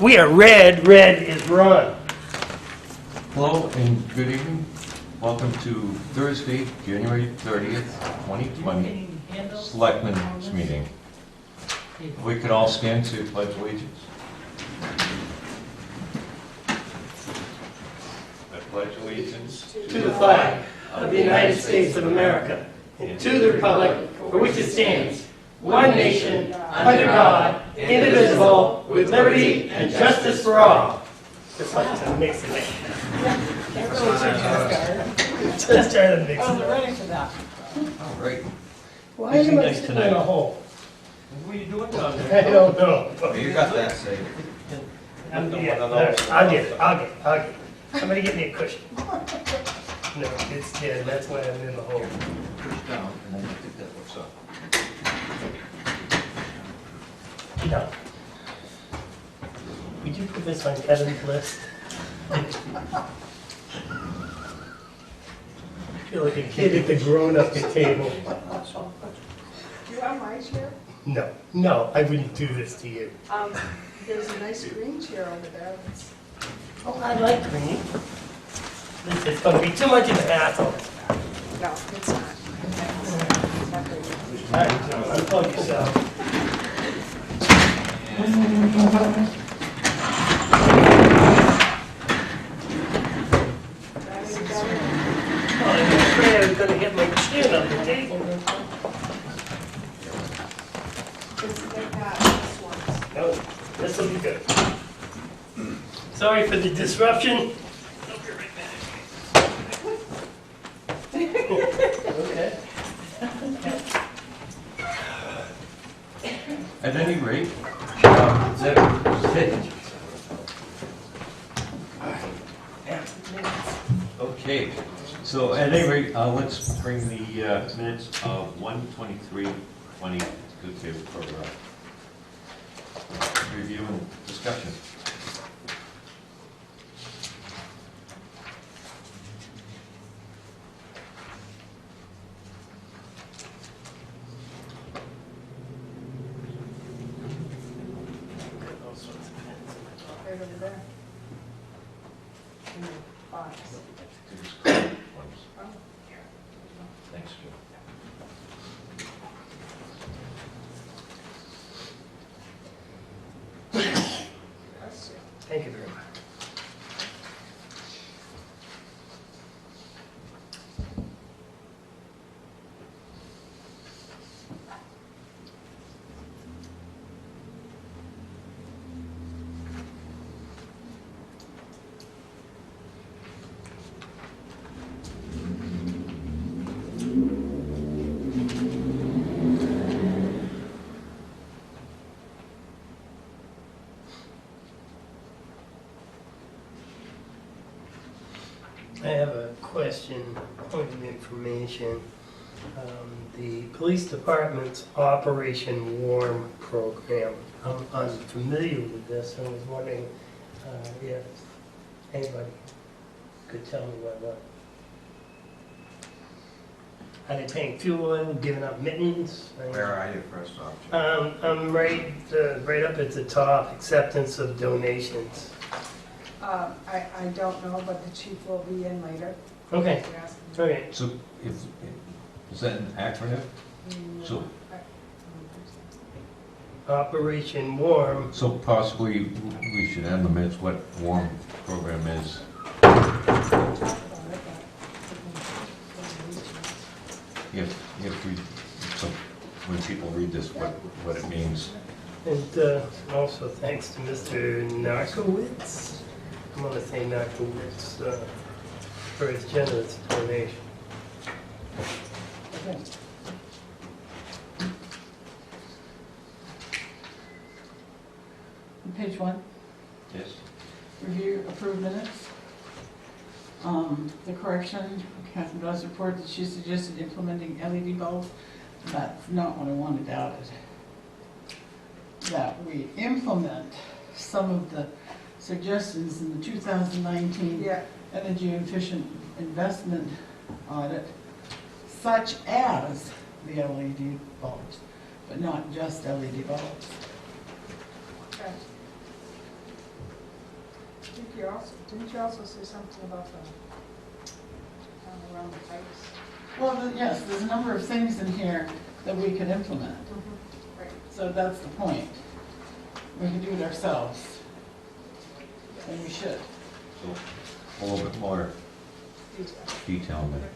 We are red. Red is Ron. Hello and good evening. Welcome to Thursday, January 30th, 2020, Selectmen's meeting. We could all stand to pledge allegiance. I pledge allegiance To the flag of the United States of America and to the republic for which it stands, one nation, under God, indivisible, with liberty and justice for all. Just like to mix it. Just try to mix I'm it. ready for that. All right. Why am I sitting in a hole? What are you doing down I don't know. You got that saved. Yeah, all right, I'll get it. Somebody get me a cushion. No, it's dead. That's why I'm in the hole. Push down and then I think that looks up. No. Would you put this on Kevin's list? I feel like a kid at the grown-up table. You have my chair? No, I wouldn't do this to you. There's a nice green chair over there. Oh, I like green. This is going to be too much of a hassle. No, it's not. It's not very good. All right, Joe, unplug yourself. Oh, I was afraid I was going to hit my chin on the table. No, this will be good. Sorry for the disruption. I'll be right back. Okay. At any rate, okay, so at any rate, let's bring the minutes of 1/23/20 to the table for review and discussion. Right over there. In the box. Oh. Thanks, Joe. Thank you very much. I have a question, point of information. The police department's Operation Warm program. I'm unfamiliar with this. I was wondering if anybody could tell me what. Are they paying fuel and giving out mittens? Where are you, first off? I'm right up at the top, acceptance of donations. I don't know, but the chief will be in later. Okay, Yes. okay. So, is that an acronym? No, So- Operation Warm. So possibly we should have the minutes what WARM program is. If we, so when people read this, what it means. And also thanks to Mr. Narkowitz, I'm going to say Narkowitz, for his generous donation. On page 1, Yes. review approved minutes. The correction, Catherine does report that she suggested implementing LED bulbs. That's not what I wanted added. That we implement some of the suggestions in the 2019 Yeah, energy efficient investment audit, such as the LED bulbs, but not just LED bulbs. okay. think you also, didn't you also say something about the, around the pipes? Well, yes, there's a number of things in here that we could implement, Right. so that's the point. We can do it ourselves, and we should. So, a little bit more detail in there.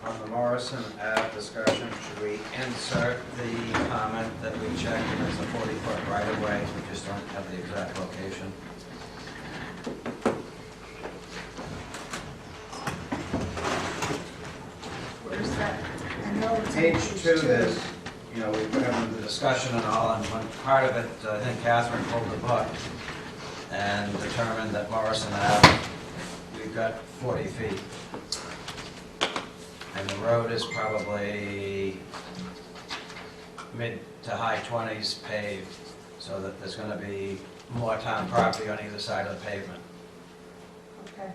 On the Morrison Ave discussion, should we insert the comment that we checked and it's a 40-foot right-of-way? We just don't have the exact location. Where's that? I know it's on Page 2, there's, you know, we put in the discussion and all, and one part of it, I think Catherine pulled the book and determined that Morrison Ave, we've got 40 feet. And the road is probably mid to high 20s paved, so that there's gonna be more town property on either side of the pavement. Okay.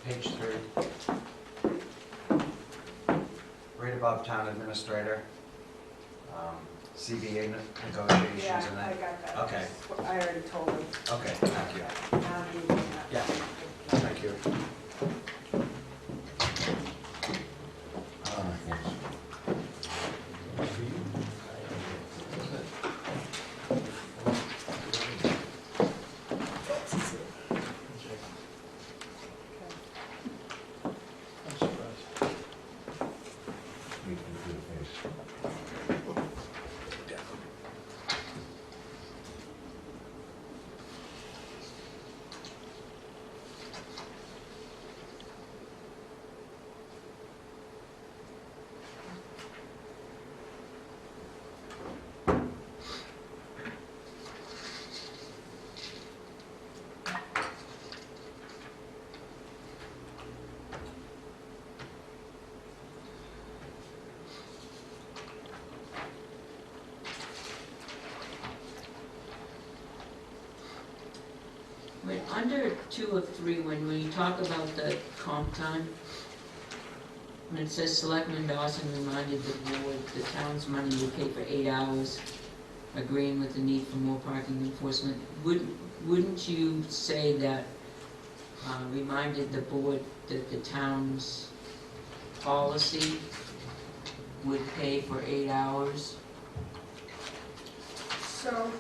Page 3. Right above town administrator, CBA negotiations Yeah, and I that. got that. Okay. I already told him. Okay, thank you. Now he will have- Yeah. Thank you. Yes. We can do the face. When under 2 of 3, when you talk about the comp time, when it says Selectman Dawson reminded the board the town's money will pay for 8 hours, agreeing with the need for more parking enforcement, wouldn't you say that reminded the board that the town's policy would pay for 8 hours? So,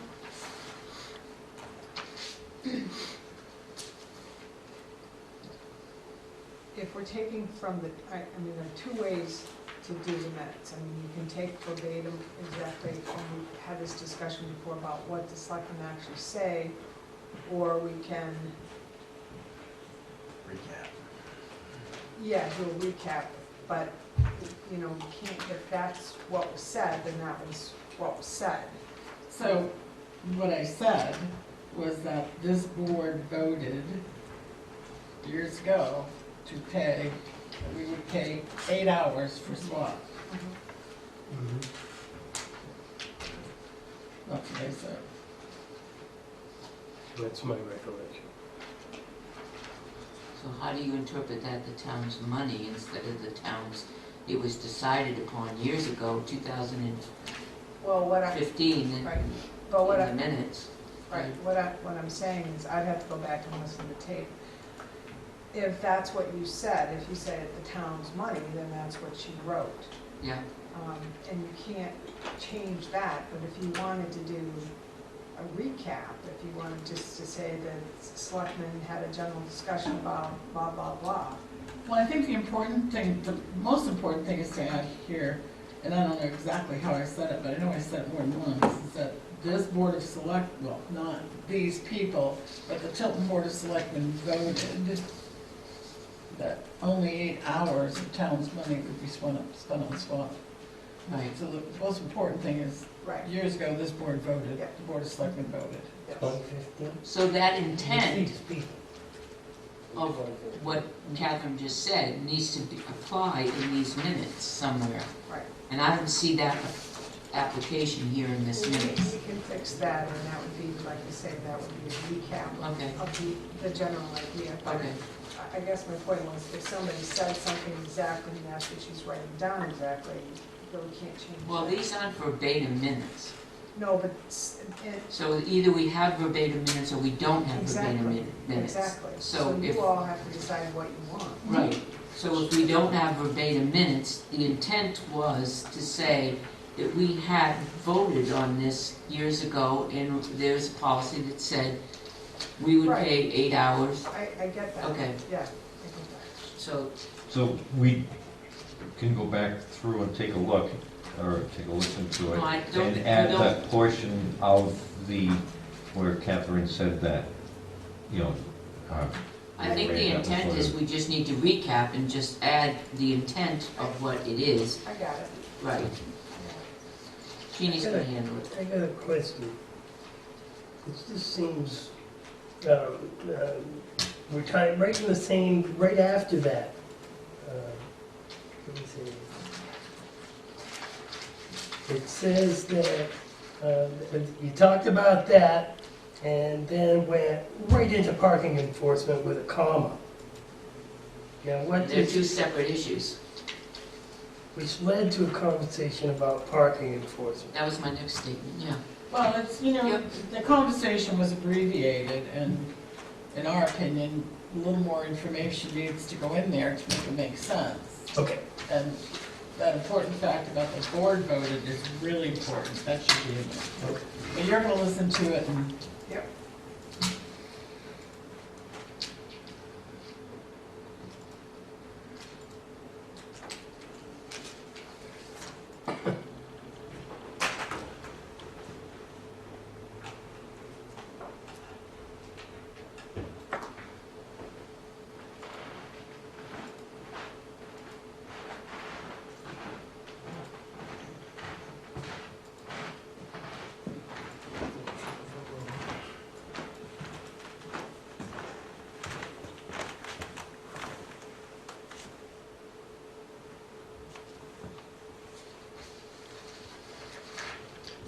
if we're taking from the, I mean, there are two ways to do the minutes. I mean, you can take verbatim exactly, and we had this discussion before about what the selectmen actually say, or we can, Recap. yeah, do a recap, but, you know, you can't, if that's what was said, then that was what was said. So what I said was that this board voted years ago to pay, that we would pay 8 hours for SWAT. That's what I said. That's my recollection. So how do you interpret that, the town's money instead of the town's, it was decided upon years ago, 2015, Well, what I, in right, but what the I, minutes. right, what I'm saying is I'd have to go back and listen to the tape. If that's what you said, if you said the town's money, then that's what she wrote. Yeah, And you can't change that, but if you wanted to do a recap, if you wanted just to say that selectmen had a general discussion about blah, blah, blah. Well, I think the important thing, the most important thing is to add here, and I don't know exactly how I said it, but I know I said it more than once, is that this Board of well, not these people, but the Tilton Board of Selectmen voted that only 8 hours of town's money would be spent on SWAT. right. So the most important thing is, Right. years ago, this board voted, Yeah. the Board of Selectmen voted. Yes. 2015? So that intent Speak. of what Catherine just said needs to be applied in these minutes somewhere. Right. And I don't see that application here in this We minutes. can fix that, and that would be, like you say, that would be a recap Okay, of the general idea. But okay. I guess my point was, if somebody said something exactly, and that's what she's writing down exactly, you really can't change that. Well, these aren't verbatim minutes. No, but So either we have verbatim minutes or we don't have verbatim exactly, minutes. exactly. So So if- you all have to decide what you want. Right, so if we don't have verbatim minutes, the intent was to say that we had voted on this years ago, and there's a policy that said we would Right. pay 8 hours. I get that. Okay. Yeah, I get that. So, So we can go back through and take a look, or take a listen to it, No, I don't- and add I don't- that portion of the, where Catherine said that, you know, I think the That was intent what is it- we just need to recap and just add the intent of what it is. I got it. Right. Jeannie's gonna handle it. I got a question. It just seems, we're trying, right in the same, right after that. Let me see. It says that, you talked about that, and then went right into parking enforcement with a comma. Now, what They're did, two separate issues. which led to a conversation about parking enforcement. That was my next statement, yeah. Well, it's, you know, Yep. the conversation was abbreviated, and in our opinion, a little more information needs to go in there to make it make sense. Okay. And that important fact about the board voted is really important, that should be in there. Okay. But you're gonna listen to it and Yep.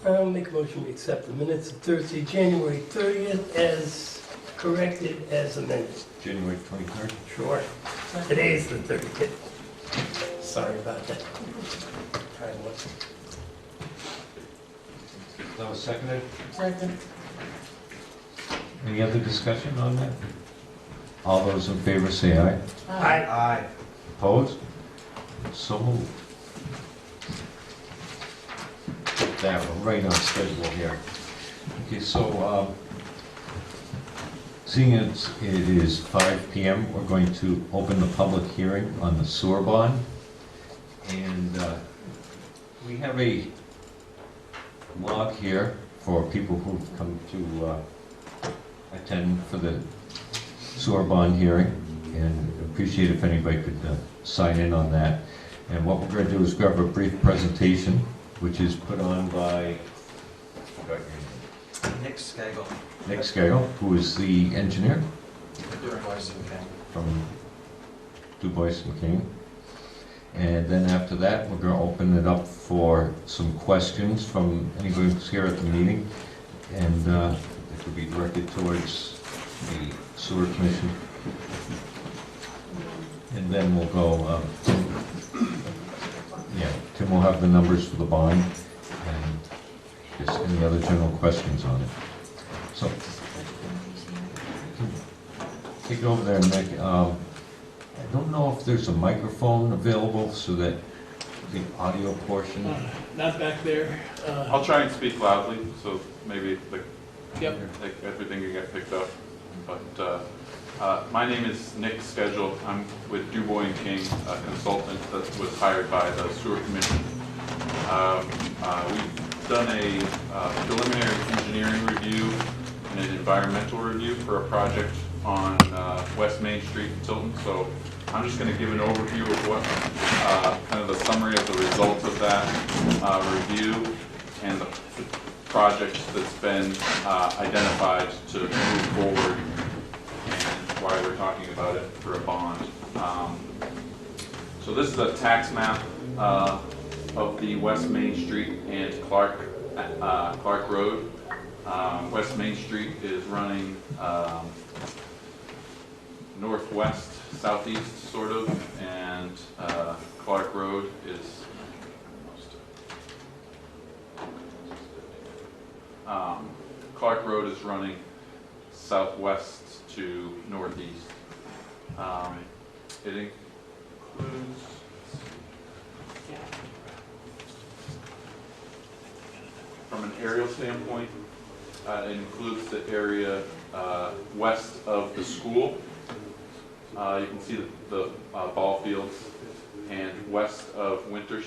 I'll make a motion to accept the minutes of Thursday, January 30th as corrected as amended. January 23rd. Sure. Today is the 30th. Sorry about that. Time was. That was seconded. second. Any other discussion on that? All those in favor say aye. Aye. Aye. Opposed? So moved. at that, we're right on schedule here. Okay, so, seeing as it is 5 PM, we're going to open the public hearing on the sewer bond. And we have a log here for people who've come to attend for the sewer bond hearing, and appreciate if anybody could sign in on that. And what we're going to do is grab a brief presentation, which is put on by Nick Skagel. Nick Scale, who is the engineer from Du Bois McCain. And then after that, we're going to open it up for some questions from anybody who's here at the meeting. And it could be directed towards the sewer commission. And then we'll go, Tim will have the numbers for the bond and just any other general questions on it. So, take it over there, Nick. I don't know if there's a microphone available so that the audio portion. Not back there. I'll try and speak loudly, so maybe Yep. everything can get picked up. But my name is Nick Schedule. I'm with Du Bois King, a consultant that was hired by the Sewer Commission. We've done a preliminary engineering review and an environmental review for a project on West Main Street in Tilton. So I'm just going to give an overview of what kind of the summary of the results of that review and the project that's been identified to move forward and why we're talking about it for a bond. So this is a tax map of the West Main Street and Clark Road. West Main Street is running northwest, southeast, sort of, and Clark Road is running southwest to northeast. It includes, from an aerial standpoint, it includes the area west of the school. You can see the ball fields, and west of Winter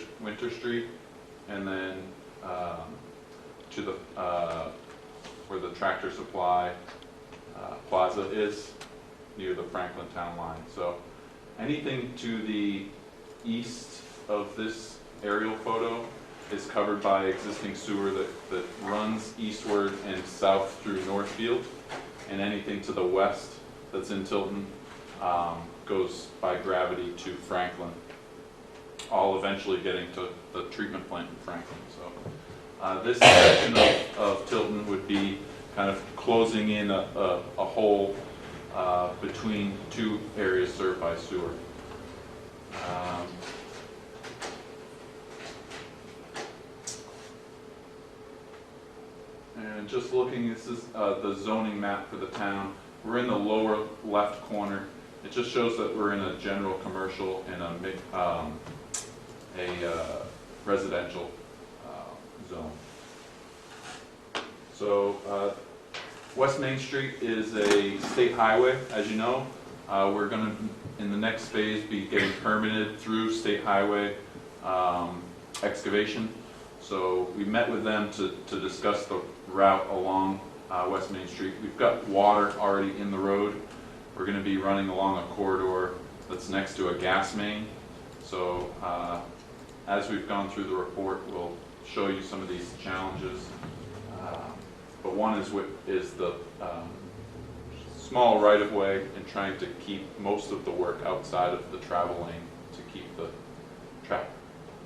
Street, and then to the where the Tractor Supply Plaza is, near the Franklin Town line. So anything to the east of this aerial photo is covered by existing sewer that runs eastward and south through Northfield, and anything to the west that's in Tilton goes by gravity to Franklin, all eventually getting to the treatment plant in Franklin. So this section of Tilton would be kind of closing in a hole between two areas served by sewer. And just looking, this is the zoning map for the town. We're in the lower left corner. It just shows that we're in a general commercial and a residential zone. So West Main Street is a state highway, as you know. We're going to, in the next phase, be getting permitted through state highway excavation. So we met with them to discuss the route along West Main Street. We've got water already in the road. We're going to be running along a corridor that's next to a gas main. So as we've gone through the report, we'll show you some of these challenges. But one is the small right-of-way and trying to keep most of the work outside of the travel lane to keep the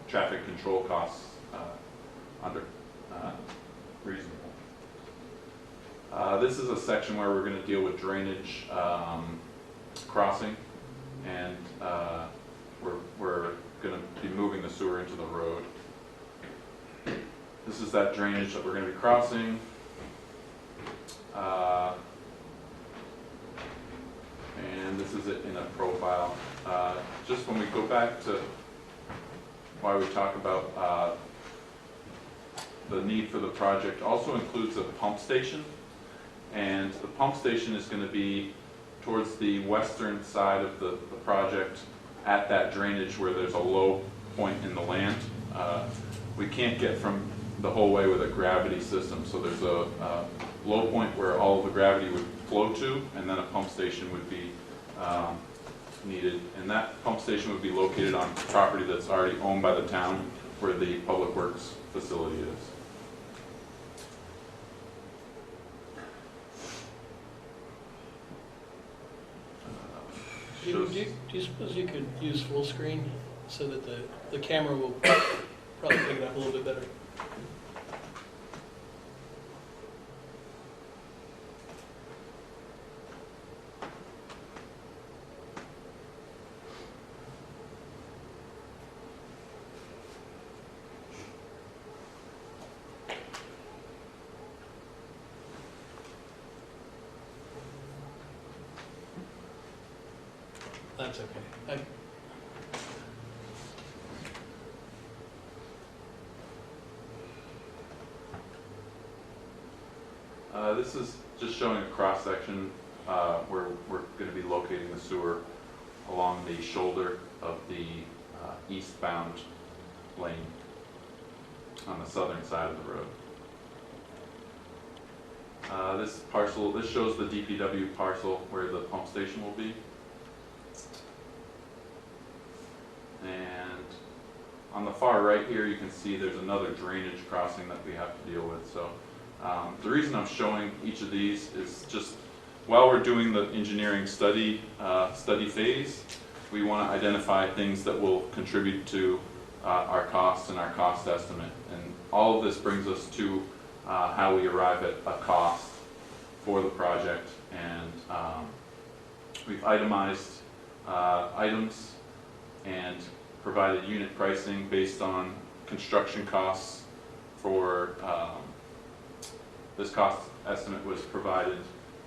traffic control costs under reasonable. This is a section where we're going to deal with drainage crossing, and we're going to be moving the sewer into the road. This is that drainage that we're going to be crossing. And this is it in a profile. Just when we go back to why we talk about the need for the project also includes a pump station. And the pump station is going to be towards the western side of the project at that drainage where there's a low point in the land. We can't get from the whole way with a gravity system, so there's a low point where all of the gravity would flow to, and then a pump station would be needed. And that pump station would be located on property that's already owned by the town where the public works facility is. Do you suppose you could use full screen so that the camera will probably pick it up a little bit better? That's okay. This is just showing a cross-section where we're going to be locating the sewer along the shoulder of the eastbound lane on the southern side of the road. This shows the DPW parcel where the pump station will be. And on the far right here, you can see there's another drainage crossing that we have to deal with. So the reason I'm showing each of these is just while we're doing the engineering study phase, we want to identify things that will contribute to our costs and our cost estimate. And all of this brings us to how we arrive at a cost for the project. And we've itemized items and provided unit pricing based on construction costs for, this cost estimate was provided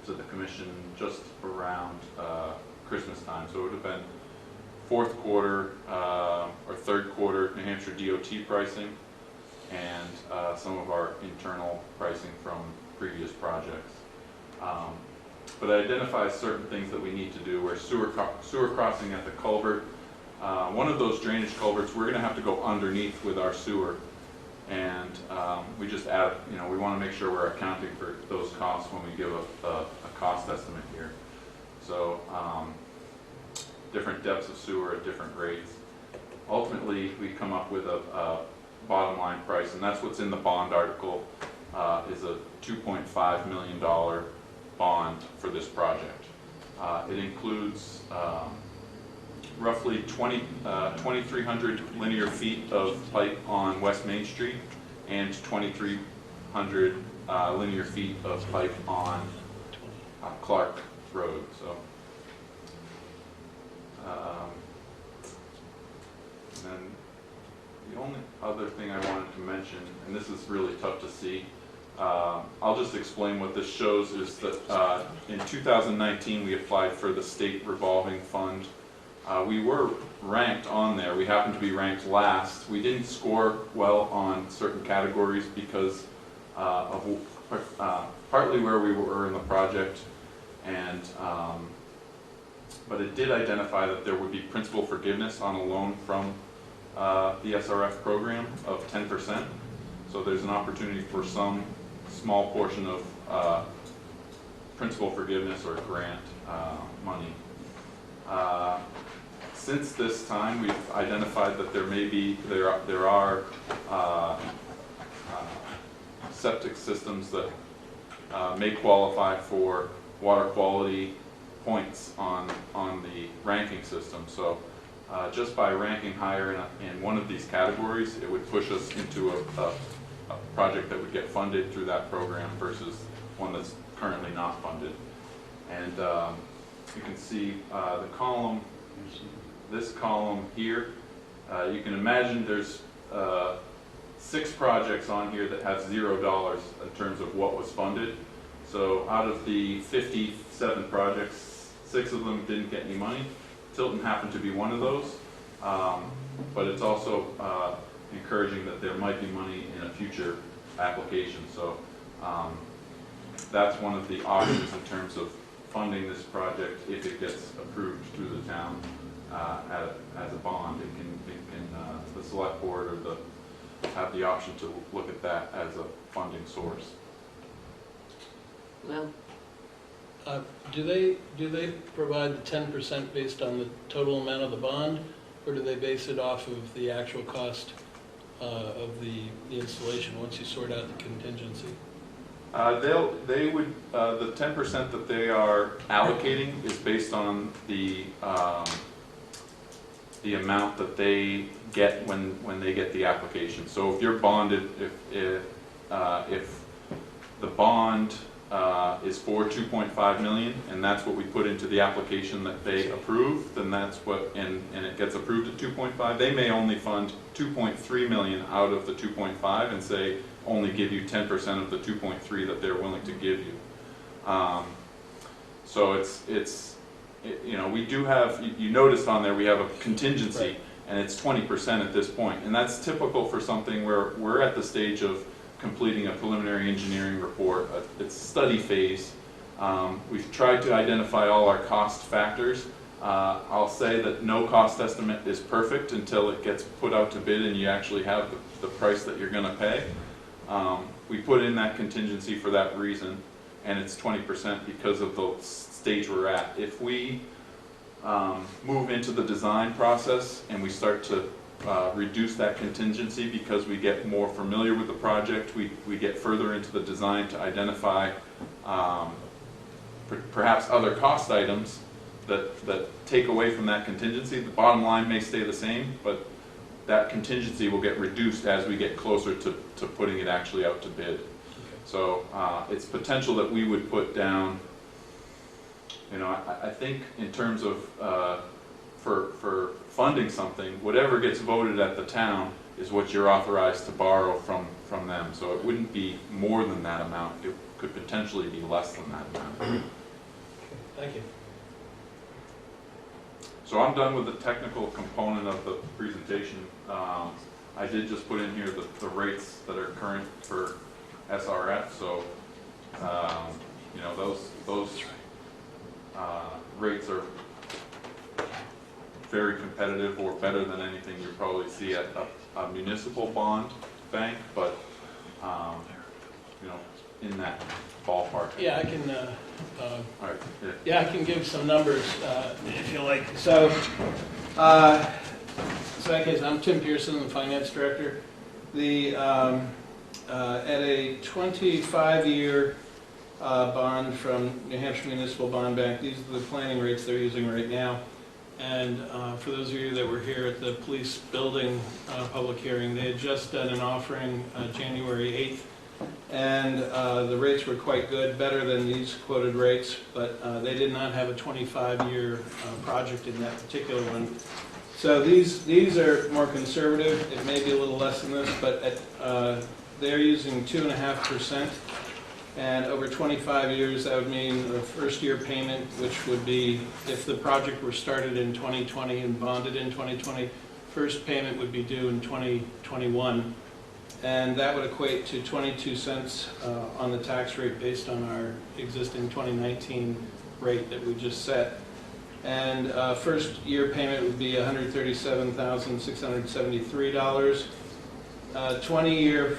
to the commission just around Christmas time. So it would have been fourth quarter or third quarter New Hampshire DOT pricing and some of our internal pricing from previous projects. But it identifies certain things that we need to do, where sewer crossing at the culvert. One of those drainage culverts, we're going to have to go underneath with our sewer, and we just add, we want to make sure we're accounting for those costs when we give a cost estimate here. So different depths of sewer at different rates. Ultimately, we come up with a bottom line price, and that's what's in the bond article, is a $2.5 million bond for this project. It includes roughly 2,300 linear feet of pipe on West Main Street and 2,300 linear feet of pipe on Clark Road. So, and the only other thing I wanted to mention, and this is really tough to see, I'll just explain what this shows, is that in 2019 we applied for the state revolving fund. We were ranked on there. We happened to be ranked last. We didn't score well on certain categories because of partly where we were in the project, and but it did identify that there would be principal forgiveness on a loan from the SRF program of 10%. So there's an opportunity for some small portion of principal forgiveness or grant money. Since this time, we've identified that there are septic systems that may qualify for water quality points on the ranking system. So just by ranking higher in one of these categories, it would push us into a project that would get funded through that program versus one that's currently not funded. And you can see the column, this column here, you can imagine there's 6 projects on here that have $0 in terms of what was funded. So out of the 57 projects, 6 of them didn't get any money. Tilton happened to be one of those, but it's also encouraging that there might be money in a future application. So that's one of the options in terms of funding this project if it gets approved through the town as a bond. The select board or have the option to look at that as a funding source. Well, Do they provide the 10% based on the total amount of the bond, or do they base it off of the actual cost of the installation once you sort out the contingency? They would, the 10% that they are allocating is based on the amount that they get when they get the application. So if you're bonded, if the bond is for 2.5 million, and that's what we put into the application that they approve, then that's what, and it gets approved at 2.5, they may only fund 2.3 million out of the 2.5 and say, only give you 10% of the 2.3 that they're willing to give you. So you know, we do have, you noticed on there, we have a contingency, Right. and it's 20% at this point, and that's typical for something where we're at the stage of completing a preliminary engineering report. It's study phase. We've tried to identify all our cost factors. I'll say that no cost estimate is perfect until it gets put out to bid and you actually have the price that you're going to pay. We put in that contingency for that reason, and it's 20% because of the stage we're at. If we move into the design process and we start to reduce that contingency because we get more familiar with the project, we get further into the design to identify perhaps other cost items that take away from that contingency. The bottom line may stay the same, but that contingency will get reduced as we get closer to putting it actually out to bid. So it's potential that we would put down, you know, I think in terms of for funding something, whatever gets voted at the town is what you're authorized to borrow from them. So it wouldn't be more than that amount. It could potentially be less than that amount. Thank you. So I'm done with the technical component of the presentation. I did just put in here the rates that are current for SRF. So you know, those rates are very competitive, or better than anything you probably see at a municipal bond bank, but you know, in that ballpark. Yeah, I can. All right. Yeah, I can give some numbers if you like. So, in that case, I'm Tim Pearson, the finance director. At a 25-year bond from New Hampshire Municipal Bond Bank, these are the planning rates they're using right now. And for those of you that were here at the police building public hearing, they had just done an offering January 8th. And the rates were quite good, better than these quoted rates, but they did not have a 25-year project in that particular one. So these are more conservative. It may be a little less than this, but they're using 2.5%. And over 25 years, that would mean the first year payment, which would be, if the project were started in 2020 and bonded in 2020, first payment would be due in 2021. And that would equate to 22 cents on the tax rate based on our existing 2019 rate that we just set. And first year payment would be $137,673. 20-year,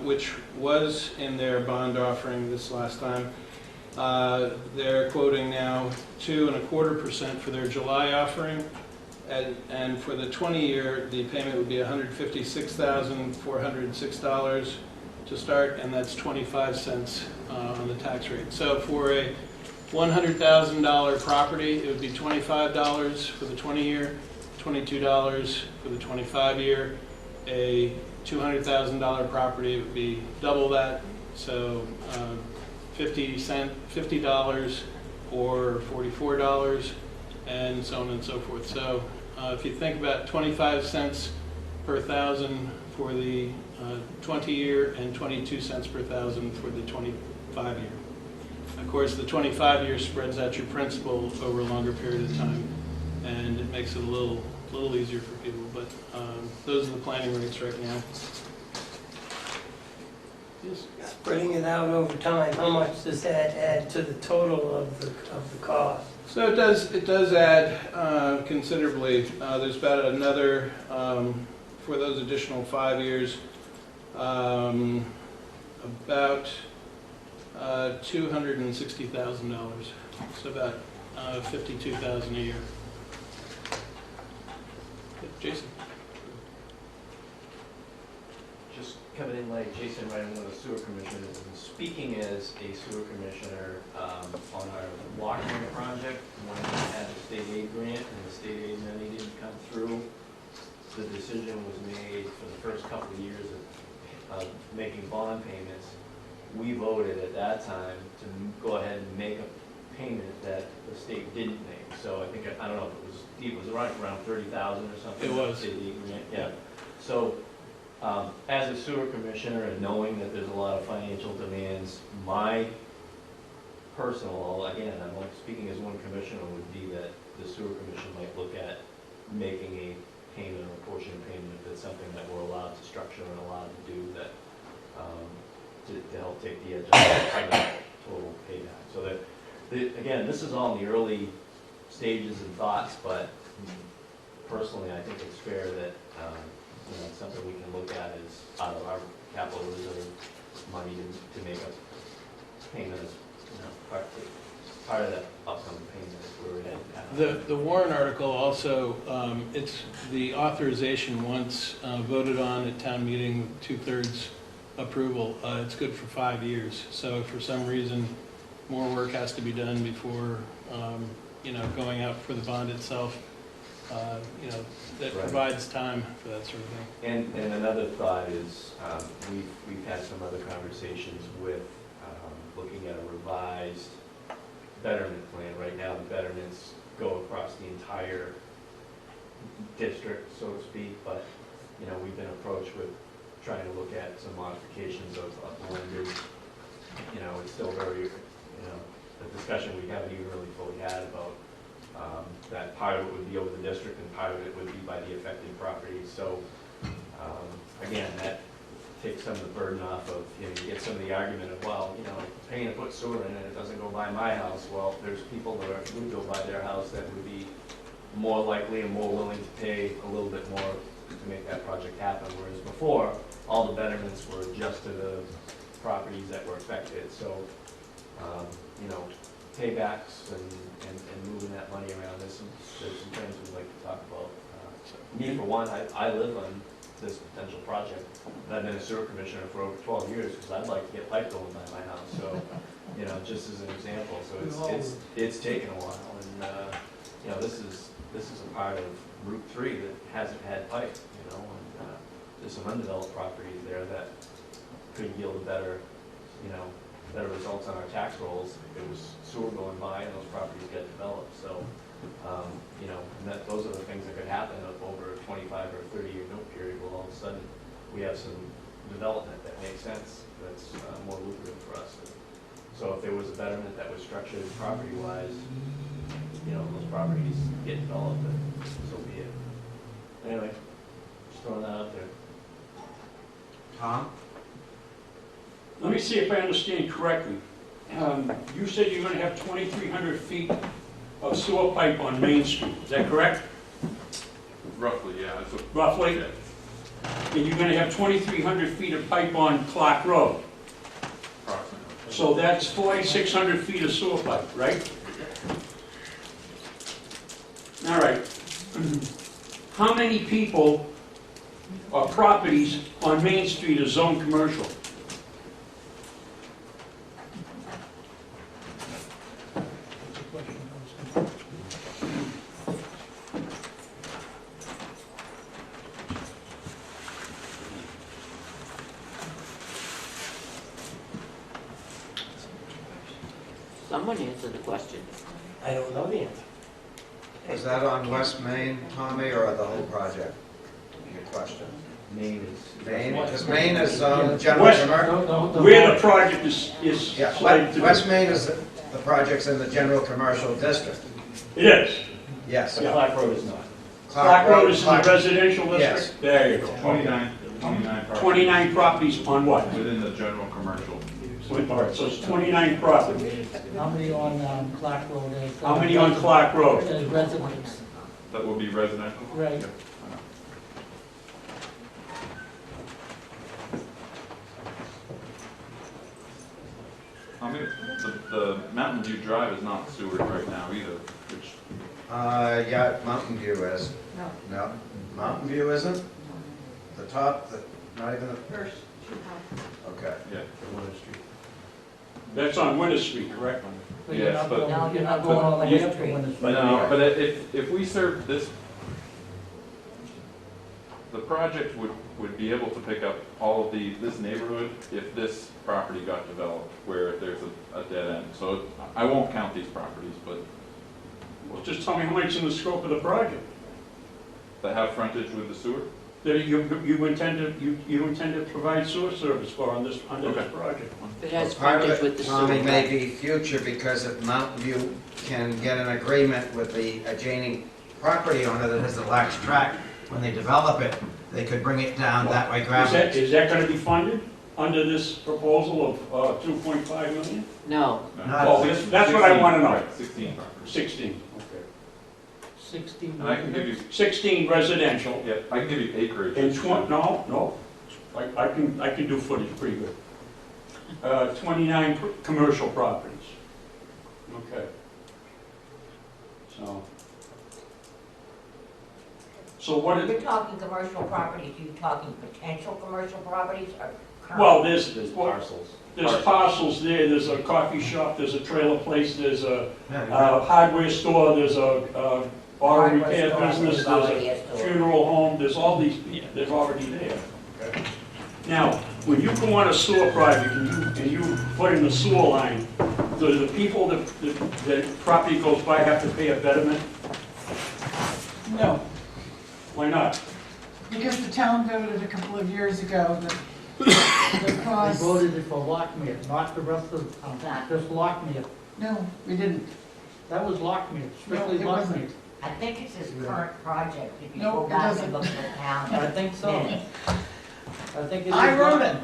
which was in their bond offering this last time, they're quoting now 2.25% for their July offering. And for the 20-year, the payment would be $156,406 to start, and that's 25 cents on the tax rate. So for a $100,000 property, it would be $25 for the 20-year, $22 for the 25-year. A $200,000 property would be double that, so $50 or $44, and so on and so forth. So if you think about 25 cents per thousand for the 20-year and 22 cents per thousand for the 25-year. Of course, the 25-year spreads out your principal over a longer period of time, and it makes it a little easier for people, but those are the planning rates right now. Yes. Spreading it out over time, how much does that add to the total of the cost? So it does add considerably. There's about another, for those additional 5 years, about $260,000. So about $52,000 a year. Jason? Just coming in late, Jason Wright, one of the sewer commissioners, and speaking as a sewer commissioner on our water main project, when we had the state aid grant and the state aid money didn't come through, the decision was made for the first couple of years of making bond payments. We voted at that time to go ahead and make a payment that the state didn't make. So I think, I don't know if it was around 30,000 or something. It was. State aid grant, yeah. So as a sewer commissioner and knowing that there's a lot of financial demands, my personal, again, I'm like speaking as one commissioner, would be that the sewer commission might look at making a payment or a portion of payment if it's something that we're allowed to structure and allowed to do that, to help take the edge off the total payback. So that, again, this is all in the early stages and thoughts, but personally, I think it's fair that it's something we can look at as out of our capital reserve money to make a payment as part of that upcoming payment if we're in. The Warren article also, it's the authorization once voted on at town meeting with 2/3 approval. It's good for 5 years. So if for some reason more work has to be done before, going out for the bond itself, that Right. provides time for that sort of thing. And another thought is, we've had some other conversations with looking at a revised betterment plan. Right now, the betterments go across the entire district, so to speak, but, we've been approached with trying to look at some modifications of blended. It's still very, the discussion we haven't even really fully had about that part of it would be over the district and part of it would be by the affected properties. So, again, that takes some of the burden off of, you get some of the argument of, well, paying to put sewer in and it doesn't go by my house. Well, there's people that would go by their house that would be more likely and more willing to pay a little bit more to make that project happen, whereas before, all the betterments were just to the properties that were affected. So, paybacks and moving that money around, there's some things we'd like to talk about. Me, for one, I live on this potential project, and I've been a sewer commissioner for over 12 years, because I'd like to get pipe going by my house, so, just as an example, so it's taken a while, and, this is a part of Route 3 that hasn't had pipe, and there's some undeveloped properties there that could yield a better results on our tax rolls if it was sewer going by and those properties get developed. So, and those are the things that could happen over a 25 or 30-year note period. Well, all of a sudden, we have some development that makes sense, that's more lucrative for us. So if there was a betterment that was structured property-wise, those properties get developed, and so be it. Anyway, just throwing that out there. Tom? Let me see if I understand correctly. You said you're going to have 2,300 feet of sewer pipe on Main Street. Is that correct? Roughly, yeah. Roughly? Yeah. And you're going to have 2,300 feet of pipe on Clark Road. Approximately. So that's 4,600 feet of sewer pipe, right? All right. How many people or properties on Main Street are zoned commercial? Someone answer the question. I don't know the answer. Is that on West Main, Tommy, or the whole project? Your question. Maine is. Main, because Main is general West- commercial. Where the project is Yeah, slated to be. West Main is the project's in the general commercial district. It is. Yes. Yeah. Clark Road is not. Clark Road is in the residential Yes. district? There you go. 29. properties. 29 properties on what? Within the general commercial. All right, so it's 29 properties. How many on Clark Road? How many on Clark Road? As residents, That will be residential? right. Yeah. I mean, the Mountain View Drive is not sewered right now either, which, Yeah, Mountain View is. No. No, Mountain View isn't? The top, not even the, First, okay. yeah. That's on Winter Street, correct? But you're Yes, not but- going, No, you're not going all the way up to Winter Street. No, but if we serve this, the project would be able to pick up all of this neighborhood if this property got developed, where there's a dead end. So I won't count these properties, but Well, just tell me how much in the scope of the project. that have frontage with the sewer? That you intend to provide sewer service for under this project. It has Part of frontage with it, the Tommy, sewer. may be future, because if Mountain View can get an agreement with the adjoining property owner that has a large tract, when they develop it, they could bring it down that way gradually. Is that gonna be funded under this proposal of 2.5 million? No, Oh, that's what I wanna know. Right, 16 properties. 16, okay. 16 And I can give you, 16 residential, yeah, I can give you acreage. and no, I can do footage pretty good. 29 commercial properties. Okay. So what You're is, talking commercial properties, you talking potential commercial properties or current? well, there's Parcels. parcels there, there's a coffee shop, there's a trailer place, there's a Yeah, hardware store, there's a auto Hardware repair store, business, there's already there's a a store. funeral home, there's all these, they're already there. Now, when you go on a sewer project and you put in the sewer line, do the people that property goes by have to pay a betterment? No, Why not? because the town voted a couple of years ago that the They cost, voted it for Lockmere, not the rest of the town, just Lockmere. no, we didn't. That was Lockmere, strictly No, it wasn't. Lockmere. I think it's his current project, if you No, go it back doesn't. and look at the I town think so. minutes. I think it is. I wrote it.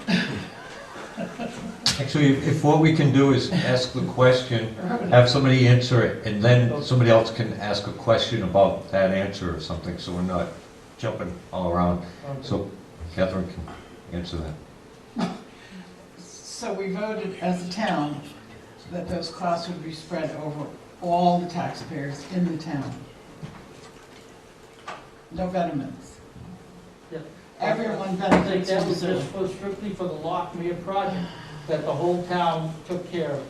Actually, if what we can do is ask the question, have somebody answer it, and then somebody else can ask a question about that answer or something, so we're not jumping all around. Okay. So Catherine can answer that. So we voted as a town that those costs would be spread over all the taxpayers in the town. No betterments. Yeah. Everyone I think benefits that from was sewer. just for strictly for the Lockmere project, that the whole town took care of.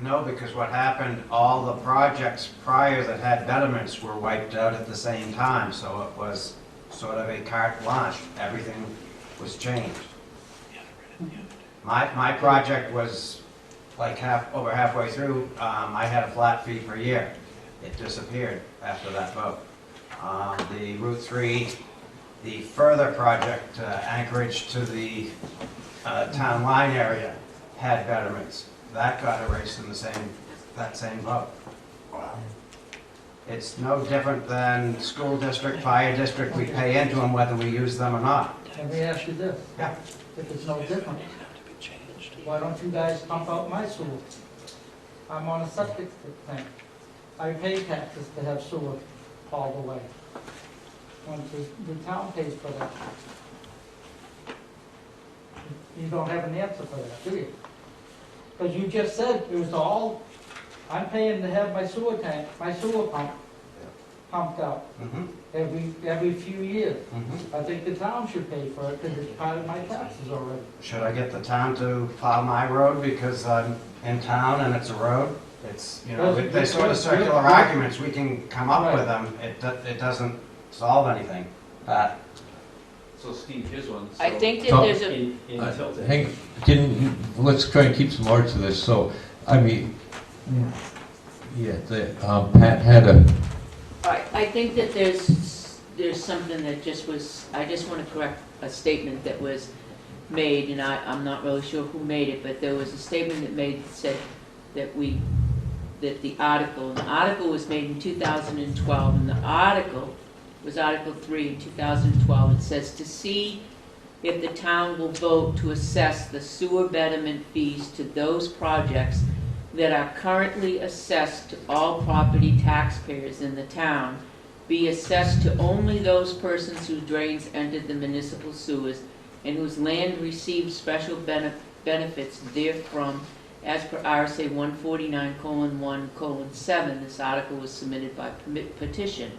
No, because what happened, all the projects prior that had betterments were wiped out at the same time, so it was sort of a carte blanche. Everything was changed. My project was like over halfway through. I had a flat fee per year. It disappeared after that vote. The Route 3, the further project, Anchorage to the town line area, had betterments. That got erased in that same vote. It's no different than school district, fire district. We pay into them whether we use them or not. Let me ask you this. Yeah. If it's no different, why don't you guys pump out my sewer? I'm on a septic tank. I pay taxes to have sewer all the way. And the town pays for that. You don't have an answer for that, do you? Because you just said it was all, I'm paying to have my sewer tank, my sewer pump pumped out Mhm, every few years. mhm. I think the town should pay for it because it's part of my taxes already. Should I get the town to plow my road because I'm in town and it's a road? It's, they're sort of circular arguments. We can come up with them. It doesn't solve anything. So Steve, here's one. I So think that So- there's a, In Tilton. Let's try and keep some order to this. So, I mean, yeah, Pat had a, I think that there's something that just was, I just want to correct a statement that was made, and I'm not really sure who made it, but there was a statement that said that the article was made in 2012, and the article was Article 3 in 2012. It says, to see if the town will vote to assess the sewer betterment fees to those projects that are currently assessed to all property taxpayers in the town, be assessed to only those persons whose drains entered the municipal sewers and whose land received special benefits therefrom, as per RSA 149:1:7. This article was submitted by petition.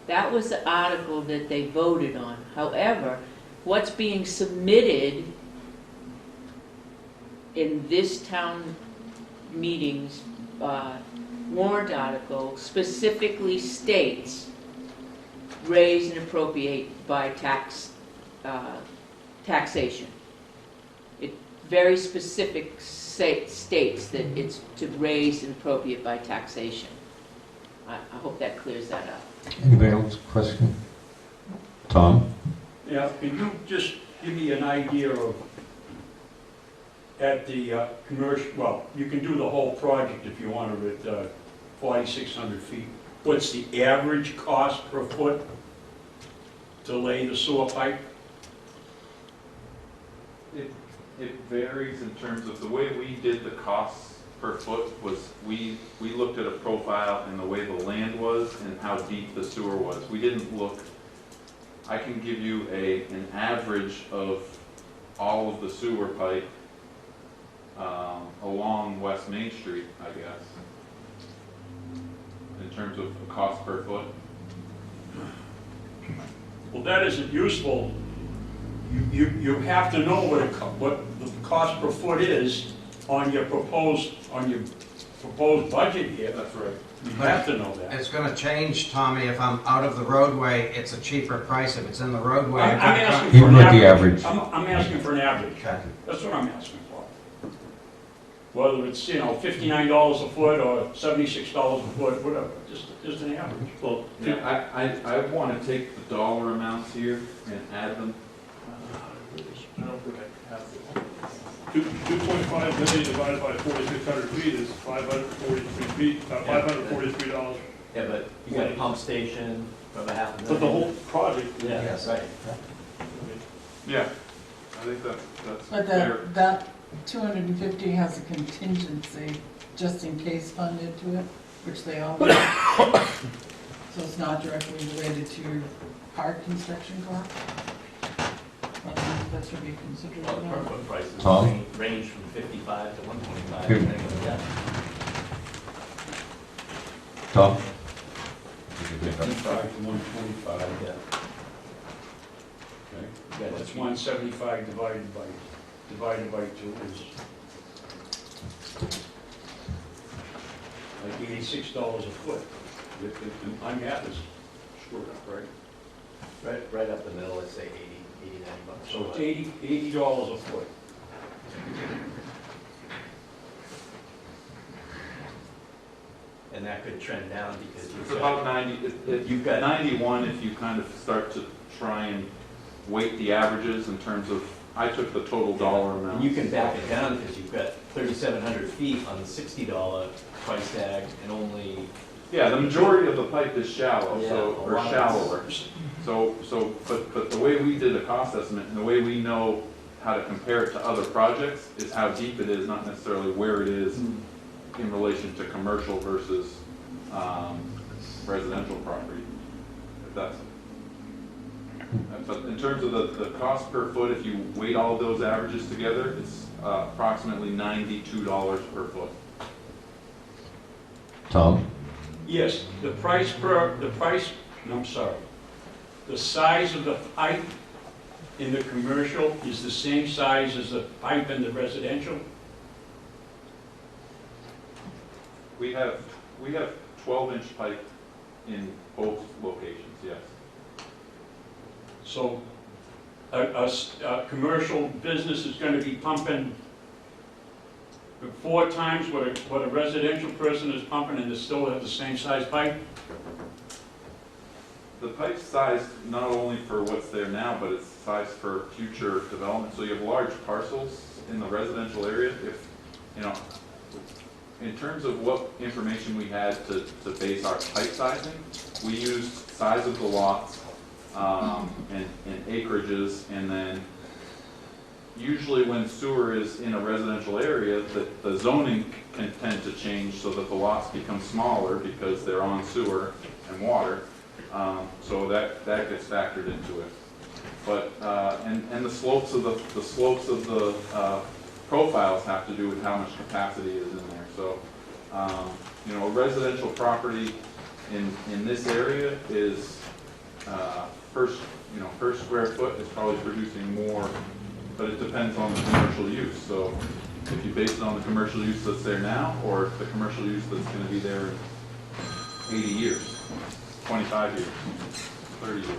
That was the article that they voted on. However, what's being submitted in this town meeting's warrant article specifically states raise and appropriate by taxation. It very specific states that it's to raise and appropriate by taxation. I hope that clears that up. Anybody else question? Tom? Yeah, can you just give me an idea of, at the commercial, well, you can do the whole project if you wanted at 4,600 feet. What's the average cost per foot to lay the sewer pipe? It varies in terms of the way we did the costs per foot was we looked at a profile and the way the land was and how deep the sewer was. We didn't look, I can give you an average of all of the sewer pipe along West Main Street, I guess, in terms of the cost per foot. Well, that isn't useful. You have to know what the cost per foot is on your proposed budget here. That's right. You have to know that. It's gonna change, Tommy, if I'm out of the roadway, it's a cheaper price. If it's in the roadway. I'm asking Even for an with the average. average. I'm asking for an average. Okay. That's what I'm asking for. Whether it's, $59 a foot or $76 a foot, whatever, just an average. Well, yeah, I want to take the dollar amounts here and add them. I don't think I have it. 2.5 million divided by 4,600 feet is 543 feet, $543. Yeah, but you got a pump station of a half a But the million. whole project, Yeah, Yes. right. Yeah, I think that's But fair. that 250 has a contingency just in case fund into it, which they always. So it's not directly related to your hard construction cost? That should be considered. Well, the per foot prices Tom? range from 55 to 125. Here. depending on the depth. Tom? 55 to 125. Yeah. Okay. Yeah, That's 175 divided by 2 is like $86 a foot. My math is screwed up, right? Right up the middle, let's say 80, 90 bucks. So it's $80 a foot. And that could trend down because It's you've about got, 90, you've got 91 if you kind of start to try and weight the averages in terms of, I took the total dollar amount. and you can back it down because you've got 3,700 feet on the $60 price tag and only. Yeah, the majority of the pipe is shallow, Yeah, so, a or lot of shallower. But the way we did the cost estimate and the way we know how to compare it to other projects is how deep it is, not necessarily where it is in relation to commercial versus residential property. If that's, but in terms of the cost per foot, if you weight all of those averages together, it's approximately $92 per foot. Tom? Yes, the size of the pipe in the commercial is the same size as the pipe in the residential? We have 12-inch pipe in both locations, yes. So a commercial business is going to be pumping 4 times what a residential person is pumping and they still have the same size pipe? The pipe's sized not only for what's there now, but it's sized for future development. So you have large parcels in the residential area. If, in terms of what information we had to base our pipe sizing, we used size of the lots and acreages, and then usually when sewer is in a residential area, the zoning can tend to change so that the lots become smaller because they're on sewer and water. So that gets factored into it. But and the slopes of the profiles have to do with how much capacity is in there. So you know, a residential property in this area is per square foot is probably producing more, but it depends on the commercial use. So if you base it on the commercial use that's there now, or the commercial use that's going to be there in 80 years, 25 years, 30 years.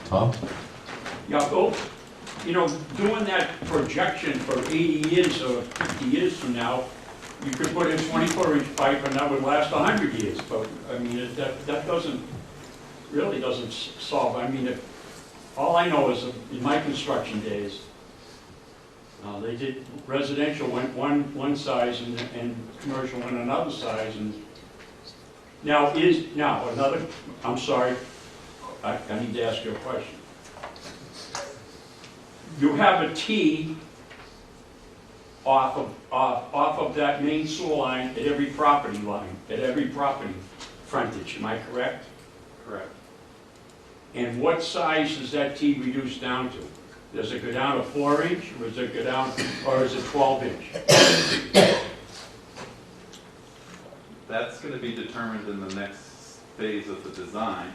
Tom? Yeah, Bill, you know, doing that projection for 80 years or 50 years from now, you could put in 24-inch pipe and that would last 100 years. But, I mean, that really doesn't solve. I mean, all I know is in my construction days, they did residential went one size and commercial went another size. And now another. I'm sorry, I need to ask you a question. You have a T off of that main sewer line at every property line, at every property frontage. Am I correct? Correct. And what size does that T reduce down to? Does it go down to 4-inch, or does it go down, or is it 12-inch? That's going to be determined in the next phase of the design.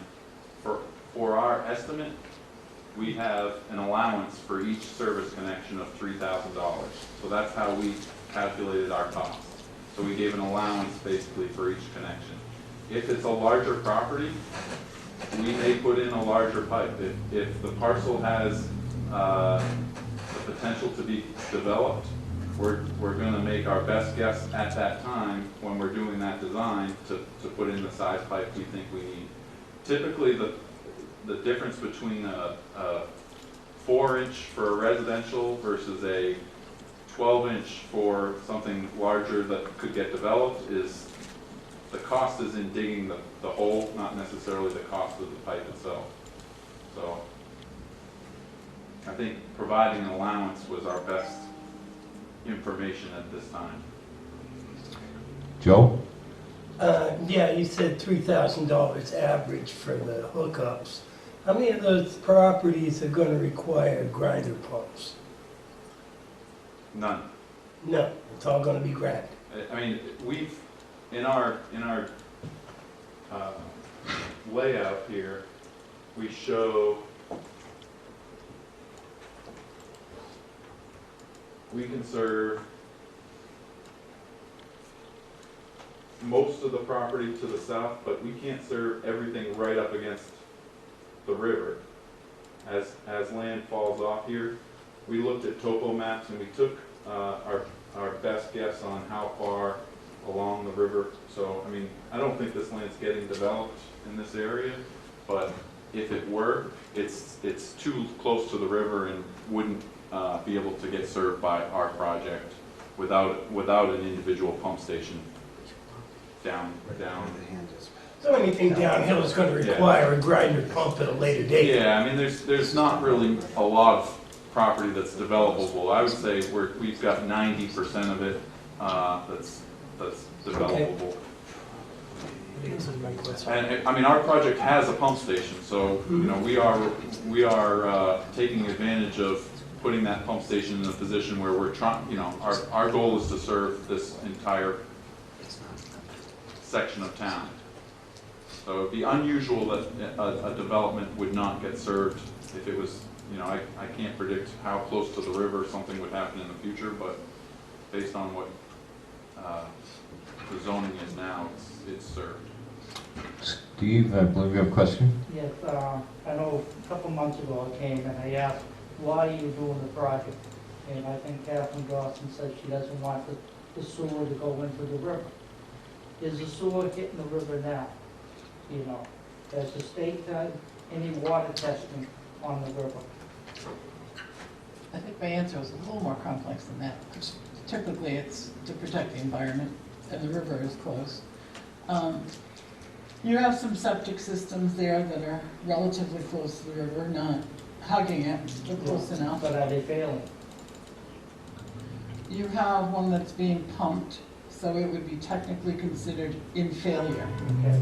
For our estimate, we have an allowance for each service connection of $3,000. So that's how we calculated our cost. So we gave an allowance basically for each connection. If it's a larger property, we may put in a larger pipe. If the parcel has the potential to be developed, we're going to make our best guess at that time when we're doing that design to put in the size pipe we think we need. Typically, the difference between a 4-inch for a residential versus a 12-inch for something larger that could get developed is the cost is in digging the hole, not necessarily the cost of the pipe itself. So I think providing an allowance was our best information at this time. Joe? Yeah, you said $3,000 average for the hookups. How many of those properties are going to require grinder pumps? None. No, it's all going to be ground. I mean, we've in our layout here, we show we can serve most of the property to the south, but we can't serve everything right up against the river. As land falls off here, we looked at topo maps and we took our best guess on how far along the river. So, I mean, I don't think this land's getting developed in this area, but if it were, it's too close to the river and wouldn't be able to get served by our project without an individual pump station down. So anything downhill is going to require a grinder pump at a later date. Yeah, I mean, there's not really a lot of property that's developable. I would say we've got 90% of it that's developable. And I mean, our project has a pump station, so you know we are taking advantage of putting that pump station in a position where we're trying. You know, our goal is to serve this entire section of town. So it'd be unusual that a development would not get served if it was. You know, I can't predict how close to the river something would happen in the future, but based on what the zoning is now, it's served. Steve, I believe you have a question? Yes, I know a couple months ago I came and I asked, why are you doing the project? And I think Catherine Dawson said she doesn't want the sewer to go into the river. Is the sewer hitting the river now? You know, has the state done any water testing on the river? I think my answer was a little more complex than that. Typically, it's to protect the environment, and the river is close. You have some septic systems there that are relatively close to the river, not hugging it, but close enough. But are they failing? You have one that's being pumped, so it would be technically considered in failure. Okay.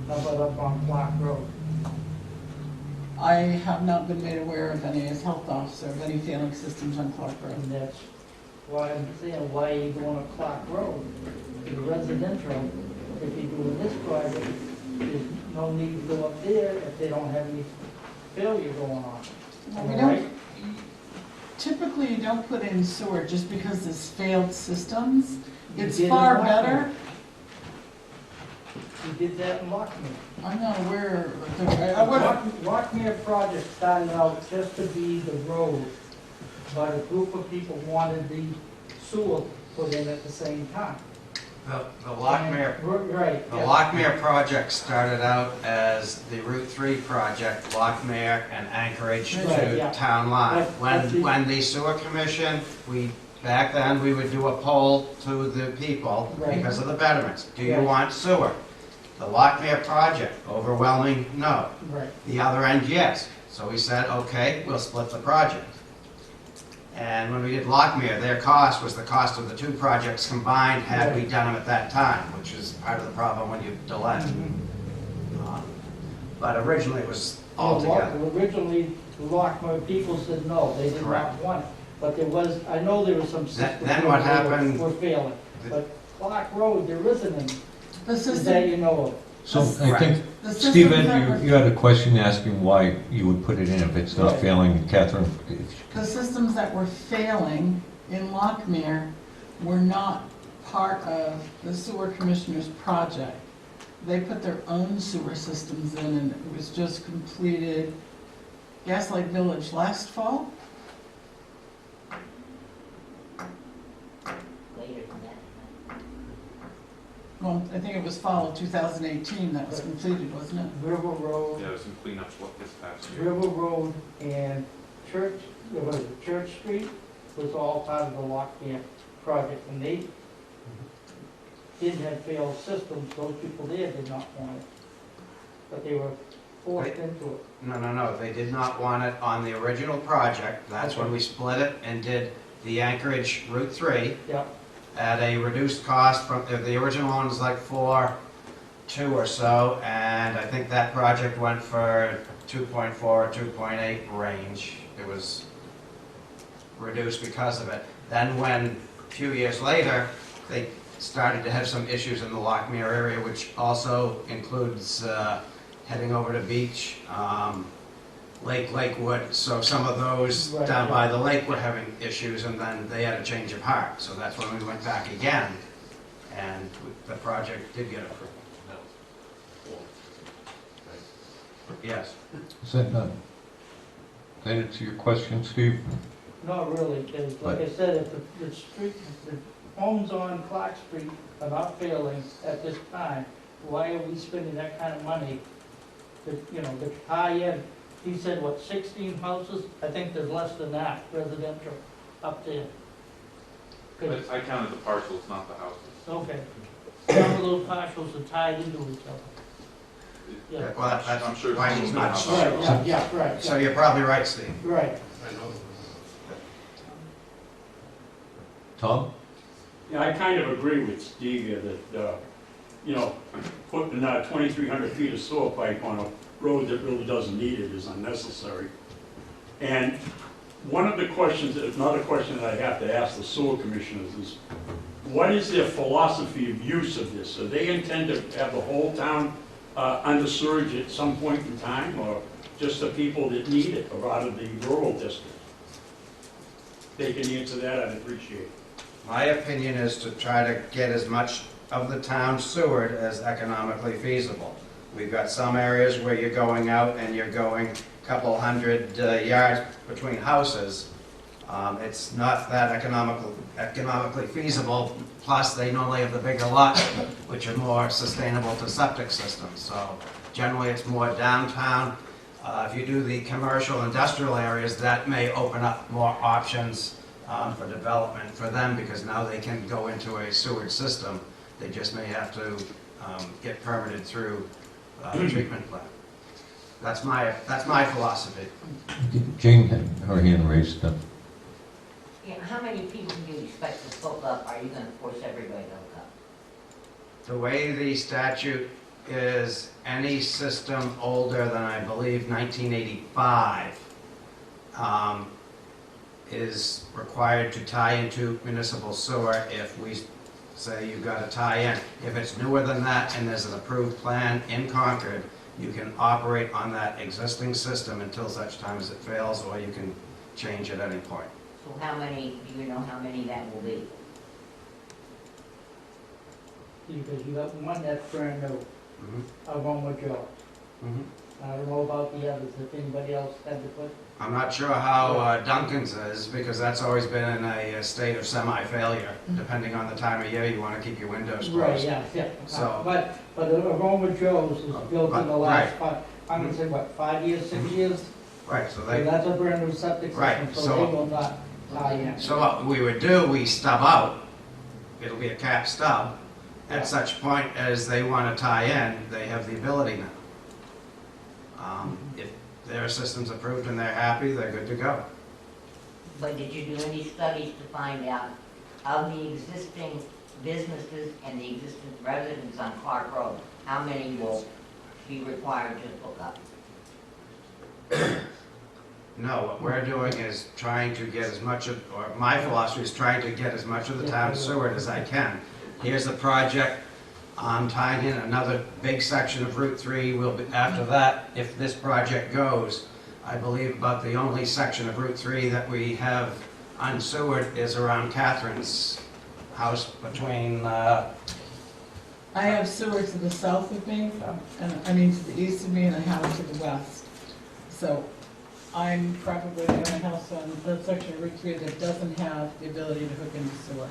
How about up on Clark Road? I have not been made aware of any, as health officer, of any failing systems on Clark Road. And that's why I'm saying, why are you going up Clark Road? The residential, if you're doing this project, there's no need to go up there if they don't have any failure going on. We Am I don't, right? typically you don't put in sewer just because there's failed systems. You It's did in far Lockmere. better. You did that in Lockmere. I'm not aware, I would, Lockmere project started out just to be the road, but a group of people wanted the sewer put in at the same time. The Lockmere, Right. the yeah. Lockmere project started out as the Route 3 project, Lockmere and Anchorage Right, to yeah. town line. But the- When the sewer commission, back then, we would do a poll to the people Right. because of the betterments. Do you Right. want sewer? The Lockmere project, overwhelming no. Right. The other end, yes. So we said, okay, we'll split the project. And when we did Lockmere, their cost was the cost of the two projects combined had we done them at that time, which is part of the problem when you delay. But originally it was all together. Originally, the Lockmere people said no, they did not Correct. want it. But there was, I know there was some systems. Then what that happened- were failing. But Clark Road, there isn't any, the that system, you know of. So I think, the systems Stephen, that were, you had a question asking why you would put it in if it's not Right. failing. Catherine, if- the systems that were failing in Lockmere were not part of the sewer commissioner's project. They put their own sewer systems in, and it was just completed, Gaslight Village last fall. Later than that. Well, I think it was fall of 2018 that was completed, wasn't it? River Road, Yeah, there's some cleanup what this past year. River Road and Church, what is it, Church Street was all part of the Lockmere project. And they didn't have failed systems, those people there did not want it. But they were forced into it. No, they did not want it on the original project. That's when we split it and did the Anchorage Route 3 Yeah, at a reduced cost from, the original one was like 4.2 or so, and I think that project went for 2.4 or 2.8 range. It was reduced because of it. Then when, a few years later, they started to have some issues in the Lockmere area, which also includes heading over to Beach, Lakewood. So some of those Right, down yeah. by the lake were having issues, and then they had a change of heart. So that's when we went back again, and the project did get approved. Yes. is that not, that answer your question, Steve? not really, because like I said, if the street, if the homes on Clark Street are not failing at this time, why are we spending that kind of money to, to tie in? He said, what, 16 houses? I think there's less than that residential up there. 'Cause- I counted the parcels, not the houses. okay. Some of those parcels are tied into each other. Yeah. Well, that's I'm sure why he's not. Right, yeah, right. So you're probably right, Steve. Right. Tom? Yeah, I kind of agree with Steve here that, putting 2,300 feet of sewer pipe on a road that really doesn't need it is unnecessary. And one of the questions, another question that I have to ask the sewer commissioners is, what is their philosophy of use of this? Do they intend to have the whole town under surge at some point in time, or just the people that need it, or out of the rural district? They can answer that, I'd appreciate it. My opinion is to try to get as much of the town sewered as economically feasible. We've got some areas where you're going out and you're going a couple hundred yards between houses. It's not that economically feasible, plus they normally have the bigger lots, which are more sustainable to septic systems. So generally it's more downtown. If you do the commercial industrial areas, that may open up more options for development for them, because now they can go into a sewered system. They just may have to get permitted through the treatment plant. That's my philosophy. Jane had her hand raised up. Yeah, how many people do you expect to hook up? Are you gonna force everybody to hook up? The way the statute is, any system older than, I believe, 1985 is required to tie into municipal sewer if we say you've got to tie in. If it's newer than that and there's an approved plan in Concord, you can operate on that existing system until such time as it fails, or you can change at any point. So how many, do you know how many that will be? Because you got one that's brand new, Mhm. one with Joe. Mhm. I don't know about the others, if anybody else had to put. I'm not sure how Duncan's is, because that's always been in a state of semi-failure, depending on the time of year you want to keep your windows Right, closed. yeah. So- But Aroma Joe's is built in the last, Right. I'm gonna say, what, 5 years, 6 years? Right, so So they, that's a brand new septic Right, system, so so- they will not tie in. so what we would do, we stub out, it'll be a cap stub. At such point as they want to tie in, they have the ability now. If their system's approved and they're happy, they're good to go. But did you do any studies to find out of the existing businesses and the existing residents on Clark Road, how many will be required to hook up? No, what we're doing is trying to get as much of, or my philosophy is trying to get as much of the town sewered as I can. Here's a project, I'm tying in another big section of Route 3. We'll be, after that, if this project goes, I believe about the only section of Route 3 that we have unsewered is around Catherine's house between, I have sewer to the south of me, and I mean to the east of me, and I have it to the west. So I'm probably the only house on that section of Route 3 that doesn't have the ability to hook into sewer.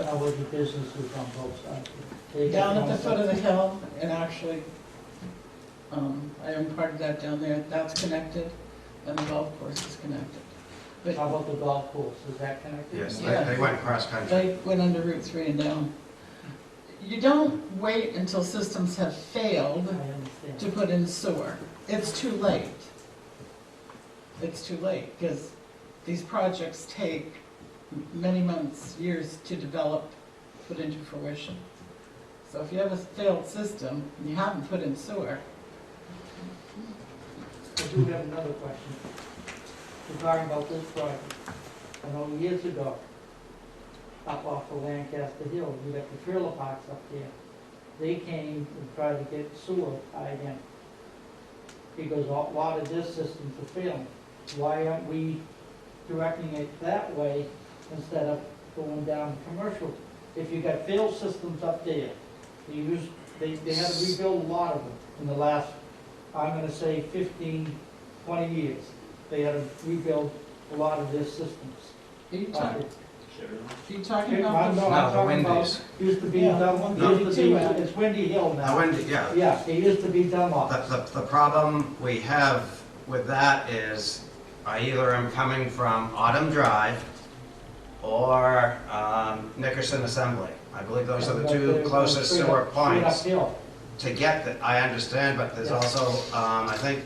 How were the businesses on both sides? They Down got at the one foot of the septic? hill, and actually, I own part of that down there, that's connected, and the golf course is connected. But How about the golf course, is that connected? yes, Yeah. they went cross-country. they went under Route 3 and down. You don't wait until systems have failed I understand. to put in sewer. It's too late. It's too late, because these projects take many months, years to develop, put into fruition. So if you have a failed system and you haven't put in sewer, I do have another question. We're talking about this project. I know years ago, up off of Lancaster Hill, we got the trailer parks up there. They came and tried to get sewer tied in. Because a lot of their systems are failing. Why aren't we directing it that way instead of going down commercial? If you got failed systems up there, they had to rebuild a lot of them in the last, I'm gonna say 15, 20 years. They had to rebuild a lot of their systems. are you talking, I'm about No, talking the about, Wendy's. used to be Yeah, done, no. used to be, it's Windy Hill now. Now, Wendy, yeah. Yeah, it used to be Dunlop. The problem we have with that is I either am coming from Autumn Drive or Nickerson Assembly. I believe those are the two closest sewer points to get that. I understand, but there's also, I think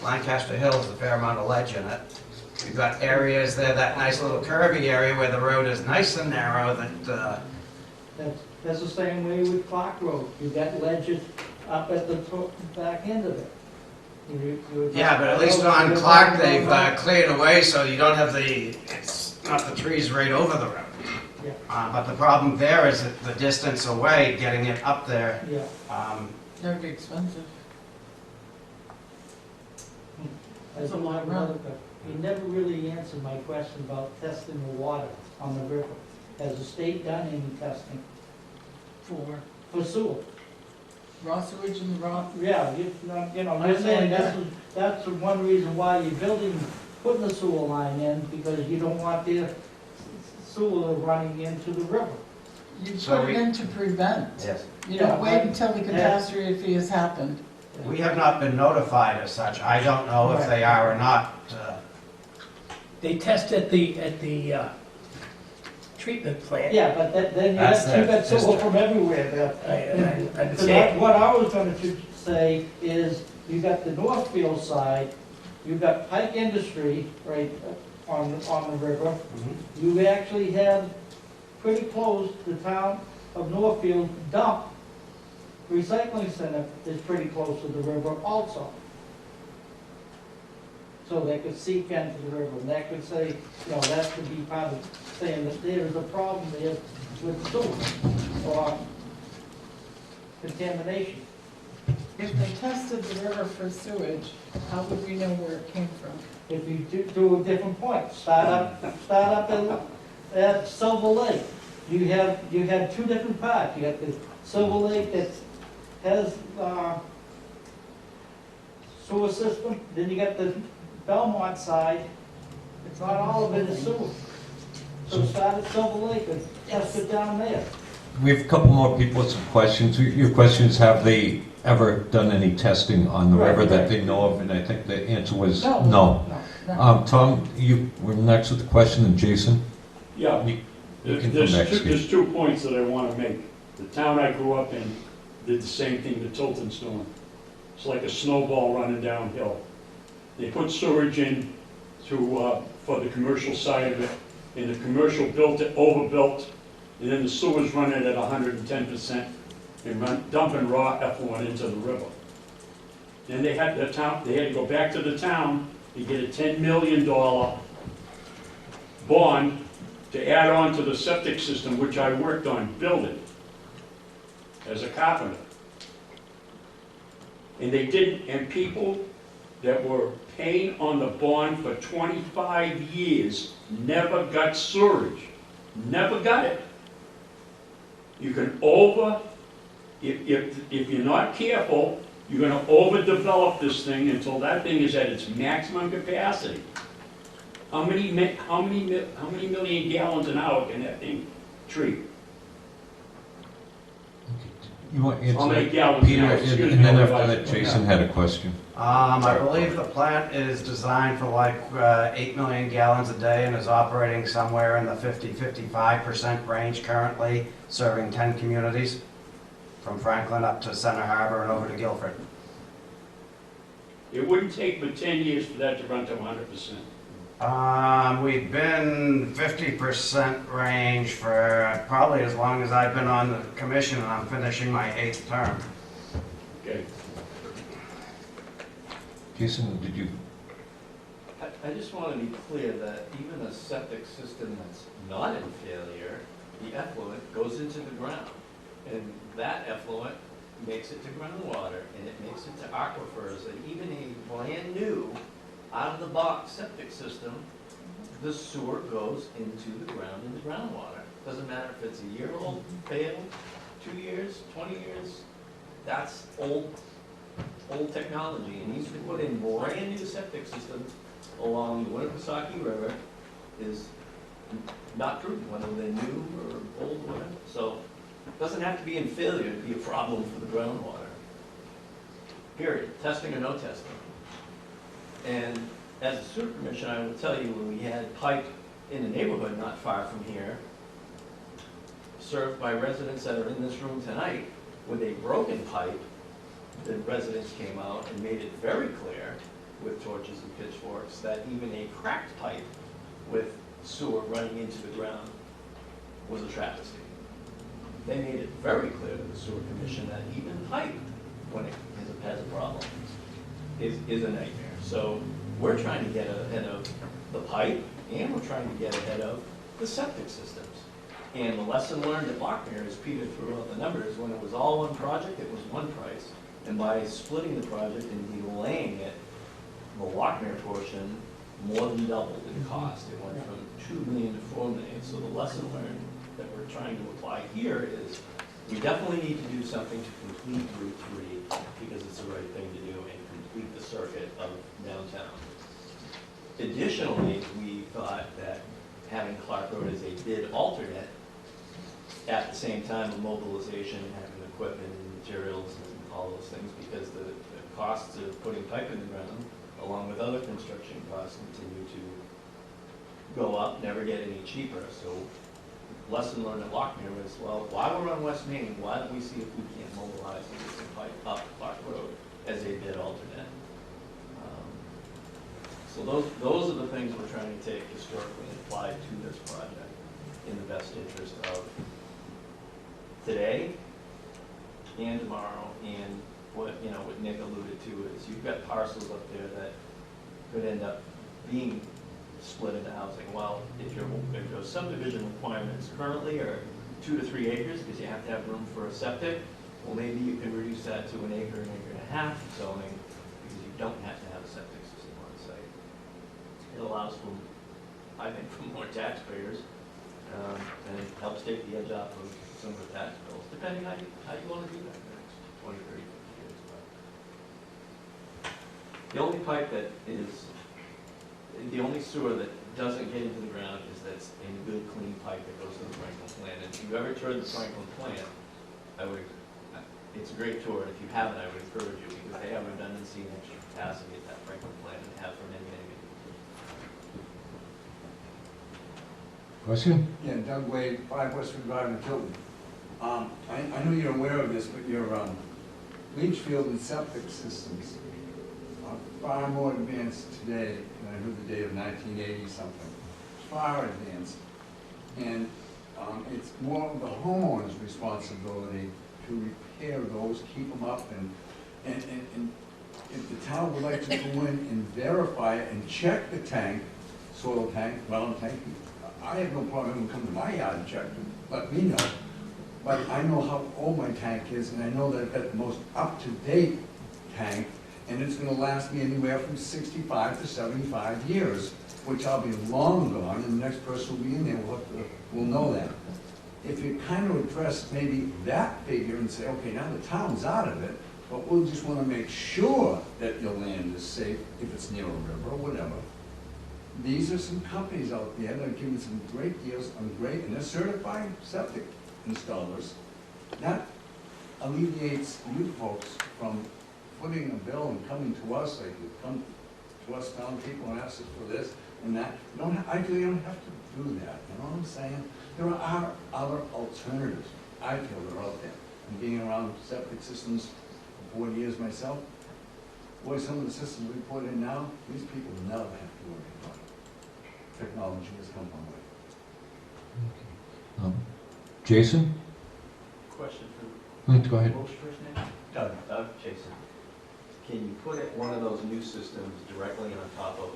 Lancaster Hill has a fair amount of ledge in it. We've got areas there, that nice little curvy area where the road is nice and narrow that, That's the same way with Clark Road. You got ledges up at the back end of it. yeah, but at least on Clark, they've cleared away so you don't have it's not the trees right over the road. Yeah. But the problem there is that the distance away, getting it up there. Yeah. that would be expensive. That's a lot of other, but you never really answered my question about testing the water on the river. Has the state done any testing for sewer? Raw sewage and raw, Yeah, you're saying that's the one reason why you're putting the sewer line in, because you don't want the sewer running into the river. you So put it in to prevent. Yes. You don't Yeah, wait but- until the catastrophe has happened. We have not been notified as such. I don't know if they are or not. They test at the treatment plant. Yeah, but then you That's got their sewer district. from everywhere there. I Because understand. what I was gonna say is, you got the Northfield side, you got Pike Industry right on the river. You actually have pretty close, the town of Northfield dump recycling center is pretty close to the river also. So they could seep into the river, and that could say, you know, that could be part of saying that there is a problem there with sewer or contamination. If they tested the river for sewage, how would we know where it came from? If you do a different point, start up at Silver Lake. You had two different parts. You got the Silver Lake that has sewer system, then you got the Belmont side. It's not all of it is sewer. So start at Silver Lake and test it down there. We have a couple more people with some questions. Your questions, have they ever done any testing on the Right, river that right. they know of? And I think the answer was No. no. No. Tom, you were next with the question, and Jason? Yeah, You can come back, Steve. there's 2 points that I want to make. The town I grew up in did the same thing the Tilton's doing. It's like a snowball running downhill. They put sewage in for the commercial side of it, and the commercial built it, overbuilt, and then the sewer's running at 110% and dumping raw effluent into the river. Then they had to go back to the town and get a $10 million bond to add on to the septic system, which I worked on building as a carpenter. And they didn't, and people that were paying on the bond for 25 years never got sewerage, never got it. You can if you're not careful, you're gonna overdevelop this thing until that thing is at its maximum capacity. How many million gallons an hour can that thing treat? You want to answer How many that? gallons Peter, now? Excuse and me, then I'll after revise that, it. Jason had a question. I believe the plant is designed for like 8 million gallons a day and is operating somewhere in the 50-55% range currently, serving 10 communities, from Franklin up to Center Harbor and over to Guilford. It wouldn't take but 10 years for that to run to 100%. We've been 50% range for probably as long as I've been on the commission, and I'm finishing my 8th term. Okay. Jason, did you? I just want to be clear that even a septic system that's not in failure, the effluent goes into the ground. And that effluent makes it to groundwater, and it makes it to aquifers, and even a brand new, out-of-the-box septic system, the sewer goes into the ground, into groundwater. Doesn't matter if it's a year old, failed, 2 years, 20 years, that's old technology. It needs to put in brand new septic systems along the Winnipesaukee River is not proven, whether they're new or old, whatever. So it doesn't have to be in failure to be a problem for the groundwater. Period. Testing or no testing. And as a sewer commissioner, I will tell you, when we had pipe in the neighborhood not far from here, served by residents that are in this room tonight, with a broken pipe, the residents came out and made it very clear with torches and pitchforks that even a cracked pipe with sewer running into the ground was a travesty. They made it very clear to the sewer commission that even pipe, when it has a problem, is a nightmare. So we're trying to get ahead of the pipe, and we're trying to get ahead of the septic systems. And the lesson learned at Lockmere, as Peter threw out the numbers, when it was all one project, it was one price. And by splitting the project and delaying it, the Lockmere portion more than doubled in cost. It went from $2 million to $4 million. So the lesson learned that we're trying to apply here is we definitely need to do something to complete Route 3 because it's the right thing to do and complete the circuit of downtown. Additionally, we thought that having Clark Road as a bid alternate at the same time of mobilization, having equipment and materials and all those things, because the costs of putting pipe in the ground, along with other construction costs, continue to go up, never get any cheaper. So lesson learned at Lockmere was, well, while we're on West Main, why don't we see if we can't mobilize and get some pipe up Clark Road as a bid alternate? So those are the things we're trying to take historically and apply to this project in the best interest of today and tomorrow, and what Nick alluded to is you've got parcels up there that could end up being split into housing. Well, if your subdivision requirements currently are 2 to 3 acres, because you have to have room for a septic, well, maybe you can reduce that to an acre and a half zoning, because you don't have to have a septic system on site. It allows for, I think, for more taxpayers, and it helps take the edge off of some of the tax bills, depending how you want to do that in the next 20, 30, 50 years. But the only pipe that is, the only sewer that doesn't get into the ground is that's a good, clean pipe that goes to the Franklin plant. And if you've ever toured the Franklin plant, it's a great tour. And if you haven't, I would encourage you, because they have redundancy and extra capacity at that Franklin plant and have for many, many years. Question? Yeah, Doug Wade, 5 Westwood Drive in Tilton. I know you're aware of this, but your leach field and septic systems are far more advanced today than I heard the day of 1980 something. Far advanced. And it's more of the homeowner's responsibility to repair those, keep them up, and if the town would like to go in and verify it and check the tank, soil tank, ground tank, I have no problem having them come to my yard and check them, let me know. But I know how old my tank is, and I know that I've got the most up-to-date tank, and it's gonna last me anywhere from 65 to 75 years, which I'll be long gone, and the next person will be in there will know that. If you kind of address maybe that figure and say, okay, now the town's out of it, but we'll just wanna make sure that your land is safe if it's near a river or whatever. These are some companies out there that are giving some great deals on great, and they're certified septic installers. That alleviates you folks from footing a bill and coming to us, like you come to us town people and ask us for this and that. You don't have to do that, you know what I'm saying? There are other alternatives, I feel, that are out there. And being around septic systems for 40 years myself, boy, some of the systems we put in now, these people never have to worry about it. Technology has come a long way. Jason? Question for Go ahead. What's your first name? Doug Jason. Can you put one of those new systems directly on top of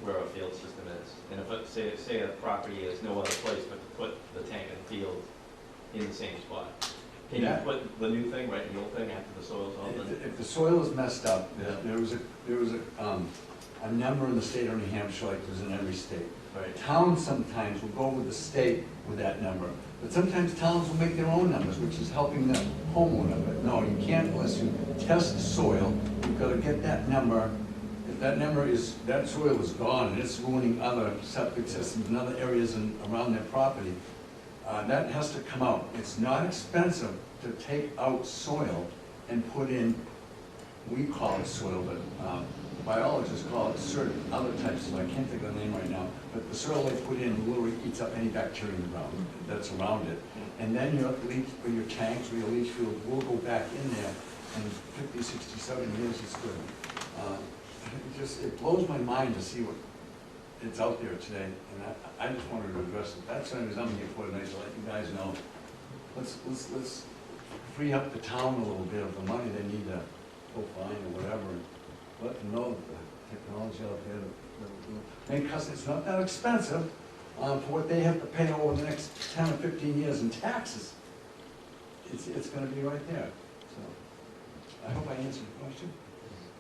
where a field system is? And if say a property has no other place but to put the tank and field in the same spot, can you put the new thing right in the old thing after the soil's all done? If the soil is messed up, there was a number in the state of New Hampshire, like there's in every state. Right. Towns sometimes will go with the state with that number, but sometimes towns will make their own numbers, which is helping the homeowner. But no, you can't unless you test the soil. You've got to get that number. If that soil is gone and it's ruining other septic systems and other areas around their property, that has to come out. It's not expensive to take out soil and put in, we call it soil, but biologists call it certain other types, so I can't think of the name right now, but the soil they put in literally eats up any bacteria in the ground that's around it. And then your leach, or your tanks, or your leach field will go back in there, and 50, 60, 70 years is good. It blows my mind to see what it's out there today, and I just wanted to address it. That's the reason I'm here for tonight, to let you guys know. Let's free up the town a little bit of the money they need to go find or whatever, and let them know that the technology out there, because it's not that expensive for what they have to pay over the next 10 or 15 years in taxes. It's going to be right there. So I hope I answered the question.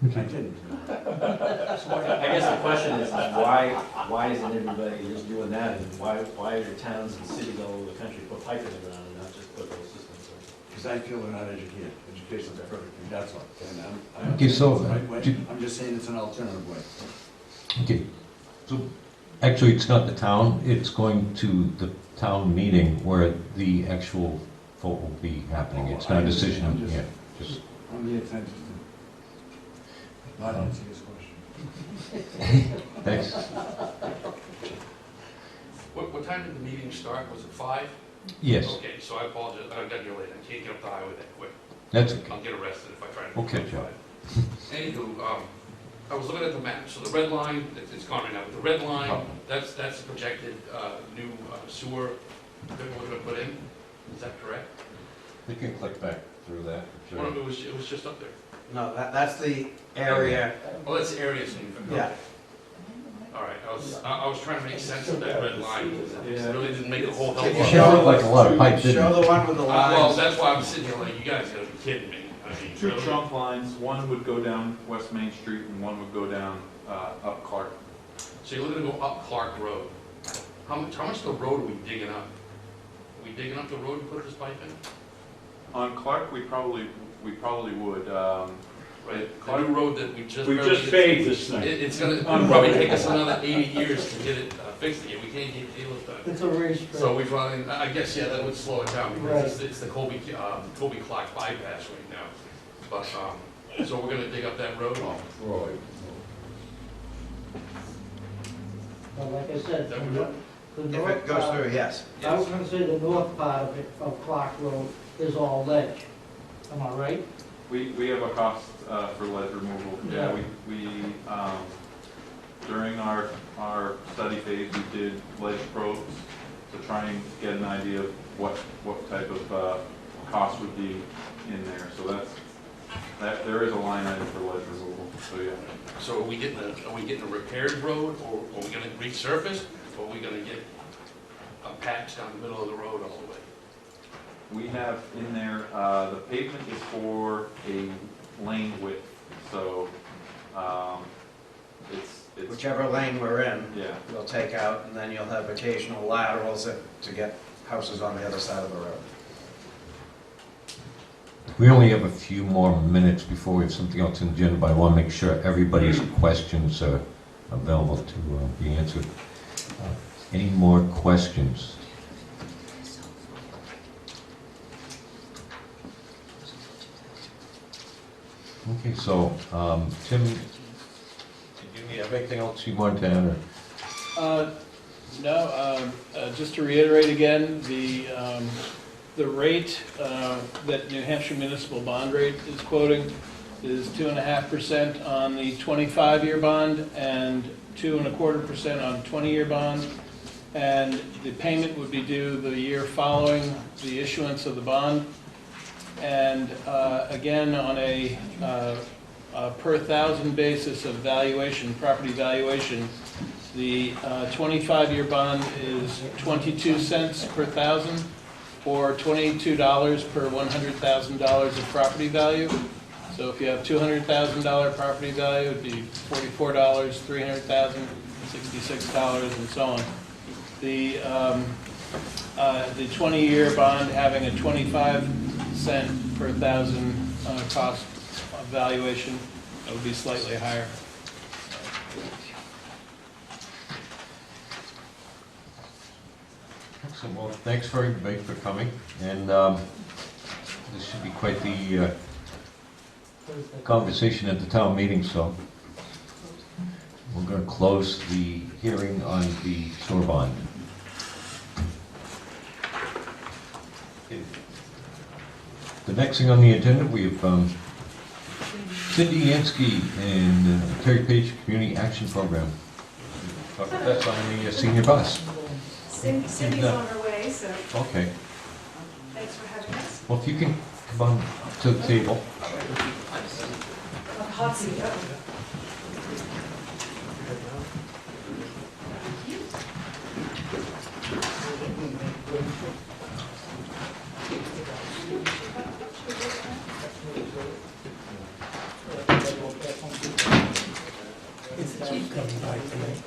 I didn't. So I guess the question is why isn't everybody just doing that, and why are towns and cities all over the country put pipe in the ground and not just put those systems in? Because I feel they're not educated. Education's a perfect thing, that's all. And Okay, so, it's the right way. I'm just saying it's an alternative way. Okay, so actually it's not the town, it's going to the town meeting where the actual vote will be happening. It's not a decision. I'm just- Yeah, just. I'm the attention to not answer this question. Thanks. What time did the meeting start? Was it 5? Yes, Okay, so I apologize, I got here late, I can't get up the highway that quick. that's okay. I'll get arrested if I try to. Okay, Joe. Anywho, I was looking at the map, so the red line, it's gone right now, but the red line, Oh. that's the projected new sewer that we're gonna put in, is that correct? You can click back through that. Well, it was just up there. No, that's the area, Oh, that's the area thing. yeah. All right, I was trying to make sense of that red line, because it really didn't make a whole hell Can of you a show lot. Like a lot of pipe, didn't Show it? the one with the Well, lines. that's why I'm sitting here like, you guys gotta be kidding me. I mean, Two really? trunk lines, one would go down West Main Street and one would go down up Clark. So you're looking to go up Clark Road. How much of the road are we digging up? Are we digging up the road to put this pipe in? On Clark, we probably would. Right, the new road that we just. We barely- just paved this thing. It's gonna probably take us another 80 years to get it fixed again. We can't get deals done. It's a racetrack. So we probably, I guess, yeah, that would slow it down because Right. it's the Colby Clark bypass right now. But, so we're gonna dig up that road? But like I said, That the would- the If north it goes part- through, yes. I was gonna say the north part of it, of Clark Road, is all ledge. Am I right? We have a cost for ledge removal. Yeah, Yeah. we during our study phase, we did ledge probes to try and get an idea of what type of cost would be in there. So there is a line item for ledge removal, so yeah. So are we getting a repaired road, or are we gonna resurface, or are we gonna get a patch down the middle of the road all the way? We have in there, the pavement is for a lane width, so it's. Whichever lane we're in, Yeah. we'll take out, and then you'll have occasional laterals to get houses on the other side of the road. We only have a few more minutes before we have something else on the agenda, but I want to make sure everybody's questions are available to be answered. Any more questions? Okay, so, Tim, did you have anything else you wanted to add? No, just to reiterate again, the rate that New Hampshire municipal bond rate is quoting is 2.5% on the 25-year bond and 2.25% on 20-year bond. And the payment would be due the year following the issuance of the bond. And again, on a per thousand basis of valuation, property valuation, the 25-year bond is 22 cents per thousand, or $22 per $100,000 of property value. So if you have $200,000 property value, it'd be $44, $300,000, $66, and so on. The 20-year bond having a 25-cent per thousand cost of valuation, that would be slightly higher. Excellent. Well, thanks for everybody for coming, and this should be quite the conversation at the town meeting, so we're going to close the hearing on the sewer bond. The next thing on the agenda, we have Cindy Yansky and Terry Page Community Action Program. That's on the senior bus. Cindy's on her way, so Okay. thanks for having us. Well, if you can come on to the table. Hot seat, Coming by tonight.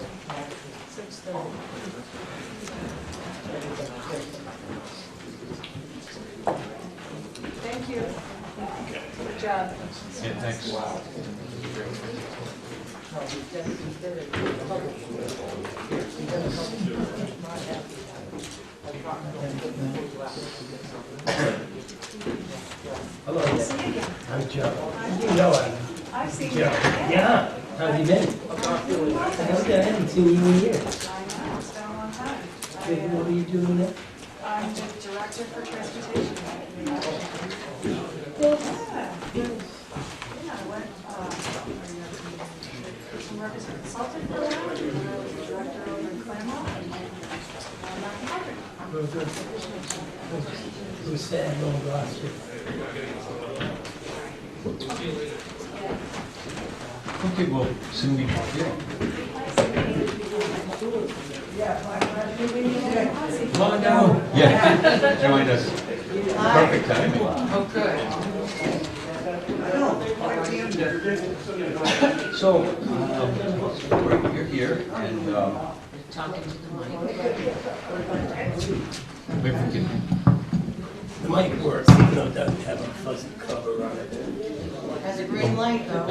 6:30. Thank you. Good job. Yeah, thanks. Hello, See you again. I'm Joe. You know I'm I've seen you. Joe. Yeah, how have you been? I haven't seen you in years. I know, it's been a long time. What are you doing there? I'm the director for transportation. Yeah, I went, some work as a consultant for a while, and then I was the director over in Claremont. Who's sad, no lost you. Okay, well, Cindy, yeah. Come on down. Yeah, join us. Perfect timing. Oh, good. So, you're here, and Talking to the mic. maybe we can, The mic works, even though it doesn't have a fuzzy cover on it. Has a green light though.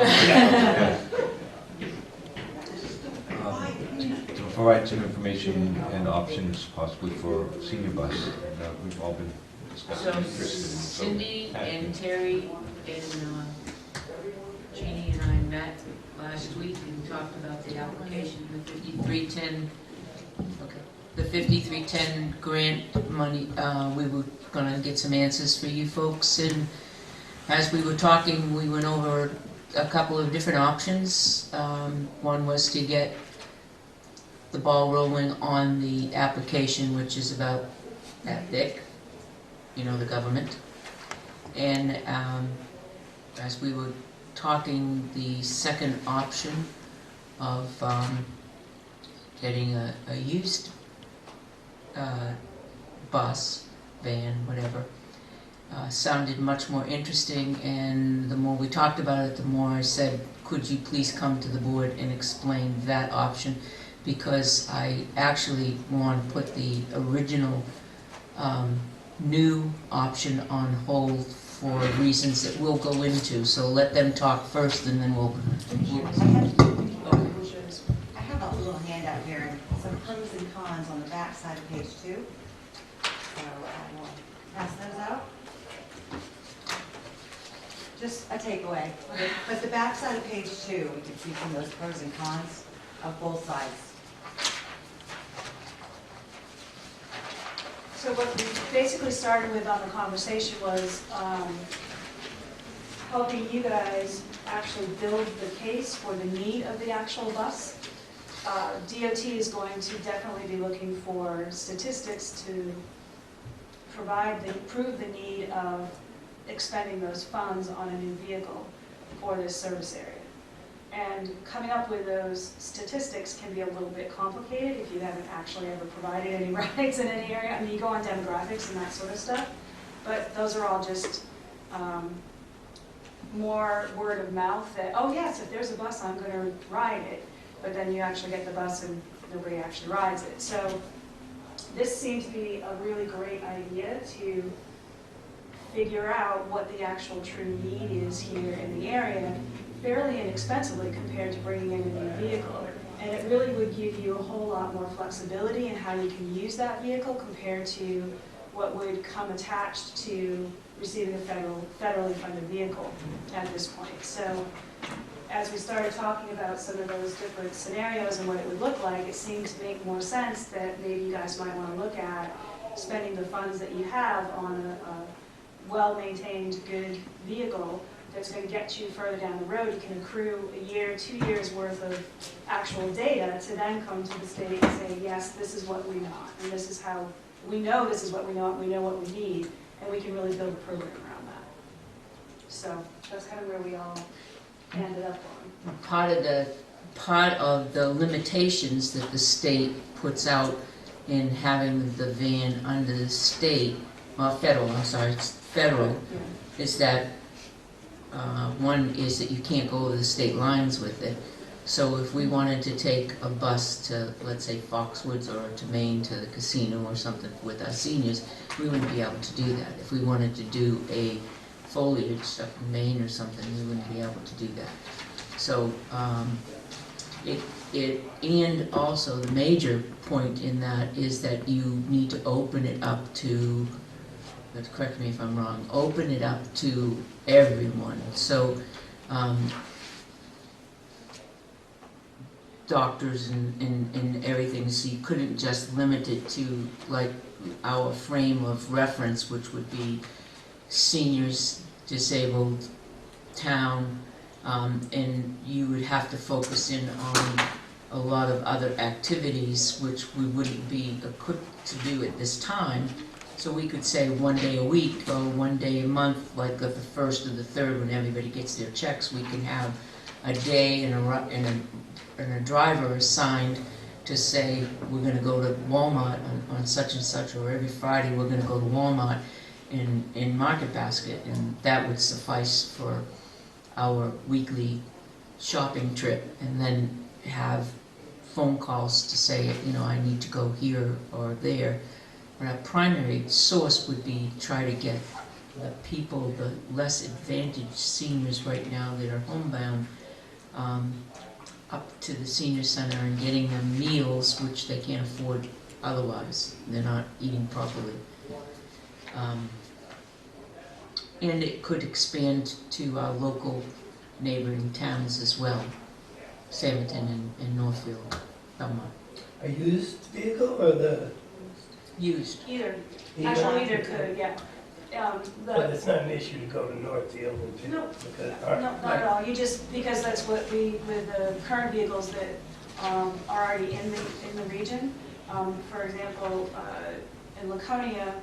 to provide some information and options possibly for senior bus. And we've all been discussing So interest in. Cindy and Terry and Jeannie and I met last week and talked about the application, the 5310, okay, the 5310 grant money. We were gonna get some answers for you folks, and as we were talking, we went over a couple of different options. One was to get the ball rolling on the application, which is about that thick, you know, the government. And as we were talking, the second option of getting a used bus, van, whatever, sounded much more interesting, and the more we talked about it, the more I said, could you please come to the board and explain that option, because I actually want to put the original new option on hold for reasons that we'll go into, so let them talk first and then we'll... I have a little handout here and some pros and cons on the back side of page 2. So I will pass those out. Just a takeaway. But the back side of page 2, we can see some of those pros and cons of both sides. So what we basically started with on the conversation was helping you guys actually build the case for the need of the actual bus. DOT is going to definitely be looking for statistics to prove the need of expending those funds on a new vehicle for this service area. And coming up with those statistics can be a little bit complicated if you haven't actually ever provided any rides in any area. I mean, you go on demographics and that sort of stuff, but those are all just more word of mouth that, oh yes, if there's a bus, I'm going to ride it. But then you actually get the bus and nobody actually rides it. So this seems to be a really great idea to figure out what the actual true need is here in the area, fairly inexpensively compared to bringing in a new vehicle. And it really would give you a whole lot more flexibility in how you can use that vehicle compared to what would come attached to receiving a federally funded vehicle at this point. So as we started talking about some of those different scenarios and what it would look like, it seemed to make more sense that maybe you guys might want to look at spending the funds that you have on a well-maintained, good vehicle that's going to get you further down the road. You can accrue a year, 2 years worth of actual data to then come to the state and say, yes, this is what we want, and this is how we know this is what we know, and we know what we need, and we can really build a program around that. So that's kind of where we all ended up on. Part of the limitations that the state puts out in having the van under the state, federal, I'm sorry, it's federal, is that one is that you can't go over the state lines with it. So if we wanted to take a bus to, let's say, Foxwoods or to Maine to the casino or something with our seniors, we wouldn't be able to do that. If we wanted to do a foliage up in Maine or something, we wouldn't be able to do that. So and also the major point in that is that you need to open it up to, correct me if I'm wrong, open it up to doctors and everything, so you couldn't just limit it to like our frame of reference, which would be seniors, disabled, town, and you would have to focus in on a lot of other activities which we wouldn't be equipped to do at this time. So we could say 1 day a week or 1 day a month, like the first or the third when everybody gets their checks, we can have a day and a driver assigned to say, we're gonna go to Walmart on such and such, or every Friday we're gonna go to Walmart in Market Basket, and that would suffice for our weekly shopping trip, and then have phone calls to say, you know, I need to go here or there. But our primary source would be try to get the people, the less advantaged seniors right now that are homebound, up to the senior center and getting them meals which they can't afford otherwise. They're not eating properly. And it could expand to our local neighboring towns as well, Samerton and Northfield, Belmont. A used vehicle or the? Used. Either, actually either could, yeah. But it's not an issue to go to Northfield and pick No, look at it. no, not at all. You just, because that's what we, with the current vehicles that are already in the region. For example, in Laconia,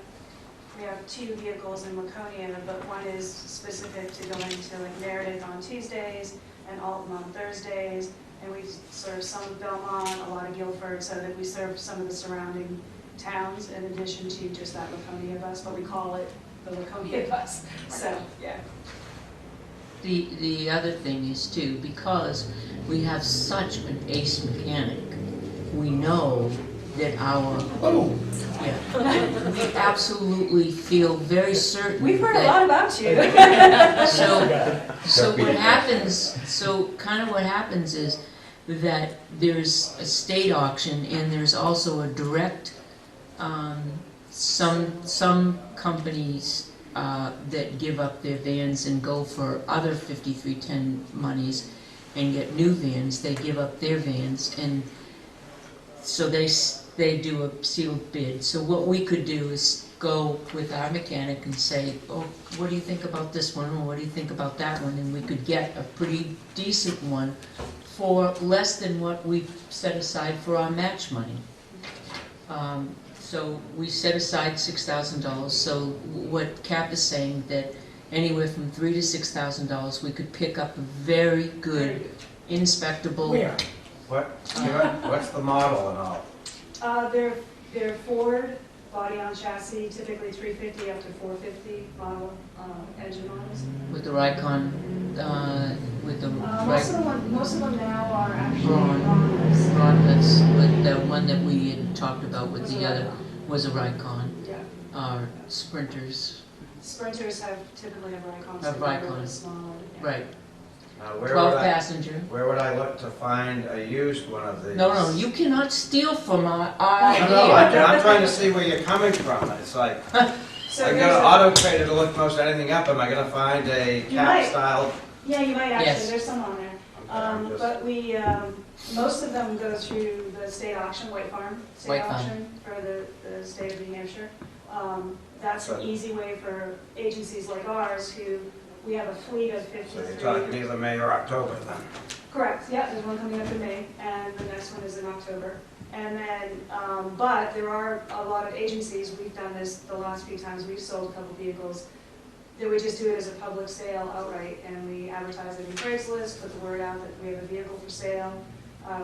we have 2 vehicles in Laconia, but one is specific to going to like Meredith on Tuesdays and Alton on Thursdays. And we serve some of Belmont, a lot of Guilford, so that we serve some of the surrounding towns in addition to just that Laconia bus, but we call it the Laconia bus. So, yeah. The other thing is too, because we have such an ace mechanic, we know that we absolutely feel very certain. We've heard a that- lot about you. So what happens, kind of what happens is that there's a state auction and there's also a direct, some companies that give up their vans and go for other 5310 monies and get new vans, they give up their vans, and so they do a sealed bid. So what we could do is go with our mechanic and say, oh, what do you think about this one, or what do you think about that one, and we could get a pretty decent one for less than what we've set aside for our match money. So we set aside $6,000, so what Cap is saying, that anywhere from $3,000 to $6,000 we could pick up a very good, inspectable. Where? What's the model and all? They're Ford, body on chassis, typically 350 up to 450 model engine models. With the Ricon, Most of them now are actually Ron. Ron's. But the one that we had talked about with the other was a Ricon. Yeah. Our Sprinters. Sprinters typically have Ricons. Have so they're Ricons. really small, yeah. Right. Where 12 would I- passenger. Where would I look to find a used one of these? No, you cannot steal from our No, idea. I'm trying to see where you're coming from. It's like, So I there's got a- an auto trader to look most anything up. Am I gonna find a You might. cap style? Yeah, you might actually, Yes. there's some on there. I'm just- But we, most of them go through the state auction, White Farm State White Farm. Auction for the state of New Hampshire. That's an easy way for agencies like ours who, we have a fleet of So 53. you're talking either May or October then? Correct, yeah, there's one coming up in May, and the next one is in October. And then, but there are a lot of agencies, we've done this the last few times, we've sold a couple vehicles, that we just do it as a public sale outright, and we advertise it in Craigslist, put the word out that we have a vehicle for sale.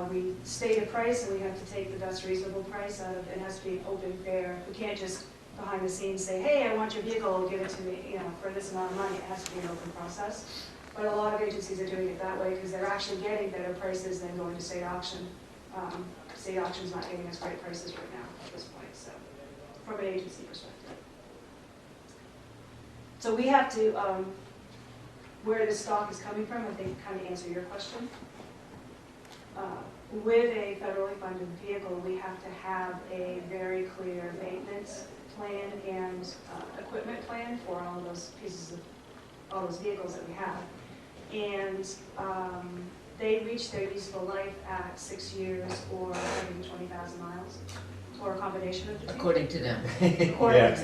We state a price, and we have to take the best reasonable price out of it. It has to be open, fair. We can't just behind the scenes say, hey, I want your vehicle, give it to me, you know, for this amount of money. It has to be an open process. But a lot of agencies are doing it that way because they're actually getting better prices than going to state auction. State auction's not giving us great prices right now at this point, so, from an agency perspective. So we have to, where the stock is coming from, I think kind of answer your question. With a federally funded vehicle, we have to have a very clear maintenance plan and equipment plan for all those pieces of, all those vehicles that we have. And they reach their useful life at 6 years or 120,000 miles, or a combination of the two. According to them. According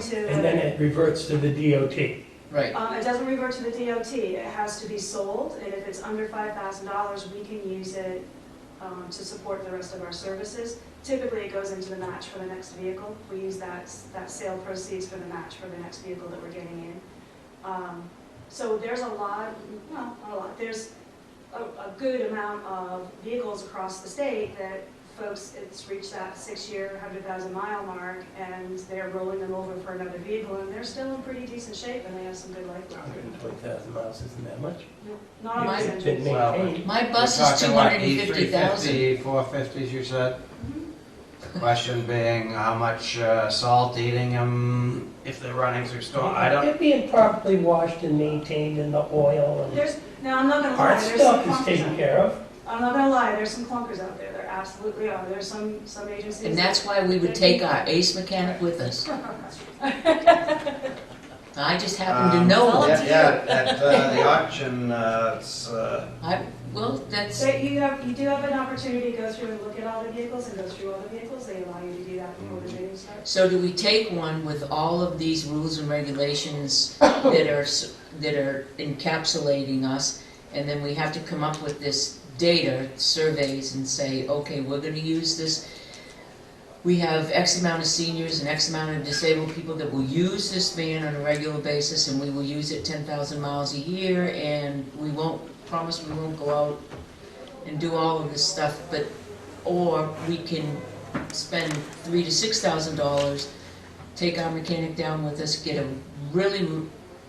to. And then it reverts to the DOT. Right. It doesn't revert to the DOT, it has to be sold, and if it's under $5,000, we can use it to support the rest of our services. Typically, it goes into the match for the next vehicle. We use that sale proceeds for the match for the next vehicle that we're getting in. So there's a lot, well, not a lot, there's a good amount of vehicles across the state that folks, it's reached that 6-year, 100,000 mile mark, and they're rolling them over for another vehicle, and they're still in pretty decent shape, and they have some good life. 120,000 miles isn't that much. Not on My- the It's been century. maintained. My bus We're is talking what, 250,000. E350, 450s, you said? Question being, how much salt eating them if they're running through storm? I don't, They're being properly washed and maintained in the oil and Now, I'm not gonna lie, hard there's some stuff is clunkers taken out care there. of. I'm not gonna lie, there's some clunkers out there, there absolutely are. There's some agencies. And that's why we would take our ace mechanic with us. I just happen to know one. Yeah, at the auction, it's, Well, that's, So you do have an opportunity to go through and look at all the vehicles and go through all the vehicles. They allow you to do that before the bidding starts. so do we take one with all of these rules and regulations that are encapsulating us, and then we have to come up with this data, surveys, and say, okay, we're gonna use this. We have X amount of seniors and X amount of disabled people that will use this van on a regular basis, and we will use it 10,000 miles a year, and we won't promise we won't go out and do all of this stuff, but, or we can spend $3,000 to $6,000, take our mechanic down with us, get a really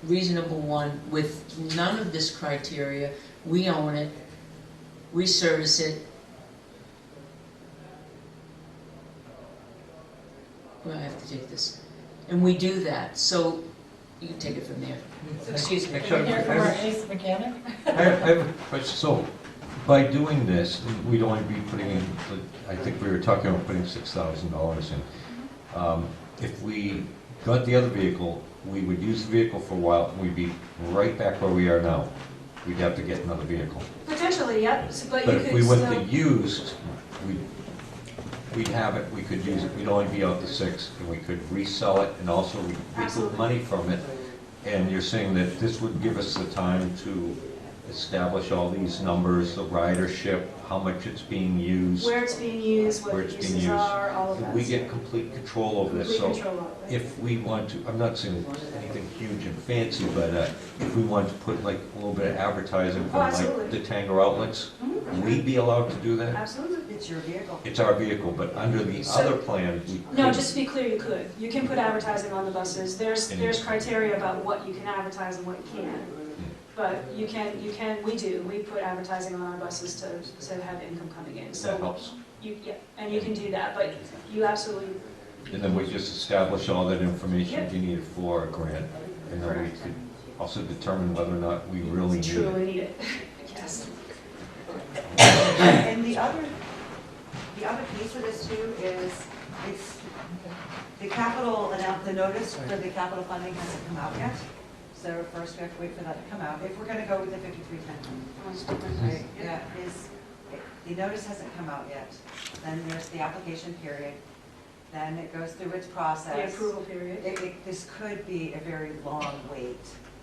reasonable one with none of this criteria. We own it, we service it. Well, I have to take this. And we do that, so you can take it from there. Excuse me. Can we hear from our ace mechanic? I have a question. So, by doing this, we'd only be putting in, I think we were talking about putting $6,000 in. If we got the other vehicle, we would use the vehicle for a while, and we'd be right back where we are now. We'd have to get another vehicle. Potentially, yep, but But you if could we went to still. used, we'd have it, we could use it, we'd only be out to 6, and we could resell it, and also we'd recoup Absolutely. money from it. And you're saying that this would give us the time to establish all these numbers, the ridership, how much it's being used, Where it's being used, what where the it's being uses used. are, all of that. We get complete control over this. Complete So control of it. if we want to, I'm not saying anything huge and fancy, but if we want to put like a little bit of advertising Oh, from like absolutely. the Tanger outlets, Mhm. we'd be allowed to do that? Absolutely. It's your vehicle. It's our vehicle, but under the So- other plan, we No, could. just to be clear, you could. You can put advertising on the buses. There's criteria about what you can advertise and what you can't. But you can, we put advertising on our buses to have income coming in. That So helps. yeah, and you can do that, but you absolutely, And then we just establish all that information Yep. you need for a grant. And then we could also determine whether or not we really need it. truly need it. Yes. And the other piece of this too is, it's, the capital, the notice for the capital funding hasn't come out yet. So first we have to wait for that to come out, if we're gonna go with the 5310. Right, yeah, the notice hasn't come out yet. Then there's the application period, then it goes through its process. The approval period. This could be a very long wait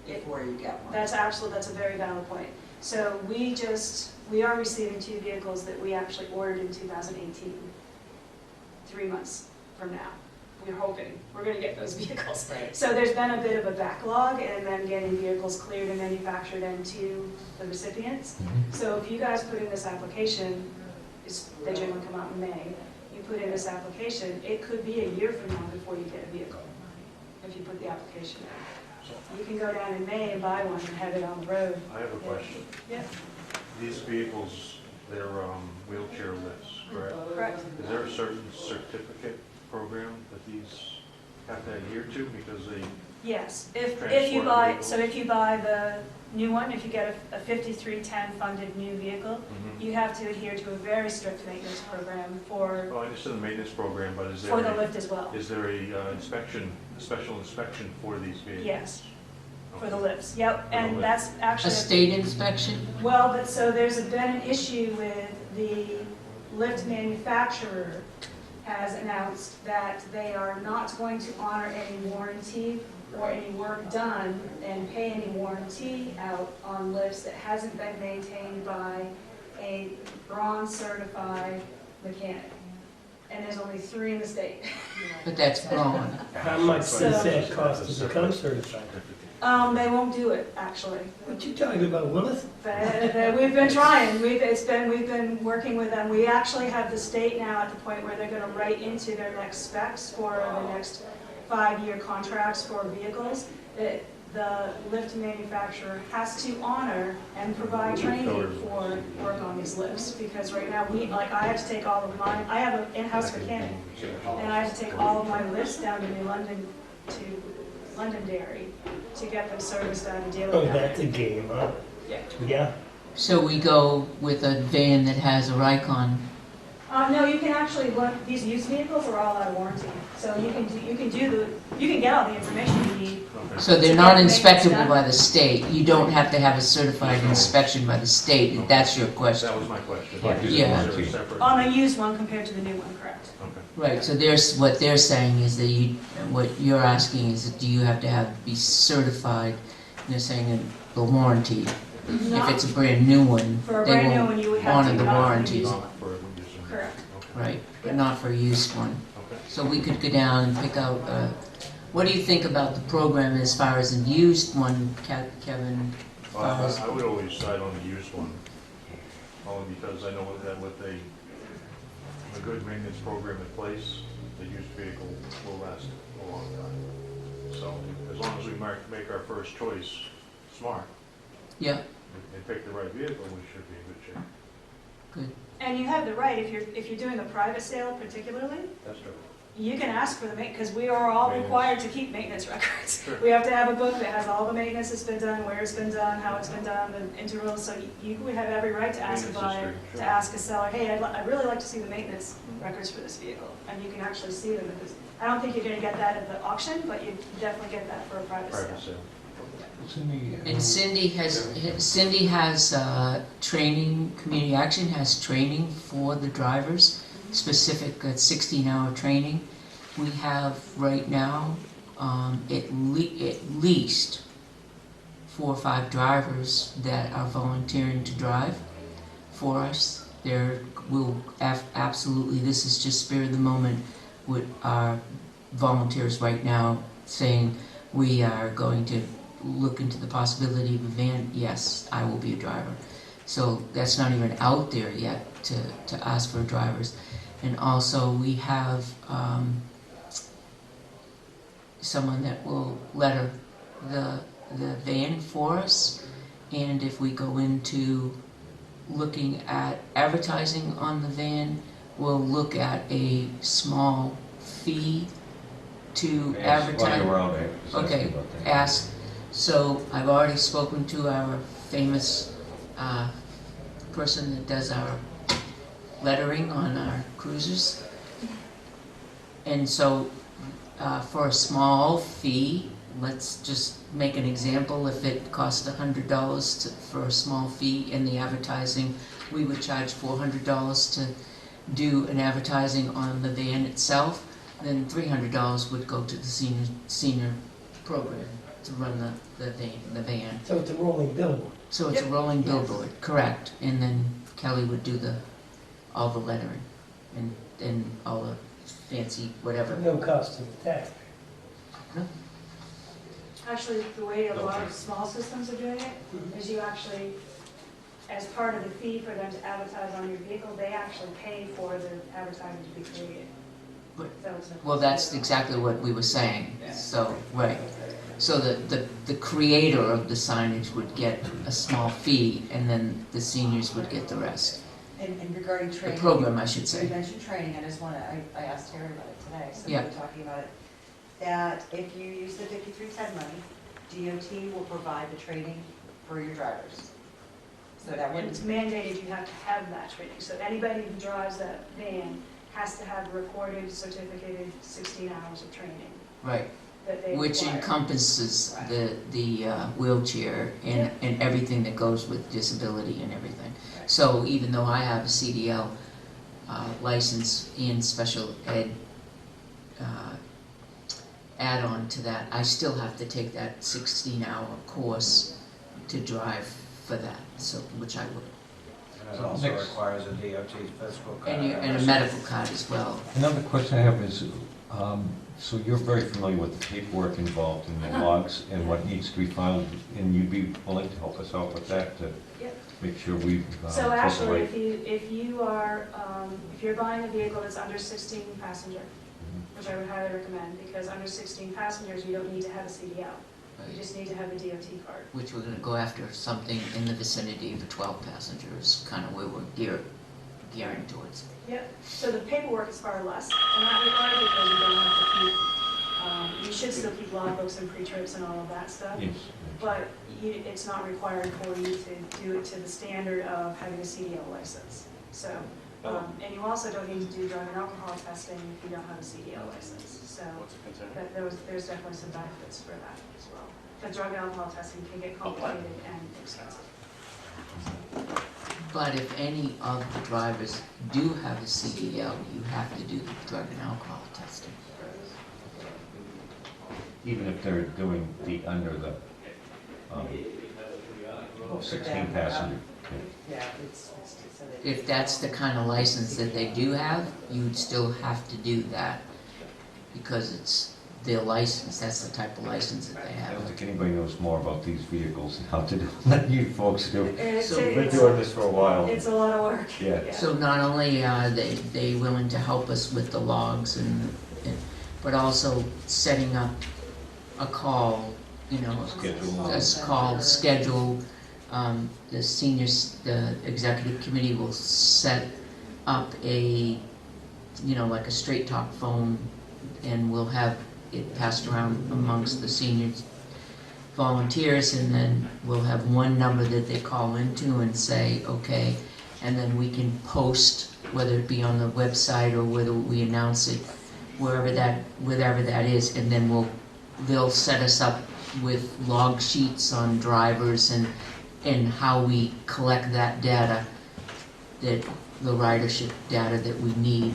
before you get one. That's a very valid point. So we are receiving 2 vehicles that we actually ordered in 2018, 3 months from now. We're hoping, we're gonna get those vehicles. Right. So there's been a bit of a backlog and then getting vehicles cleared and manufactured into the recipients. So if you guys put in this application, they generally come out in May, you put in this application, it could be a year from now before you get a vehicle, if you put the application in. You can go down in May and buy one and have it on the road. I have a question. Yeah, These vehicles, they're wheelchair lifts, correct? correct. Is there a certain certificate program that these have to adhere to because they? Yes, if you Transport buy, vehicles. so if you buy the new one, if you get a 5310 funded new vehicle, you have to adhere to a very strict maintenance program for Well, I understand the maintenance program, but is there? the lift as well. Is there a inspection, a special inspection for these vehicles? Yes. For the lifts, yep, the and lift. that's A actually. state inspection? Well, but so there's been an issue with the lift manufacturer has announced that they are not going to honor any warranty or any work done and pay any warranty out on lifts that hasn't been maintained by a bronze certified mechanic. And there's only 3 in the state. But that's wrong. How much does that cost to become certified? They won't do it, actually. What you talking about, Willis? We've been trying, we've been working with them. We actually have the state now at the point where they're gonna write into their next specs for the next 5-year contracts for vehicles, that the lift manufacturer has to honor and provide training for work on these lifts. Because right now, I have to take all of mine, I have an in-house mechanic, and I have to take all of my lifts down to New London, to Londonderry, to get them serviced on a daily Oh, basis. that's a game, huh? Yeah. Yeah. So we go with a van that has a Ricon. No, you can actually look, these used vehicles are all out of warranty. So you can get all the information you need. So they're not inspectable by the state. You don't have to have a certified inspection by the state, if that's your question. That was my question. Yeah. Is there a separate- On the used one compared to the new one, correct? Right, so what they're saying is that what you're asking is that do you have to be certified, and they're saying the warranty. If it's a brand new one, For a they brand new won't one, you would have honor to the not warranty. use Not for a used one. Correct. Right, but not for a used one. Okay. So we could go down and pick out, what do you think about the program as far as a used one, Kevin? I would always side on the used one, only because I know that with a good maintenance program in place, the used vehicle will last a long time. So as long as we make our first choice smart Yeah, and pick the right vehicle, we should be in good shape. good. And you have the right, if you're doing a private sale particularly, That's true. you can ask for the because we are all Maintenance. required to keep maintenance records. Sure. We have to have a book that has all the maintenance that's been done, where it's been done, how it's been done, the intervals, so you would have every right to ask a Maintenance buyer, history, to sure. ask a seller, hey, I'd really like to see the maintenance records for this vehicle. And you can actually see them, because I don't think you're gonna get that at the auction, but you definitely get that for a private sale. Private sale. And Cindy has training, Community Action has training for the drivers, specific 16-hour training. We have right now at least 4 or 5 drivers that are volunteering to drive for us. There will absolutely, this is just spirit of the moment with our volunteers right now saying we are going to look into the possibility of a van. Yes, I will be a driver. So that's not even out there yet to ask for drivers. And also we have someone that will letter the van for us. And if we go into looking at advertising on the van, we'll look at a small fee to advertise. Okay, ask. So I've already spoken to our famous person that does our lettering on our cruisers. And so for a small fee, let's just make an example, if it cost $100 for a small fee in the advertising, we would charge $400 to do an advertising on the van itself, then $300 would go to the senior program to run the van. So it's a rolling billboard. So it's a rolling billboard, correct, and then Kelly would do all the lettering and all the fancy whatever. No cost to the taxpayer. Actually, the way a lot of small systems are doing it is you actually, as part of the fee for them to advertise on your vehicle, they actually pay for the advertising to be created. But- So it's a- Well, that's exactly what we were saying, so, right. So the creator of the signage would get a small fee, and then the seniors would get the rest. And regarding The training. program, I should You say. mentioned training, I just want to, I asked Terry about it today, so we Yeah. were talking about it. That if you use the 5310 money, DOT will provide the training for your drivers. So that And wouldn't, it's mandated you have to have that training. So anybody who drives that van has to have recorded, certificated 16 hours of training. Right. that they Which require. encompasses the wheelchair and everything that goes with disability and everything. So even though I have a CDL license in special ed add-on to that, I still have to take that 16-hour course to drive for that, so, which I would. And it also requires a DOT physical card. And a medical card as well. Another question I have is, so you're very familiar with the paperwork involved in the logs and what needs to be filed, and you'd be willing to help us out with that to Yep. make sure we So actually, if you're buying a vehicle that's under 16 passenger, which I would highly recommend, because under 16 passengers, you don't need to have a CDL. You just need to have a DOT card. Which we're gonna go after something in the vicinity of 12 passengers, kind of where we're gearing towards. Yep, so the paperwork is far less in that regard, because you don't have to keep, you should still keep logbooks and pre-trips and all of that stuff. Yes. But it's not required for you to do it to the standard of having a CDL license. So, and you also don't need to do drug and alcohol testing if you don't have a CDL license. So there's definitely some benefits for that as well. Because drug and alcohol testing can get complicated and expensive. But if any of the drivers do have a CDL, you have to do the drug and alcohol testing. even if they're doing the under the 16 passenger. If that's the kind of license that they do have, you'd still have to do that, because it's their license, that's the type of license that they I don't have. think anybody knows more about these vehicles and how to do it than you folks do. It's We've been doing this for a while. a lot of work. Yeah. So not only are they willing to help us with the logs but also setting up a call, Schedule. schedule. The executive committee will set up a, like a straight talk phone, and we'll have it passed around amongst the senior volunteers, and then we'll have one number that they call into and say, okay, and then we can post, whether it be on the website or whether we announce it wherever that is, and then they'll set us up with log sheets on drivers and how we collect that data, that the ridership data that we need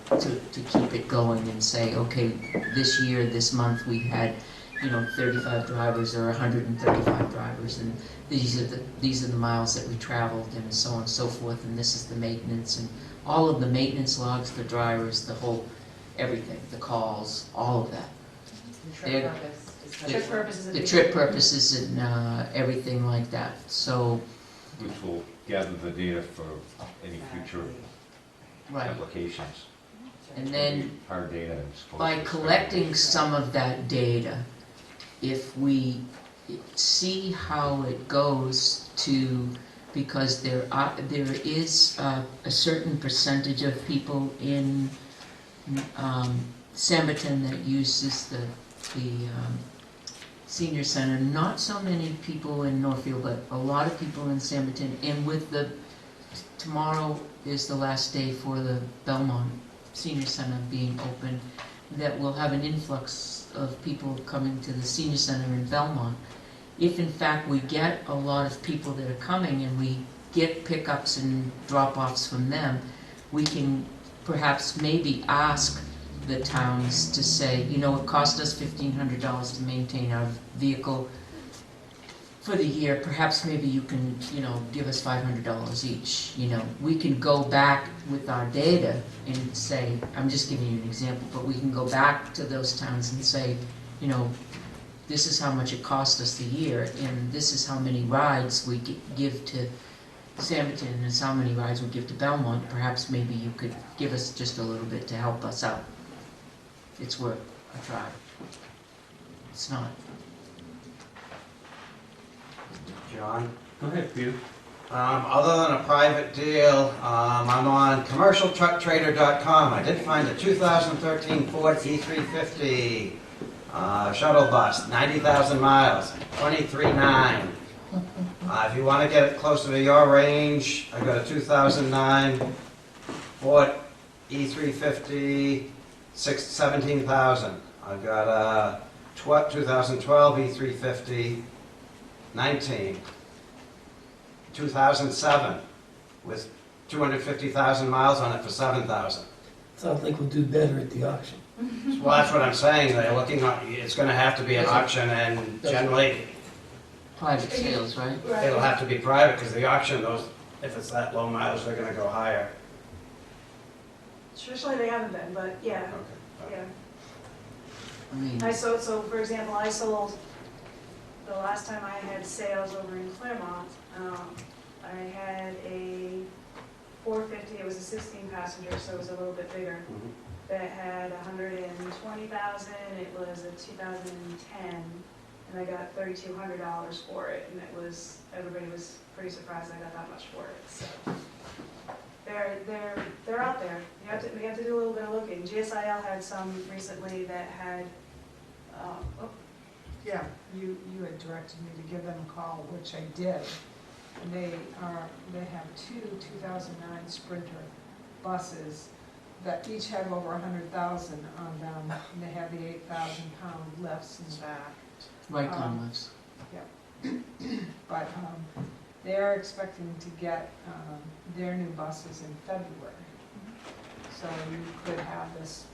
to keep it going, and say, okay, this year, this month, we had 35 drivers or 135 drivers, and these are the miles that we traveled, and so on and so forth, and this is the maintenance, and all of the maintenance logs, the drivers, the whole, everything, the calls, all of that. The trip purposes and everything like that. So, Which will gather the data for any future right. applications. And then Hard data and supposed by to collecting some of that data, if we see how it goes to, because there is a certain percentage of people in Samberton that uses the senior center, not so many people in Northfield, but a lot of people in Samberton, and with tomorrow is the last day for the Belmont Senior Center being open, that we'll have an influx of people coming to the senior center in Belmont. If in fact we get a lot of people that are coming and we get pickups and drop-offs from them, we can perhaps maybe ask the towns to say, it cost us $1,500 to maintain our vehicle for the year, perhaps maybe you can, give us $500 each. We can go back with our data and say, I'm just giving you an example, but we can go back to those towns and say, this is how much it cost us the year, and this is how many rides we give to Samberton, and this is how many rides we give to Belmont. Perhaps maybe you could give us just a little bit to help us out. It's worth a try. It's not. John? Go ahead, Peter. Other than a private deal, I'm on commercialtrucktrader.com. I did find a 2013 Ford E350 shuttle bus, 90,000 miles, 23.9. If you want to get it closer to your range, I got a 2009 Ford E350, 17,000. I've got a 2012 E350, 19. 2007 with 250,000 miles on it for 7,000. Sounds like we'll do better at the auction. Well, that's what I'm saying, they're looking at, it's gonna have to be an auction, and generally, Private sales, right? it'll have to be private, because the auction, those, if it's that low mileage, they're gonna go higher. Traditionally, they haven't been, but yeah, Okay. yeah. I mean, So for example, I sold, the last time I had sales over in Claremont, I had a 450, it was a 16 passenger, so it was a little bit bigger. That had 120,000, it was a 2010, and I got $3,200 for it, and it was, everybody was pretty surprised I got that much for it, so. They're out there. We have to do a little bit of looking. GSIL had some recently that had, Yeah, you had directed me to give them a call, which I did. And they have two 2009 Sprinter buses that each have over 100,000 on them, and they have the 8,000-pound lifts in the back. right comments. But they're expecting to get their new buses in February. So you could have this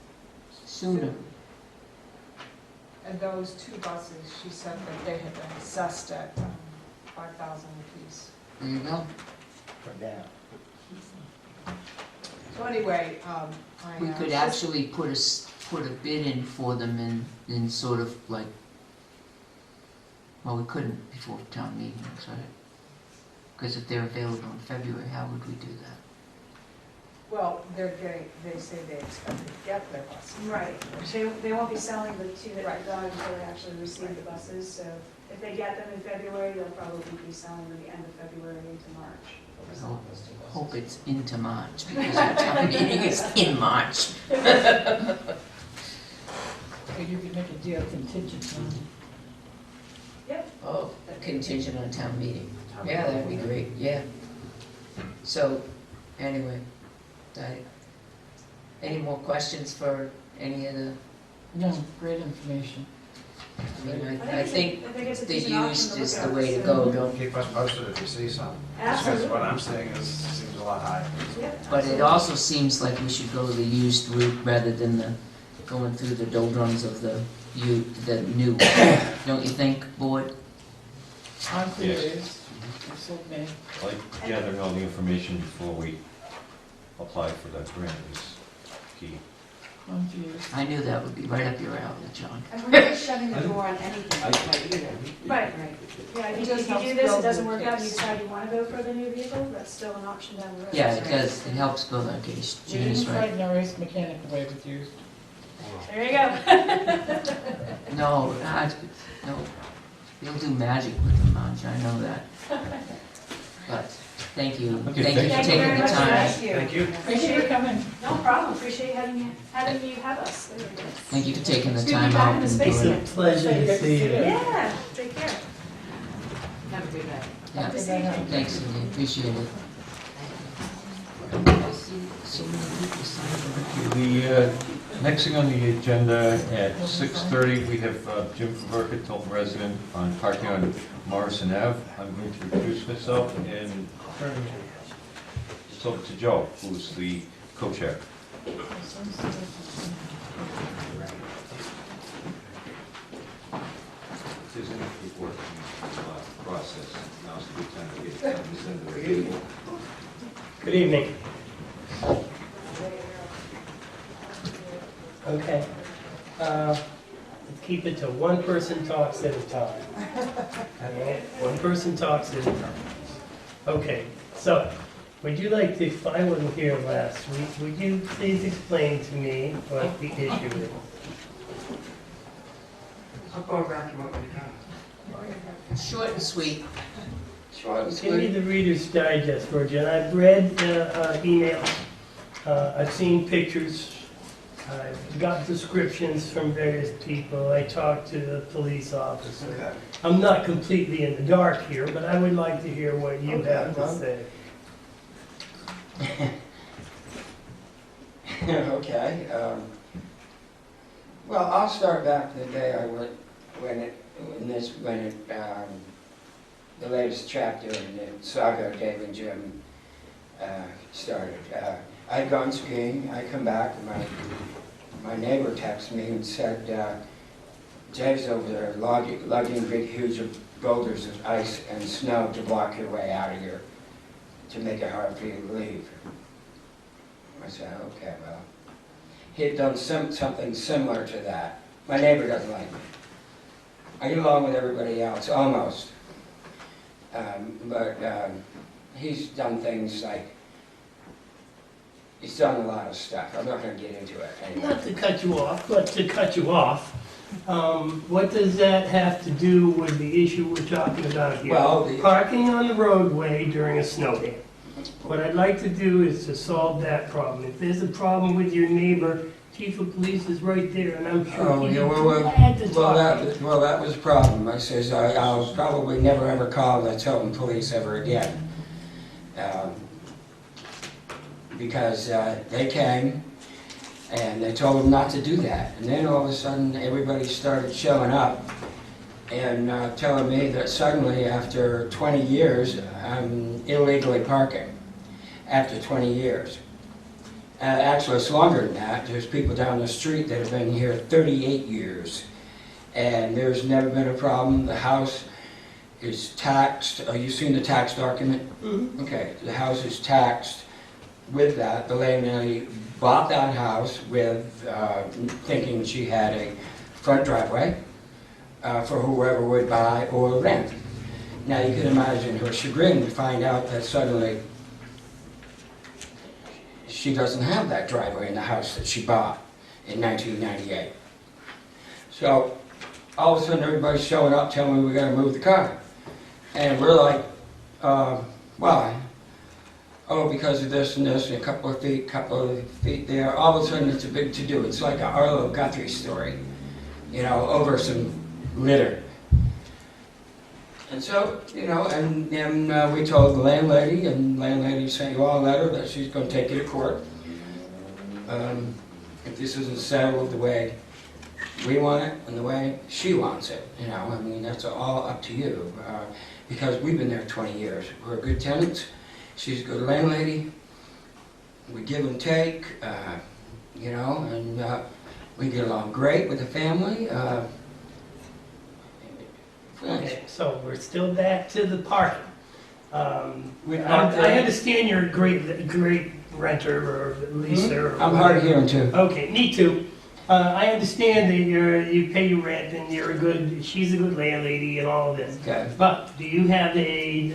Sooner. And those two buses, she said that they had been assessed at 5,000 apiece. There you go. For now. So anyway, We could actually put a bid in for them in sort of like, well, we couldn't before town meetings, right? Because if they're available in February, how would we do that? Well, they say they expect to get their buses. right, they won't be selling the two that I got until they actually receive the buses, so if they get them in February, they'll probably be selling them at the end of February into March. Hope it's into March, because our town meeting is in March. So you could make a deal contingent on. Yep. Oh, contingent on town meeting. Yeah, that'd be great, yeah. So, anyway, any more questions for any of the, No, great information. I mean, I think it's a the decent option used to is look the at, way to so- go, don't, Keep us posted if you see some. Absolutely. Because what I'm seeing is, seems a lot higher. Yep, but it absolutely. also seems like we should go the used route rather than the, going through the doldrums of the new. Don't you think, board? I'm Yes. curious. You sold me. Like gathering all the information before we apply for that grant is key. Confused. I knew that would be right up your alley, John. And we're not shutting the door on anything right either. Right, Right. yeah, if It you just do helps this, it build doesn't your work out, and you case. decide you want to go for the new vehicle, that's still an option down the road. Yeah, it does, it helps build our case. We didn't Jeannie's right. frighten our ace mechanic away with used. There you go. No, no, you'll do magic with them, Marge, I know that. But, thank you, Okay, thank you for thank you taking very the much. time. Thank you. Thank you for coming. No problem, appreciate having you have us. Thank you for taking the It's good to be time back out in the and space doing again. it. Pleasure to see you. Yeah, take care. Have a good night. Yeah, Good to see you. thanks, Cindy, appreciate it. I see so many people signing. The next thing on the agenda at 6:30, we have Jim Faverka, Tilton resident, on parking on Morrison Ave. I'm going to introduce myself and turn this over to Joe, who's the co-chair. If there's any paperwork in the process, now's a good time to get it. Send it to the- Good evening. Okay. Let's keep it to one person talks at a time. Okay? One person talks at a time. Okay, so, would you like to, if I wasn't here last week, would you please explain to me what the issue is? I'm going back to what we got. Short and sweet. Short and Give me sweet. the Reader's Digest version. I've read emails, I've seen pictures, I've got descriptions from various people, I talked to the police officer. Okay. I'm not completely in the dark here, but I would like to hear what you have to say. Okay. Well, I'll start back to the day I went the latest chapter in the saga Dave and Jim started. I'd gone skiing, I come back, and my neighbor texted me and said, Dave's over there lugging big, huge boulders of ice and snow to block your way out of here, to make it hard for you to leave. I said, okay, well. He had done something similar to that. My neighbor doesn't like me. I get along with everybody else, almost. But he's done things like, he's done a lot of stuff. I'm not going to get into it anyway. Not to cut you off, but to cut you off, what does that have to do with the issue we're talking about here? Well, parking on the roadway during a snow day. What I'd like to do is to solve that problem. If there's a problem with your neighbor, chief of police is right there, and I'm sure he'd be glad to talk to you. Well, that was a problem. I says, I'll probably never ever call the Tilton police ever again. Because they came and they told him not to do that. And then all of a sudden, everybody started showing up and telling me that suddenly, after 20 years, I'm illegally parking. After 20 years. Actually, it's longer than that. There's people down the street that have been here 38 years. And there's never been a problem. The house is taxed. You've seen the tax document? Mm-hmm. Okay, the house is taxed. With that, the landlady bought that house with, thinking she had a front driveway for whoever would buy or rent. Now you can imagine her chagrin to find out that suddenly she doesn't have that driveway in the house that she bought in 1998. So all of a sudden everybody's showing up telling me we gotta move the car. And we're like, why? Oh, because of this and this, and a couple of feet there. All of a sudden it's a big to-do. It's like our little Guthrie story, you know, over some litter. And so, you know, and then we told the landlady, and the landlady sent you all a letter that she's going to take you to court. If this isn't settled the way we want it and the way she wants it, you know, I mean, that's all up to you. Because we've been there 20 years. We're good tenants. She's a good landlady. We give and take, you know, and we get along great with the family. Okay, so we're still back to the parking. I understand you're a great renter or leaser. I'm hard of hearing too. Okay, me too. I understand that you pay your rent and she's a good landlady and all of this. Okay. But do you have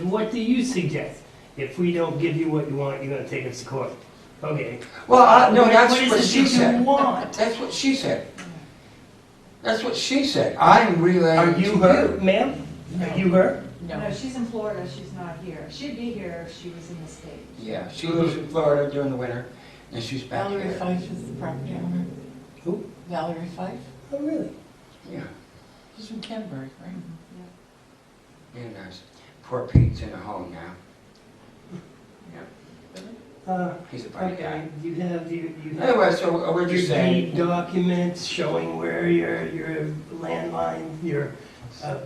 what do you suggest? If we don't give you what you want, you're gonna take us to court. Okay. Well, no, that's what what she said. You want? That's what she said. That's what she said. I'm relaying. Are you her, ma'am? No. Are you her? No, she's in Florida, she's not here. She'd be here if she was in the States. Yeah, she lives in Florida during the winter, and she's back Valerie here. Fife is the property owner. Who? Valerie Fife. Oh, really? Yeah. She's from Canterbury, right? Yeah, nice. Poor Pete's in a home now. He's a funny guy. Okay, you have Anyway, so we're just your saying. deed documents showing where your landline, your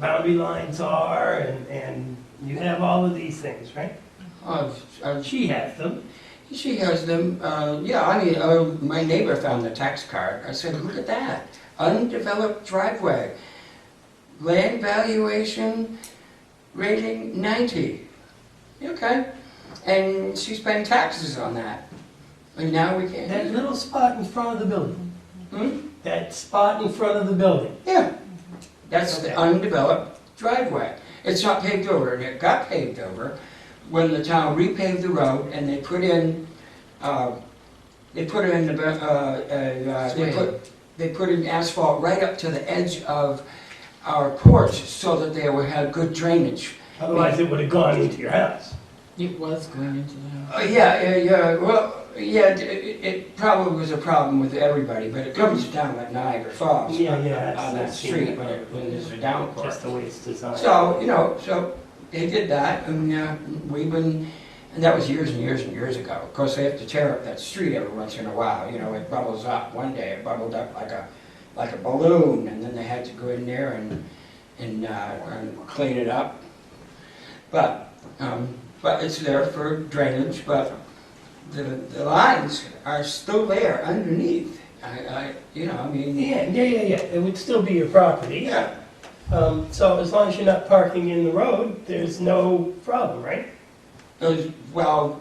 boundary lines are, and you have all of these things, right? She has them. She has them. Yeah, I mean, my neighbor found the tax card. I said, look at that, undeveloped driveway, land valuation rating 90. Okay. And she's paying taxes on that. And now we can't. That little spot in front of the building. Hmm? That spot in front of the building. Yeah. That's the undeveloped driveway. It's not paved over, and it got paved over when the town repaved the road and they put in asphalt right up to the edge of our porch so that they would have good drainage. Otherwise, it would have gone into your house. It was going into the house. Yeah. Well, yeah, it probably was a problem with everybody, but it comes down like Niagara Falls on that street when there's a downpour. Just the way it's designed. So, so they did that, and and that was years and years and years ago. Of course, they have to tear up that street every once in a while. You know, it bubbles up. One day it bubbled up like a like a balloon, and then they had to go in there and clean it up. But it's there for drainage, but the lines are still there underneath. I mean. Yeah, it would still be your property. Yeah. So as long as you're not parking in the road, there's no problem, right? Well,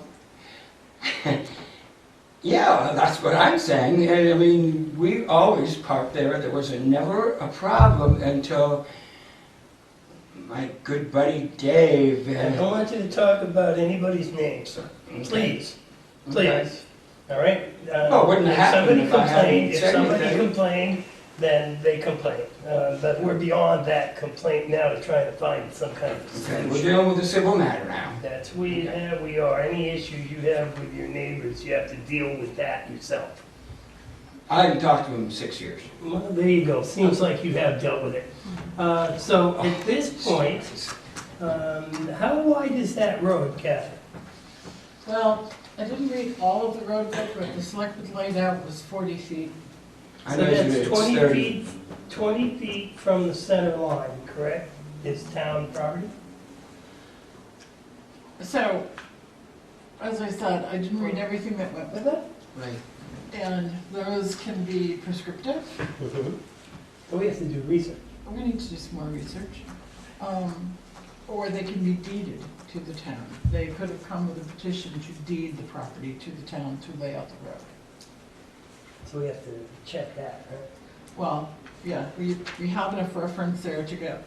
yeah, that's what I'm saying. I mean, we always parked there. There was never a problem until my good buddy Dave. I don't want you to talk about anybody's names, please, please. All right? Well, it wouldn't happen if I hadn't said If somebody anything. complained, then they complain. But we're beyond that complaint now to try to find some kind of Okay, solution. we're dealing with a civil matter now. That's we are. Any issues you have with your neighbors, you have to deal with that yourself. I haven't talked to him in 6 years. Well, there you go. Seems like you have dealt with it. So at this point, how wide is that road, Kathy? Well, I didn't read all of the road book, but the selectmen laid out was 40 feet. I So measured that's it, it's 20 30. feet, 20 feet from the center line, correct? Is town property? So, as I said, I didn't read everything that went with it, Right. and those can be prescriptive. So we have to do research. We're gonna need to do some more research. Or they can be deeded to the town. They could have come with a petition to deed the property to the town to lay out the road. So we have to check that, right? Well, yeah, we have enough reference there to get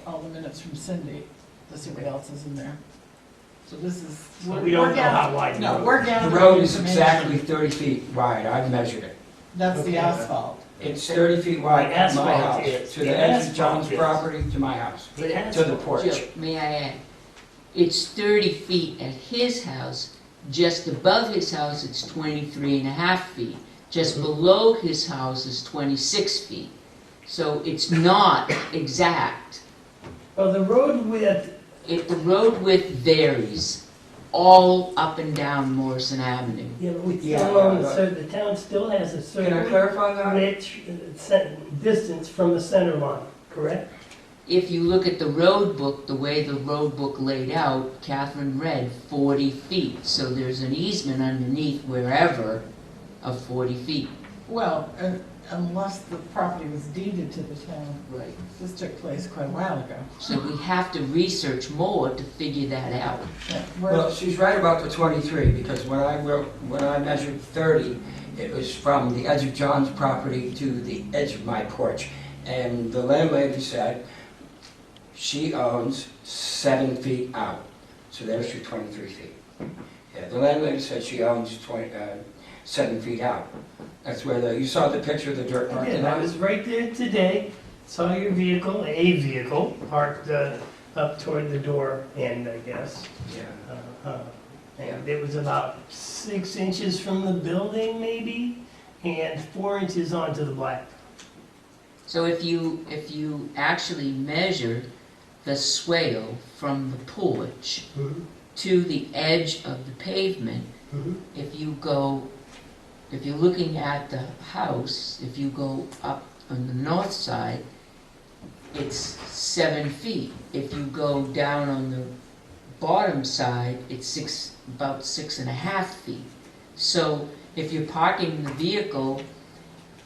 all the minutes from Cindy, to see what else is in there. So this is. So we don't know how wide the No, road we're is. The gathering road is information. exactly 30 feet wide. I've measured it. That's the Okay. asphalt. It's 30 feet wide The at my asphalt house, is. to the The edge of asphalt John's is. property, to my house, The to the asphalt. porch. Joe, may I add? It's 30 feet at his house. Just above his house, it's 23 and a half feet. Just below his house is 26 feet. So it's not exact. Well, the road width, The road width varies all up and down Morrison Avenue. yeah, but we Yeah, still own, but- the town still has a Can I certain clarify that? distance from the center line, correct? If you look at the road book, the way the road book laid out, Catherine read 40 feet. So there's an easement underneath wherever of 40 feet. Well, unless the property was deeded to the town. Right. This took place quite a while ago. So we have to research more to figure that out. Yeah, Well, she's right about the 23, because when I measured 30, it was from the edge of John's property to the edge of my porch. And the landlady said she owns 7 feet out. So there's your 23 feet. Yeah, the landlady said she owns 7 feet out. That's where you saw the picture of the dirt I parking did. I lot? was right there today, saw your vehicle, a vehicle, parked up toward the door end, I guess. Yeah. And it was about 6 inches from the building, maybe, and 4 inches onto the black. So if you actually measure the swale from the porch to the edge of the pavement, if you're looking at the house, if you go up on the north side, it's 7 feet. If you go down on the bottom side, it's about 6.5 feet. So if you're parking the vehicle,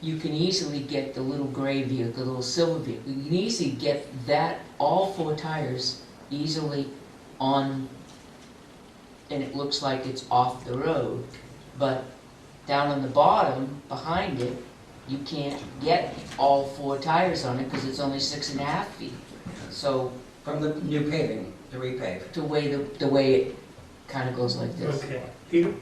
you can easily get the little gray vehicle, the little silver vehicle. You can easily get that, all 4 tires easily on, and it looks like it's off the road. But down on the bottom, behind it, you can't get all 4 tires on it because it's only 6.5 feet. So From the new paving, the repave. the way it kind of goes like this. Okay. Peter?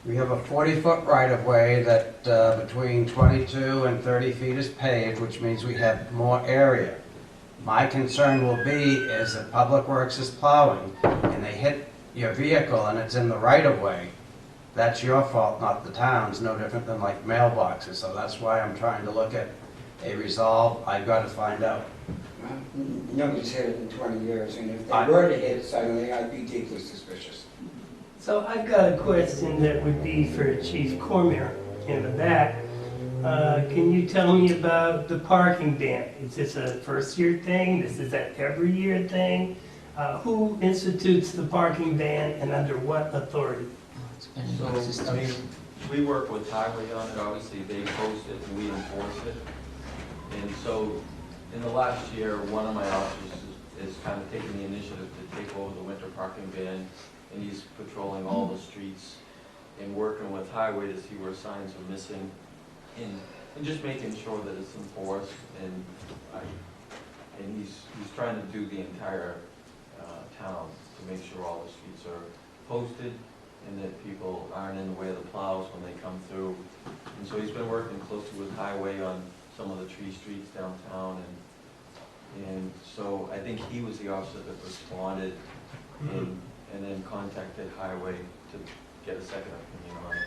We have a 40-foot right-of-way that between 22 and 30 feet is paved, which means we have more area. My concern will be is that Public Works is plowing and they hit your vehicle and it's in the right-of-way. That's your fault, not the town's, no different than like mailboxes. So that's why I'm trying to look at a resolve. I've got to find out. Well, nobody's hit it in 20 years, and if they were to hit it suddenly, I'd be deeply suspicious. So I've got a question that would be for Chief Cormier in the back. Can you tell me about the parking ban? Is this a first-year thing? This is an every-year thing? Who institutes the parking ban and under what authority? So, I mean, we work with highway on it, obviously, they post it and we enforce it. And so, in the last year, one of my officers is kind of taking the initiative to take over the winter parking ban, and he's patrolling all the streets and working with highway to see where signs are missing, and just making sure that it's enforced, and he's trying to do the entire town to make sure all the streets are posted and that people aren't in the way of the plows when they come through. And so he's been working closely with highway on some of the tree streets downtown, and so I think he was the officer that responded and then contacted highway to get a second opinion on it.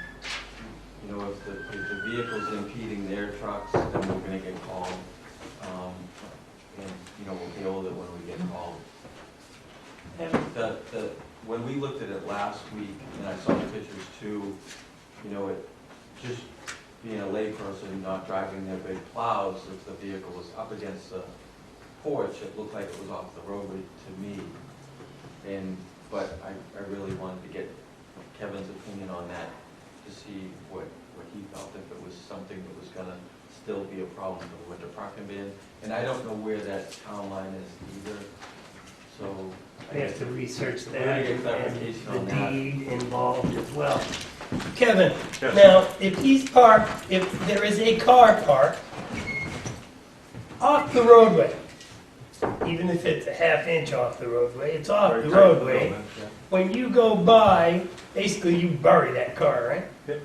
You know, if the vehicle's impeding their trucks, then we're gonna get called. And, you know, we'll deal with it when we get called. And when we looked at it last week, and I saw the pictures too, you know, it just being a layperson, not driving their big plows, if the vehicle was up against the porch, it looked like it was off the roadway to me. But I really wanted to get Kevin's opinion on that to see what he felt, if it was something that was gonna still be a problem for the winter parking ban. And I don't know where that town line is either, so. I have to research that We're gonna get and clarification on the that. deed involved as well. Kevin, Yes. now, if there is a car parked off the roadway, even if it's a half inch off the roadway, it's off the roadway. When you go by, basically you bury that car, right? Yep.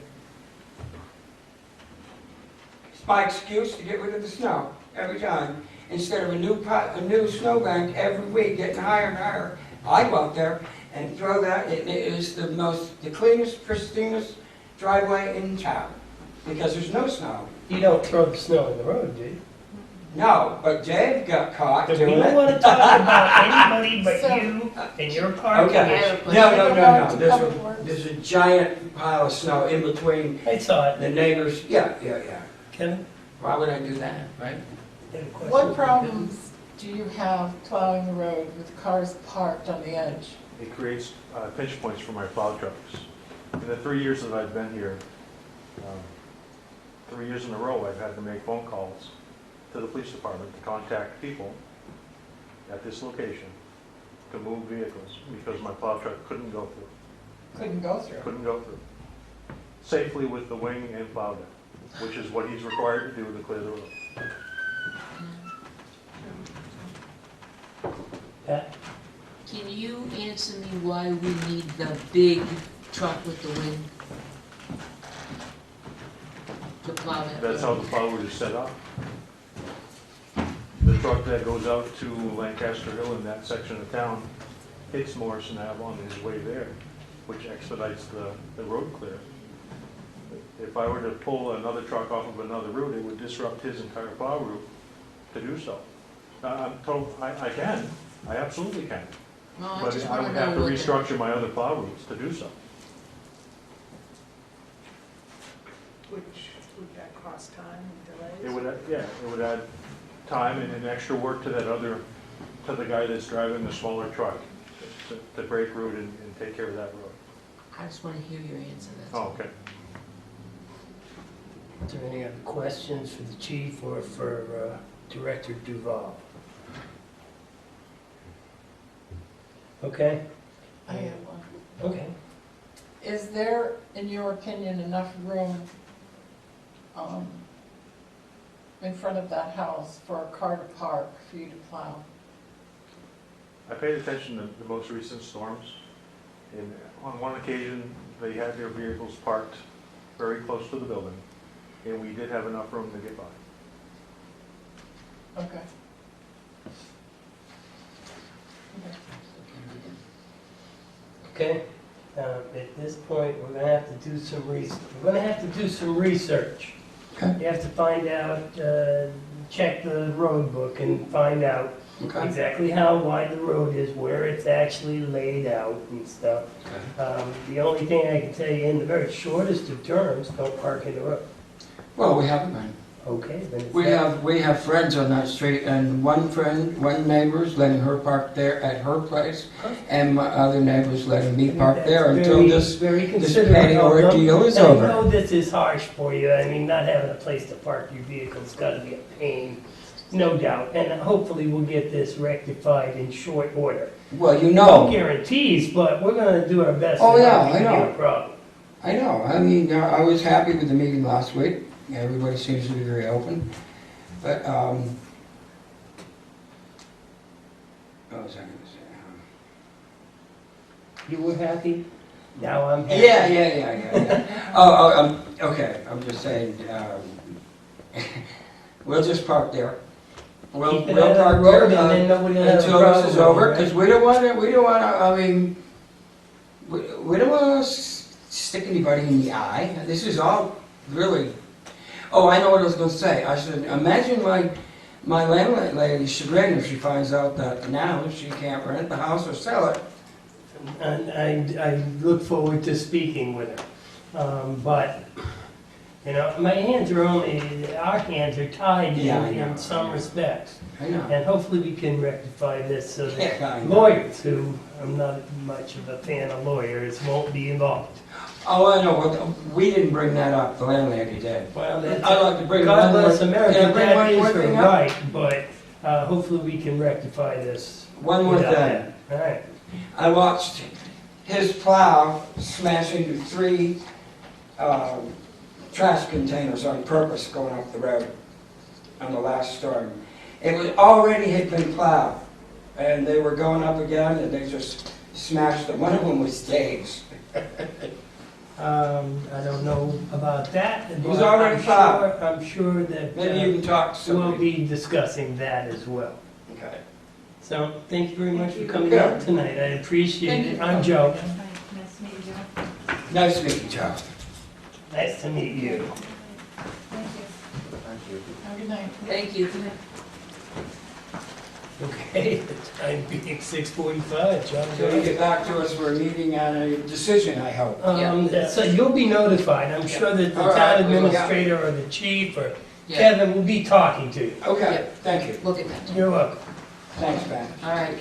It's my excuse to get rid of the snow every time. Instead of a new snowbank every week getting higher and higher, I go out there and throw that. It is the cleanest, pristinest driveway in town because there's no snow. You don't throw the snow in the road, do you? No, but Dave got caught We doing don't it. want to talk about anybody but you and your parking Okay, issue. no. There's a giant pile of snow in between I saw it. the neighbors. Yeah. Kevin? Why would I do that, right? You have a question? What problems do you have plowing the road with cars parked on the edge? It creates pinch points for my plow trucks. In the 3 years that I've been here, 3 years in a row, I've had to make phone calls to the police department to contact people at this location to move vehicles because my plow truck couldn't go through. Couldn't go through. Couldn't go through. Safely with the wing and plow deck, which is what he's required to do to clear the road. Pat? Can you answer me why we need the big truck with the wing? To plow that That's how road? the plow route is set up. The truck that goes out to Lancaster Hill in that section of town hits Morrison Ave on his way there, which expedites the road clear. If I were to pull another truck off of another route, it would disrupt his entire plow route to do so. I'm told I can, I absolutely can. Well, I But just I wanna would know have to what the- restructure my other plow routes to do so. Would that cost time and It delays? it would add time and extra work to to the guy that's driving the smaller truck to break route and take care of that road. I just wanna hear your answer, that's Oh, all. okay. Is there any other questions for the chief or for Director Duval? Okay? I have one. Okay. Is there, in your opinion, enough room in front of that house for a car to park for you to plow? I paid attention to the most recent storms, and on one occasion, they had their vehicles parked very close to the building, and we did have enough room to get by. Okay. Okay, at this point, we're gonna have to do some research. You have to find out, check the road book and find out exactly how wide the road is, where it's actually laid out and stuff. The only thing I can tell you, in the very shortest of terms, don't park in the road. Well, we haven't been. Okay, then it's We not- have friends on that street, and one neighbor's letting her park there at her place, and my other neighbor's letting me park there That's until very- this very petty considerate of them. ordeal is And over. I know this is harsh for you. I mean, not having a place to park your vehicle's got to be a pain, no doubt. And hopefully we'll get this rectified in short order. Well, you No know, guarantees, but we're going to do our best. Oh, to yeah, not I give you know. a problem. I know, I mean, I was happy with the meeting last week. Everybody seems to be very open, but, what was I gonna say? You were happy? Now I'm happy. Yeah. Okay, I'm just saying, we'll just park there. We'll Keep it out of the park road there and then nobody will have a until this is problem, over, right? because we don't wanna, I mean, we don't wanna stick anybody in the eye. This is all really, oh, I know what I was gonna say. I said, imagine my landlady's chagrin if she finds out that now she can't rent the house or sell it. And I look forward to speaking with her. But, you know, our hands are tied Yeah, I know. in some respects. I know. And hopefully we can rectify this so Yeah, I that know. lawyers, who I'm not much of a fan of lawyers, won't be involved. Oh, I know, well, we didn't bring that up, the landlady did. Well, that's, I'd like to bring God one bless more- America, can I bring that one more is her thing up? right, but hopefully we can rectify this. One more without thing. that. All right. I watched his plow smash into 3 trash containers on purpose going up the road on the last storm. It was already had been plowed, and they were going up again, and they just smashed them. One of them was Dave's. I don't know about that. It was but already plowed. I'm sure that Maybe you can talk to we'll somebody. be discussing that as well. Okay. So, thank you very much for you. coming Yeah. out tonight. I appreciate Thank it. you. I'm Joe. Nice to meet you, Joe. Nice to meet you, Joe. Nice to meet you. Thank you. Have a good night. Thank you. Okay, the time being 6:45, John. So you get back to us for a meeting on a decision, I hope. So you'll be notified. I'm sure that the All right, town well, yeah. administrator or the chief or Yeah. Kevin will be talking to you. Okay, thank you. Look at that. You're welcome. Thanks, Ben. All right.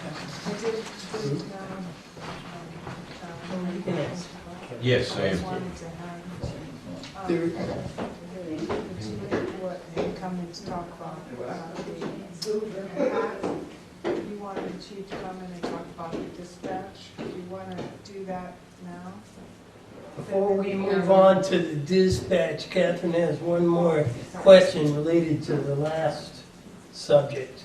You can ask. Yes, I Just am. wanted to have, what they come in to talk about, you wanted the chief to come in and talk about the dispatch. Do you want to do that now? Before we move on to the dispatch, Catherine has one more question related to the last subject.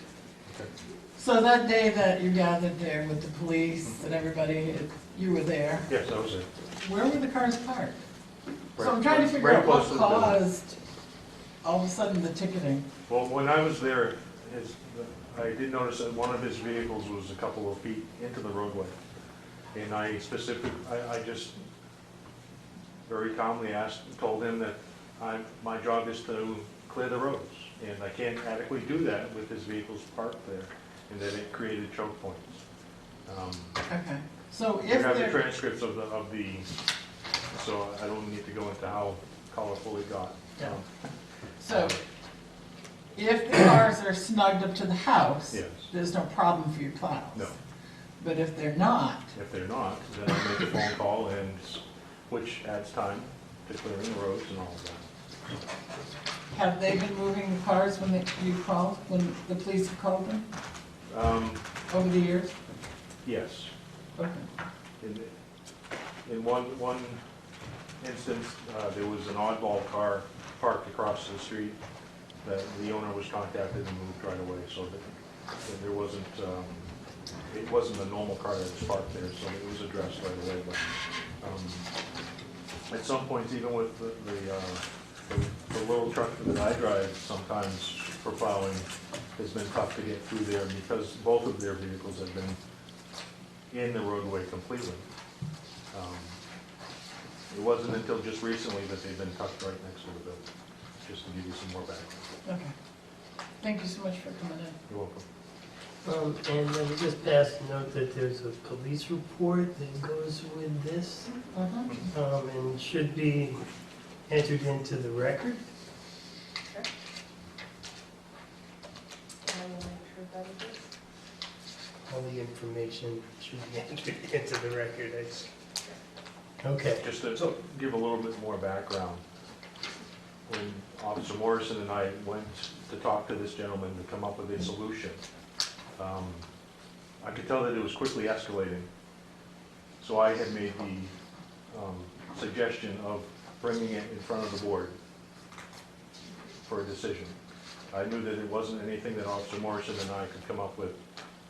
So that day that you gathered there with the police and everybody, you were there, Yes, I was there. where were the cars parked? So I'm Right- trying to figure right out what close to the building. caused all of a sudden the ticketing. Well, when I was there, I did notice that one of his vehicles was a couple of feet into the roadway. And I just very calmly told him that my job is to clear the roads. And I can't adequately do that with his vehicles parked there, and that it created choke points. Okay, so You if have the there, transcripts of so I don't need to go into how colorful it got. Yeah. so if the cars are snugged up to the house, Yes. there's no problem for your plows? No. But if they're not, If they're not, then I make a phone call, which adds time to clearing the roads and all of that. have they been moving the cars when you called, when the police have called them over the years? Yes. Okay. In one instance, there was an oddball car parked across the street that the owner was contacted and moved right away, so that there wasn't, it wasn't a normal car that was parked there, so it was addressed right away. But at some points, even with the little truck that I drive, sometimes for plowing, has been tough to get through there because both of their vehicles have been in the roadway completely. It wasn't until just recently that they've been tucked right next to the building, just to give you some more background. Okay. Thank you so much for coming in. You're welcome. And then we just passed a note that there's a police report that goes with this, and should be entered into the record. all the information should be entered into the record. Okay. Just to give a little bit more background, when Officer Morrison and I went to talk to this gentleman to come up with a solution, I could tell that it was quickly escalating. So I had made the suggestion of bringing it in front of the board for a decision. I knew that it wasn't anything that Officer Morrison and I could come up with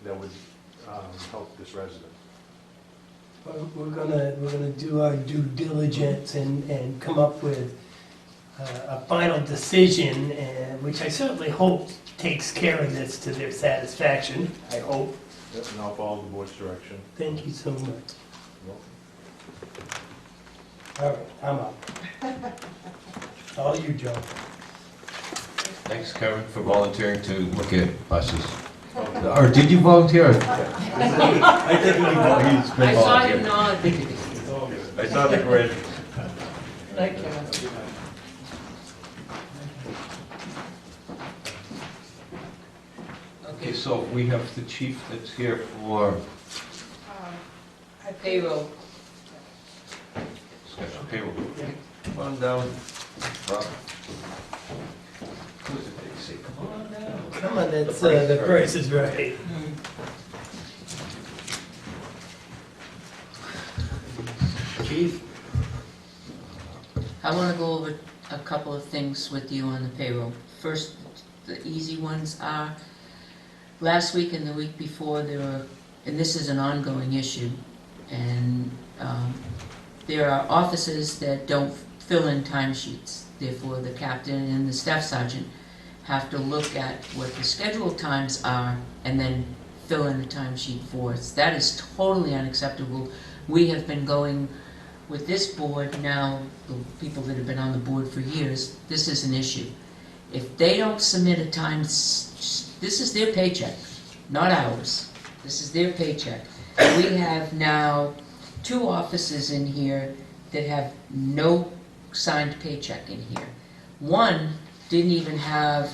that would help this resident. Well, we're gonna do our due diligence and come up with a final decision, which I certainly hope takes care of this to their satisfaction. I hope. Yep, and I'll follow the board's direction. Thank you so much. Well, All right, I'm up. All you, Joe. Thanks, Kevin, for volunteering to look at buses. Or did you volunteer? I think he's been I saw him volunteering. nod. I saw the grid. Thank you. Okay, so we have the chief that's here for Payroll. special payroll. Come on down, Rob. Who's it they say, come on down. Come on, that's, the price is right. Chief? I want to go over a couple of things with you on the payroll. First, the easy ones are, last week and the week before, there were, and this is an ongoing issue, and there are officers that don't fill in timesheets. Therefore, the captain and the staff sergeant have to look at what the scheduled times are and then fill in a timesheet for us. That is totally unacceptable. We have been going with this board now, the people that have been on the board for years, this is an issue. If they don't submit a time, this is their paycheck, not ours. This is their paycheck. We have now 2 officers in here that have no signed paycheck in here. One didn't even have,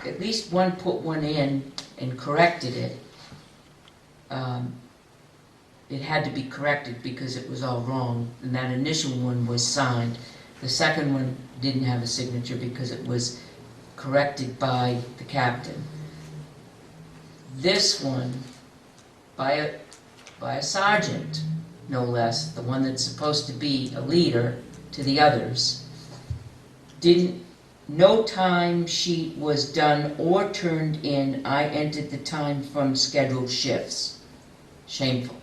at least one put one in and corrected it. It had to be corrected because it was all wrong, and that initial one was signed. The second one didn't have a signature because it was corrected by the captain. This one, by a sergeant, no less, the one that's supposed to be a leader to the others, no time sheet was done or turned in. I entered the time from scheduled shifts. Shameful.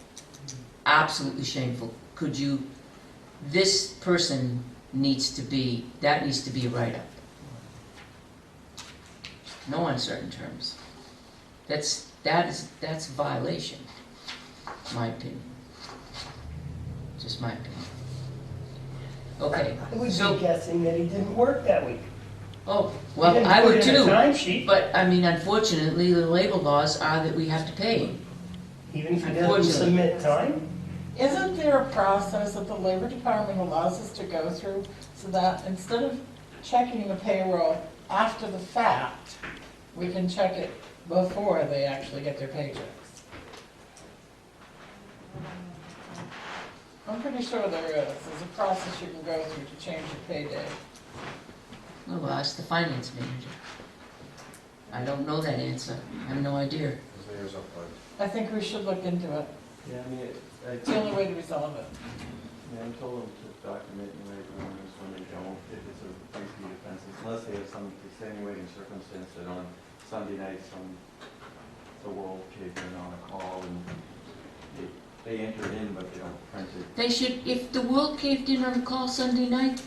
Absolutely shameful. This person needs to be a write-up. No uncertain terms. That's a violation, my opinion. Just my opinion. Okay. I would be guessing that he didn't work that week. Oh, well, He didn't I put would in a too. timesheet. But, I mean, unfortunately, the labor laws are that we have to pay him. Even if he doesn't Unfortunately. submit time? Isn't there a process that the Labor Department allows us to go through so that instead of checking the payroll after the fact, we can check it before they actually get their paychecks? I'm pretty sure there is. There's a process you can go through to change your payday. Well, ask the finance manager. I don't know that answer. I have no idea. I think we should look into it. Yeah, I mean, It's the only way to resolve it. yeah, I told them to document and write warnings when they don't, if it's a repeat offense, unless they have some extenuating circumstance that on Sunday night, the world caved in on a call and they enter it in, but they don't print it. They should, if the world caved in on a call Sunday night,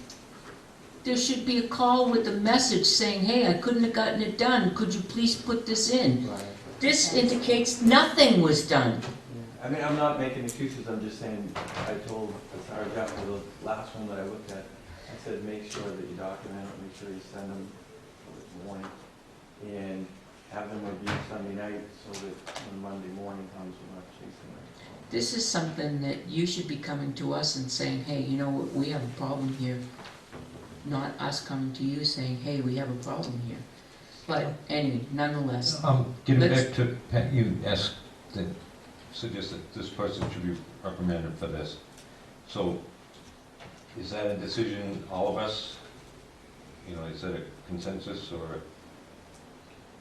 there should be a call with a message saying, hey, I couldn't have gotten it done. Could you please put this in? Right. This indicates nothing was done. I mean, I'm not making excuses, I'm just saying, I told the sergeant after the last one that I looked at, I said, make sure that you document it, make sure you send them the warning, and have them review Sunday night so that when Monday morning comes, we're not chasing it. This is something that you should be coming to us and saying, hey, you know what, we have a problem here. Not us coming to you saying, hey, we have a problem here. But anyway, nonetheless, Getting Let's- back to, Pat, you asked, that suggested this person should be reprimanded for this. So, is that a decision, all of us? You know, is that a consensus, or?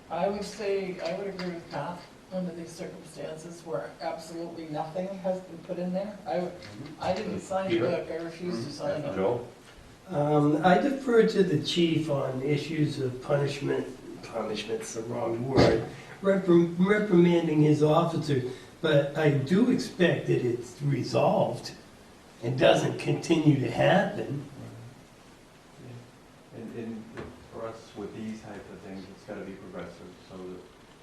I would say, I would agree with Pat, under these circumstances where absolutely nothing has been put in there. I didn't sign the Peter? book, I refused to sign it. Joe? I defer to the chief on issues of punishment's the wrong word, reprimanding his officer, but I do expect that it's resolved and doesn't continue to happen. And for us, with these types of things, it's gotta be progressive, so that,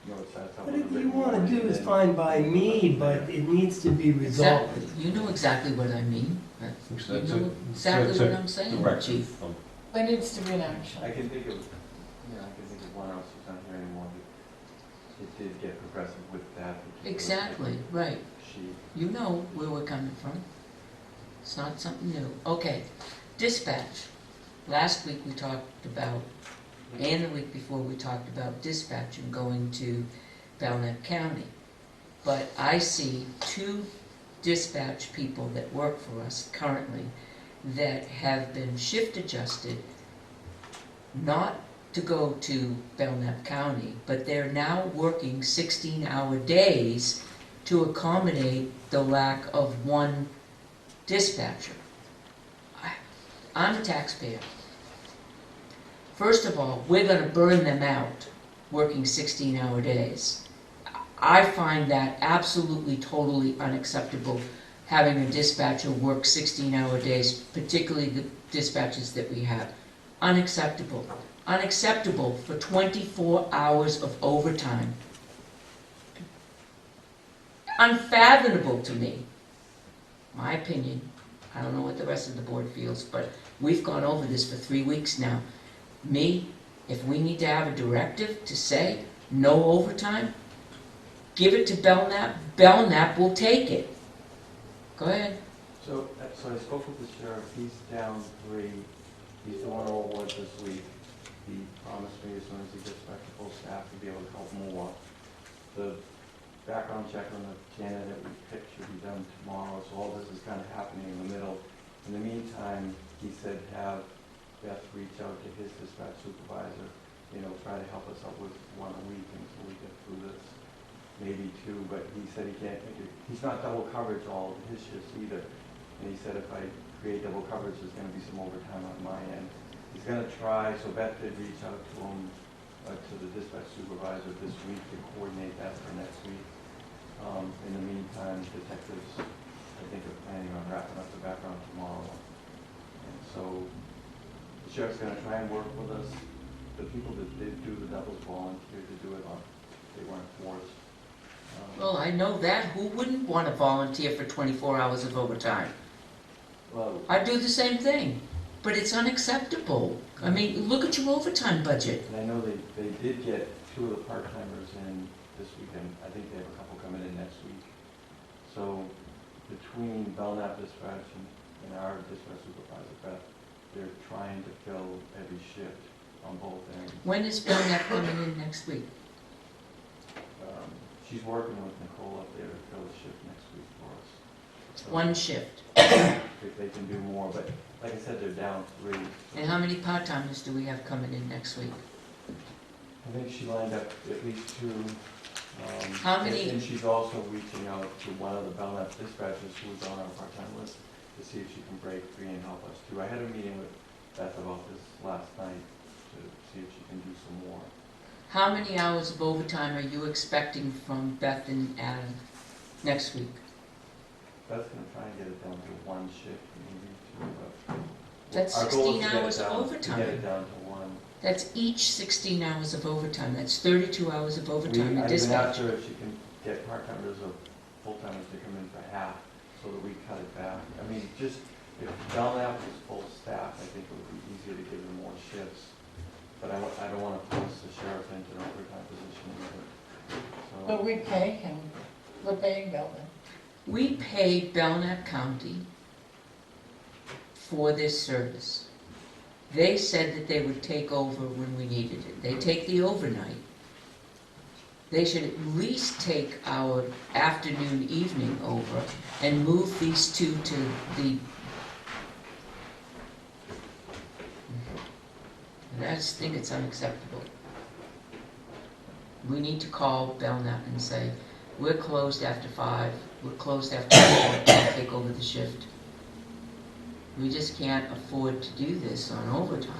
you know, it starts out What with a if you written want to warning, do is and fine by me, but it needs to be resolved. exactly, you know exactly what I mean. You That's know exactly what I'm saying, directive chief. from- There needs to be an action. I can think of, I can think of one else who's not here anymore, but it did get progressive with that. Exactly, right. She, You know where we're coming from. It's not something new. Okay, dispatch. Last week we talked about, and the week before we talked about dispatch and going to Belknap County. But I see 2 dispatch people that work for us currently that have been shift adjusted, not to go to Belknap County, but they're now working 16-hour days to accommodate the lack of one dispatcher. I'm a taxpayer. First of all, we're gonna burn them out, working 16-hour days. I find that absolutely, totally unacceptable, having a dispatcher work 16-hour days, particularly the dispatchers that we have. Unacceptable. Unacceptable for 24 hours of overtime. Unfathomable to me. My opinion. I don't know what the rest of the board feels, but we've gone over this for 3 weeks now. Me, if we need to have a directive to say no overtime, give it to Belknap. Belknap will take it. Go ahead. so I spoke with the sheriff, he's down 3, he's doing all awards this week. He promised me as soon as he gets back to full staff, to be able to help more. The background check on the candidate we picked should be done tomorrow, so all this is kind of happening in the middle. In the meantime, he said have Beth reach out to his dispatch supervisor, you know, try to help us out with 1 a week until we get through this. Maybe 2, but he said he can't make it, he's not double coverage all of his shifts either. And he said if I create double coverage, there's gonna be some overtime on my end. He's gonna try, so Beth did reach out to him, to the dispatch supervisor this week to coordinate that for next week. In the meantime, detectives, I think, are planning on wrapping up the background tomorrow. And so the sheriff's gonna try and work with us. The people that did do the doubles volunteered to do it on, they weren't forced. Well, I know that. Who wouldn't want to volunteer for 24 hours of overtime? Well, I'd do the same thing, but it's unacceptable. I mean, look at your overtime budget. and I know they did get 2 of the part-timers in this weekend. I think they have a couple coming in next week. So between Belknap Dispatch and our dispatch supervisor, Beth, they're trying to fill every shift on both ends. When is Belknap coming in next week? She's working with Nicole up there to fill the shift next week for us. So 1 shift. if they can do more, but like I said, they're down 3. And how many part-timers do we have coming in next week? I think she lined up at least 2. How many- And she's also reaching out to one of the Belknap dispatchers who was on our part-time list to see if she can break free and help us too. I had a meeting with Beth about this last night to see if she can do some more. How many hours of overtime are you expecting from Beth and Adam next week? Beth's gonna try and get it down to 1 shift, maybe 2, but. That's our goal is 16 to get it hours of down- overtime. To get it down to 1. That's each 16 hours of overtime. That's 32 hours of overtime in I even dispatch. asked her if she can get part-timers or full-timers to come in for half, so that we cut it back. I mean, just, if Belknap was full staff, I think it would be easier to give them more shifts. But I don't wanna force the sheriff into an overtime position either. But So, we pay him, we're paying Belknap. We pay Belknap County for this service. They said that they would take over when we needed it. They take the overnight. They should at least take our afternoon, evening over and move these two to the... I just think it's unacceptable. We need to call Belknap and say, we're closed after 5, we're closed after 4, and take over the shift. We just can't afford to do this on overtime.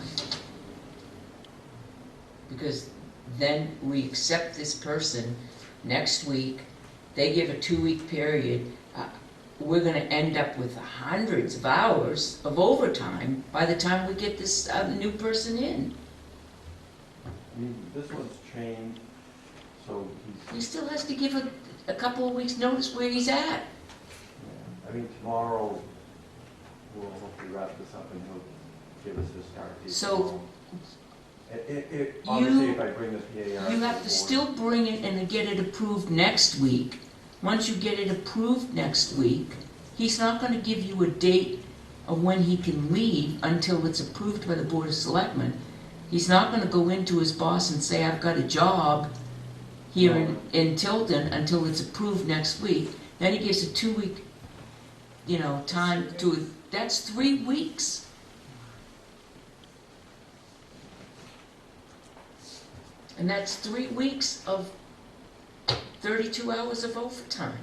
Because then we accept this person next week, they give a 2-week period, we're gonna end up with hundreds of hours of overtime by the time we get this new person in. I mean, this one's trained, so He still has to give a couple of weeks' notice where he's at. yeah. I mean, tomorrow, we'll hopefully wrap this up and he'll give us his start date. So, tomorrow. Obviously, if I bring the PAR. You have to board- still bring it and get it approved next week. Once you get it approved next week, he's not gonna give you a date of when he can leave until it's approved by the Board of Selectmen. He's not gonna go into his boss and say, I've got a job here in Tilton until it's approved next week. Then he gives a 2-week, time to, that's 3 weeks. And that's 3 weeks of 32 hours of overtime.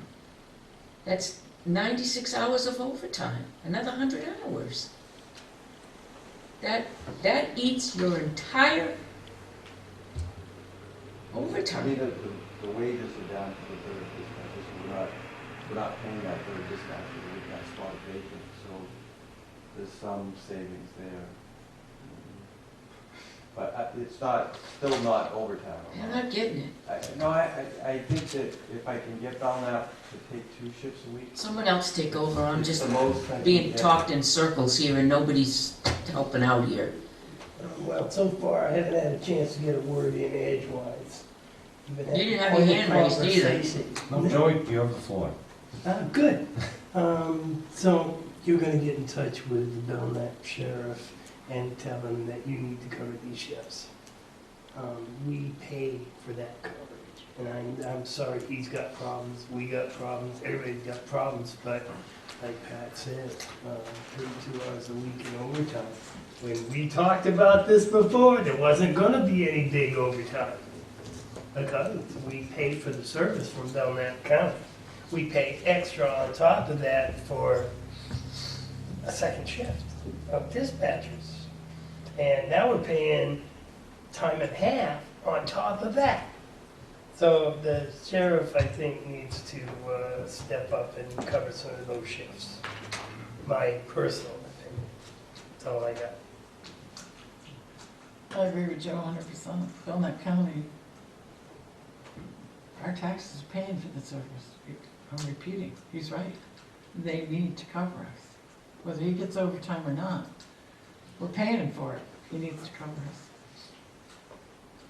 That's 96 hours of overtime, another 100 hours. That eats your entire I overtime. mean, the wages are down to the third dispatcher, so we're not paying that third dispatcher with that spot vacant, so there's some savings there. But it's still not overtime. You're not getting it. I think that if I can get Belknap to take 2 shifts a week. Someone else take over, I'm it's just the most I can being get. talked in circles here and nobody's helping out here. Well, so far, I haven't had a chance to get a word in edgewise. You didn't have your hand raised either. No, Joey, you have the floor. Good. So you're gonna get in touch with the Belknap sheriff and tell him that you need to cover these shifts. We pay for that coverage, and I'm sorry he's got problems, we got problems, everybody's got problems, but like Pat said, 32 hours a week in overtime. When we talked about this before, there wasn't gonna be any big overtime, because we pay for the service from Belknap County. We pay extra on top of that for a second shift of dispatchers. And now we're paying time and a half on top of that. So the sheriff, I think, needs to step up and cover some of those shifts. My personal opinion. That's all I got. I agree with Joe 100%. Belknap County, our taxes are paying for the service. I'm repeating, he's right. They need to cover us. Whether he gets overtime or not, we're paying him for it. He needs to cover us.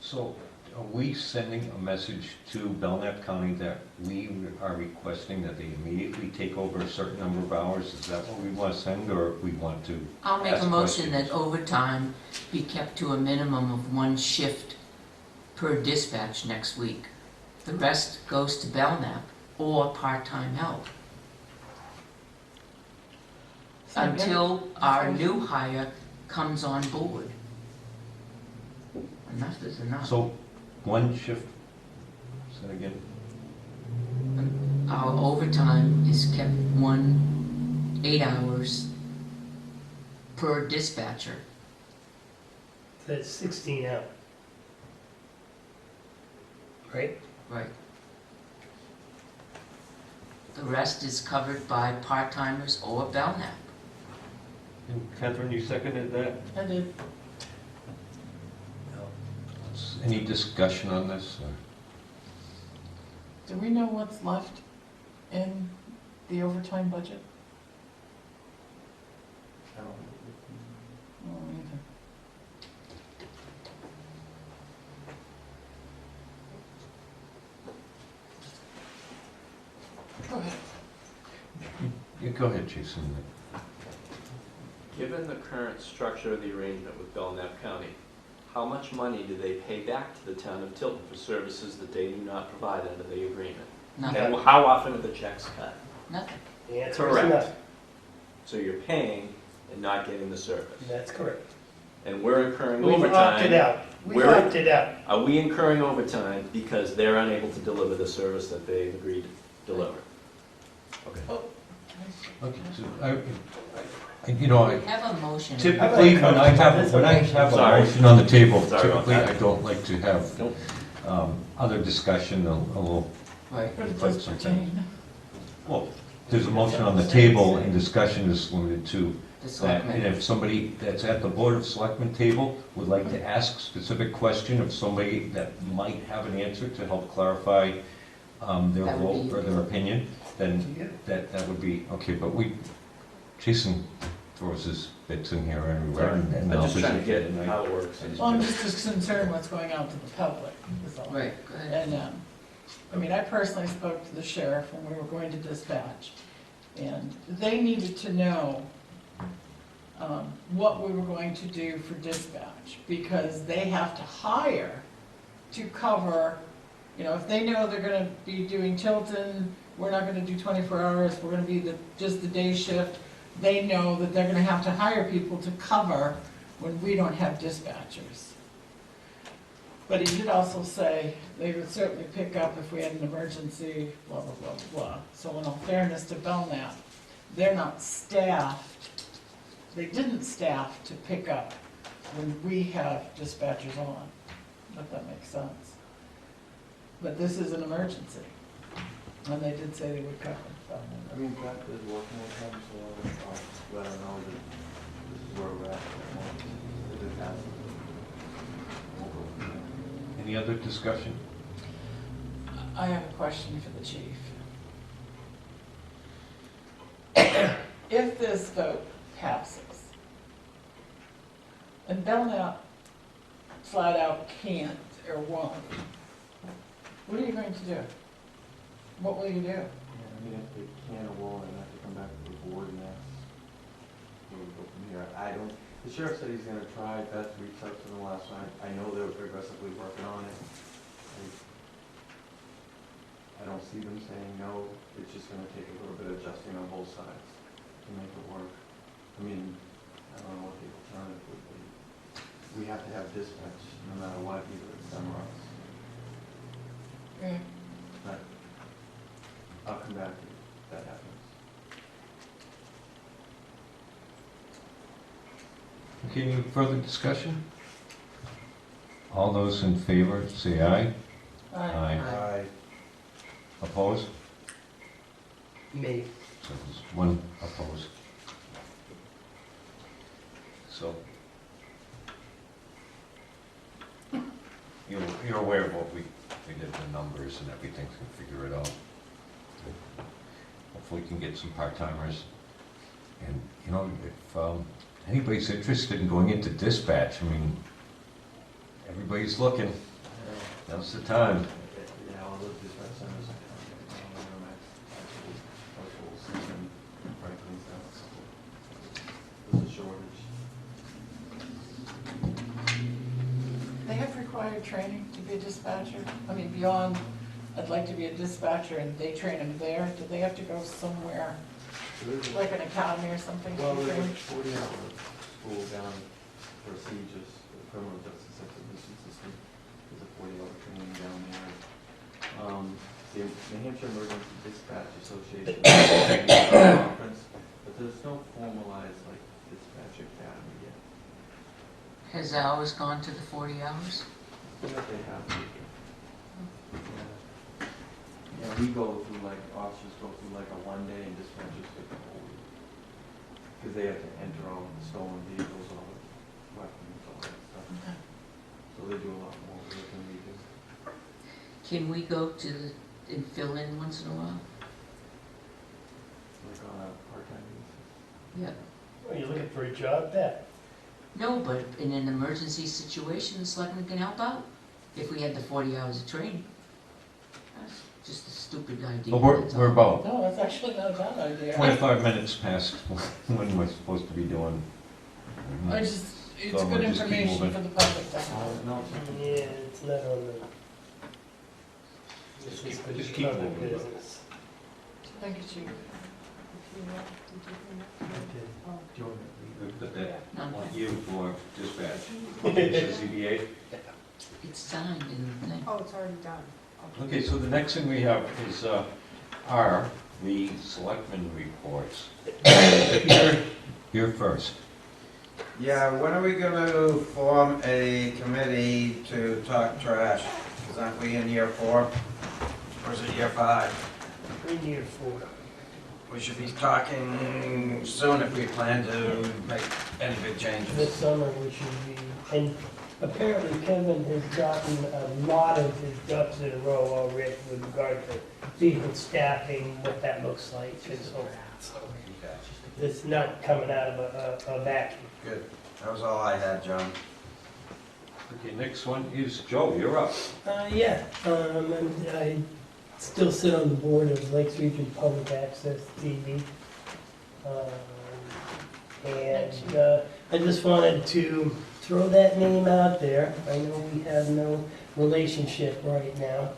So are we sending a message to Belknap County that we are requesting that they immediately take over a certain number of hours? Is that what we want to send, or we want to I'll make a ask motion questions? that overtime be kept to a minimum of 1 shift per dispatch next week. The rest goes to Belknap or part-time help. Until our new hire comes on board. Enough is enough. So 1 shift, say that again? Our overtime is kept 8 hours per dispatcher. That's 16 hours. Right? Right. The rest is covered by part-timers or Belknap. And Catherine, you seconded that? I did. Any discussion on this? or- Do we know what's left in the overtime budget? I don't know. Oh, either. Go ahead. You go ahead, Jason. Given the current structure of the arrangement with Belknap County, how much money do they pay back to the town of Tilton for services that they do not provide under the agreement? Nothing. And how often are the checks cut? Nothing. The answer is Correct. nothing. So you're paying and not getting the service. That's correct. And we're incurring We've opted overtime. out. We've We're- opted out. Are we incurring overtime because they're unable to deliver the service that they've agreed to deliver? Okay. Okay, so you know, We have a motion. typically, when I have a Sorry. motion on the table, Sorry about typically, that. I don't like to have Nope. other discussion, a little, Right. But it like does something. pertain. Well, there's a motion on the table and discussion is limited to The that. selectmen. And if somebody that's at the Board of Selectmen table would like to ask a specific question of somebody that might have an answer to help clarify their That would vote be- or their opinion, then that would be, okay, but Jason throws his bits in here everywhere. and I'm just I'll trying to get and I- how it works. Well, I'm just as concerned what's going out to the public, is all. Right, go ahead. And, I mean, I personally spoke to the sheriff when we were going to dispatch, and they needed to know what we were going to do for dispatch, because they have to hire to cover, you know, if they know they're gonna be doing Tilton, we're not gonna do 24 hours, we're gonna be just the day shift, they know that they're gonna have to hire people to cover when we don't have dispatchers. But he did also say they would certainly pick up if we had an emergency, blah, blah, blah, blah. So in all fairness to Belknap, they're not staffed, they didn't staff to pick up when we have dispatchers on, if that makes sense. But this is an emergency, and they did say they would cover, so. I mean, Beth is working with them, so I'll let her know that this is where we're at. If it happens, we'll go from there. Any other discussion? I have a question for the chief. If this vote passes, and Belknap flat out can't or won't, what are you going to do? What will you do? Yeah, I mean, if they can or won't, I have to come back to the board and ask where we go from here. I don't, the sheriff said he's gonna try, Beth reached out to them last night, I know they're aggressively working on it. I don't see them saying no, it's just gonna take a little bit of adjusting on both sides to make it work. I mean, I don't know what the alternative would be. We have to have dispatch, no matter what, either it's them or us. Okay. But I'll come back if that happens. Okay, any further discussion? All those in favor, say aye. Aye. Opposed? Me. So there's one opposed. So, you're aware of what we did, the numbers and everything, to figure it out. Hopefully we can get some part-timers. And, you know, if anybody's interested in going into dispatch, I mean, everybody's looking. Now's the time. Yeah, all those dispatch centers, season, Franklin's, there's a shortage. They have required training to be a dispatcher? I mean, beyond, I'd like to be a dispatcher, and they train them there, do they have to go somewhere, like an academy or something? to Well, be there's trained? like 40-hour school down for CJIS, the criminal justice execution system. There's a 40-hour training down there. The New Hampshire Emergency Dispatch Association conference, but there's no formalized like dispatch academy yet. Has ours gone to the 40 hours? But they have to. Yeah, we go through like, officers go through like a one-day and dispatchers take the whole week. Because they have to enter all the stolen vehicles, all the weapons, all that stuff. So they do a lot more work than we do. Can we go to and fill in once in a while? Like on a part-time basis. Yeah. Well, you're looking for a job, bet. No, but in an emergency situation, the selectmen can help out if we had the 40 hours of training. That's just a stupid idea. But we're that's all. about No, that's actually not a bad idea. 25 minutes past when we're supposed to be doing I just, it's So good we'll just keep information moving. for the public to have. Yeah, it's not on the. Just This is keep- just the keep other moving. business. Thank you, Chief. We put that No, on you for dispatch. This is ZBA. it's signed in the thing. Oh, it's already done. Okay, so the next thing we have is, the selectmen reports. Here first. Yeah, when are we gonna form a committee to talk trash? Because aren't we in year 4? Or is it year 5? In year 4. We should be talking soon if we plan to make any big changes. This summer we should be, and apparently Kevin has gotten a lot of his ducks in a row already with regard to vehicle staffing, what that looks like, and so on. So it's not coming out of a vacuum. Good. That was all I had, John. Okay, next one is Joe, you're up. Yeah, and I still sit on the board of Lakes Region Public Access TV. I just wanted to throw that name out there. I know we have no relationship right now.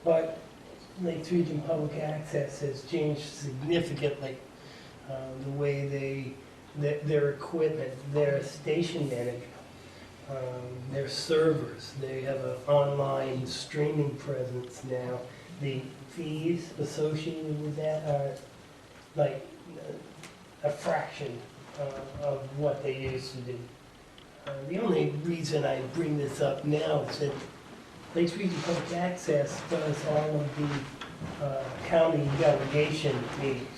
But Lakes Region Public Access has changed significantly. The way their equipment, their station management, their servers, they have an online streaming presence now. The fees associated with that are like a fraction of what they used to do. The only reason I bring this up now is that Lakes Region Public Access does all of the county delegation meetings.